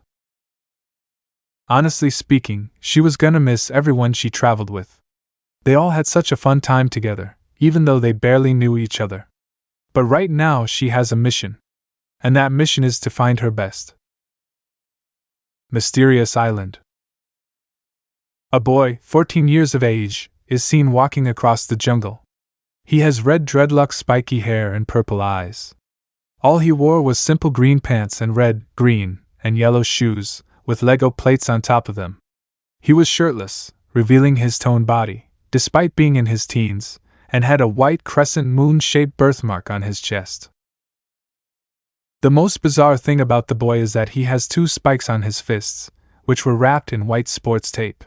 Honestly speaking, she was gonna miss everyone she traveled with. They all had such a fun time together, even though they barely knew each other. But right now she has a mission. And that mission is to find her best. Mysterious Island. A boy, 14 years of age, is seen walking across the jungle. He has red dreadlocks, spiky hair, and purple eyes. All he wore was simple green pants and red, green, and yellow shoes, with Lego plates on top of them. He was shirtless, revealing his toned body, despite being in his teens, and had a white crescent moon-shaped birthmark on his chest. The most bizarre thing about the boy is that he has 2 spikes on his fists, which were wrapped in white sports tape.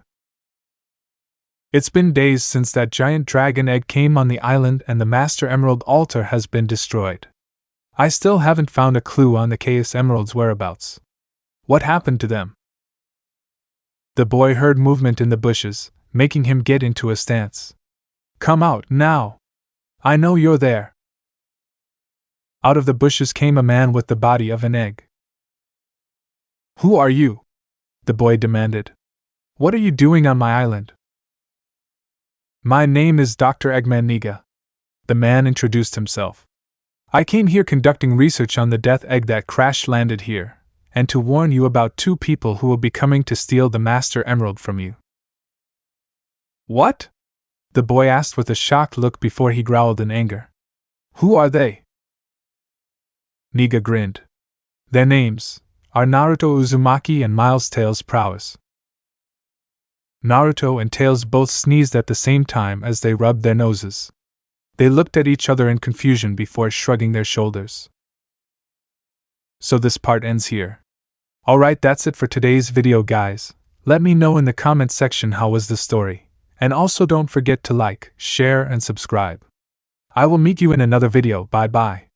It's been days since that giant dragon egg came on the island and the Master Emerald altar has been destroyed. I still haven't found a clue on the Chaos Emerald's whereabouts. What happened to them? The boy heard movement in the bushes, making him get into a stance. Come out, now! I know you're there! Out of the bushes came a man with the body of an egg. Who are you? The boy demanded. What are you doing on my island? My name is Dr. Eggman Niga. The man introduced himself. I came here conducting research on the death egg that crash-landed here, and to warn you about 2 people who will be coming to steal the Master Emerald from you. What? The boy asked with a shocked look before he growled in anger. Who are they? Niga grinned. Their names are Naruto Uzumaki and Miles Tails Prowess. Naruto and Tails both sneezed at the same time as they rubbed their noses. They looked at each other in confusion before shrugging their shoulders. So this part ends here. Alright, that's it for today's video, guys. Let me know in the comment section how was the story. And also don't forget to like, share, and subscribe. I will meet you in another video. Bye bye.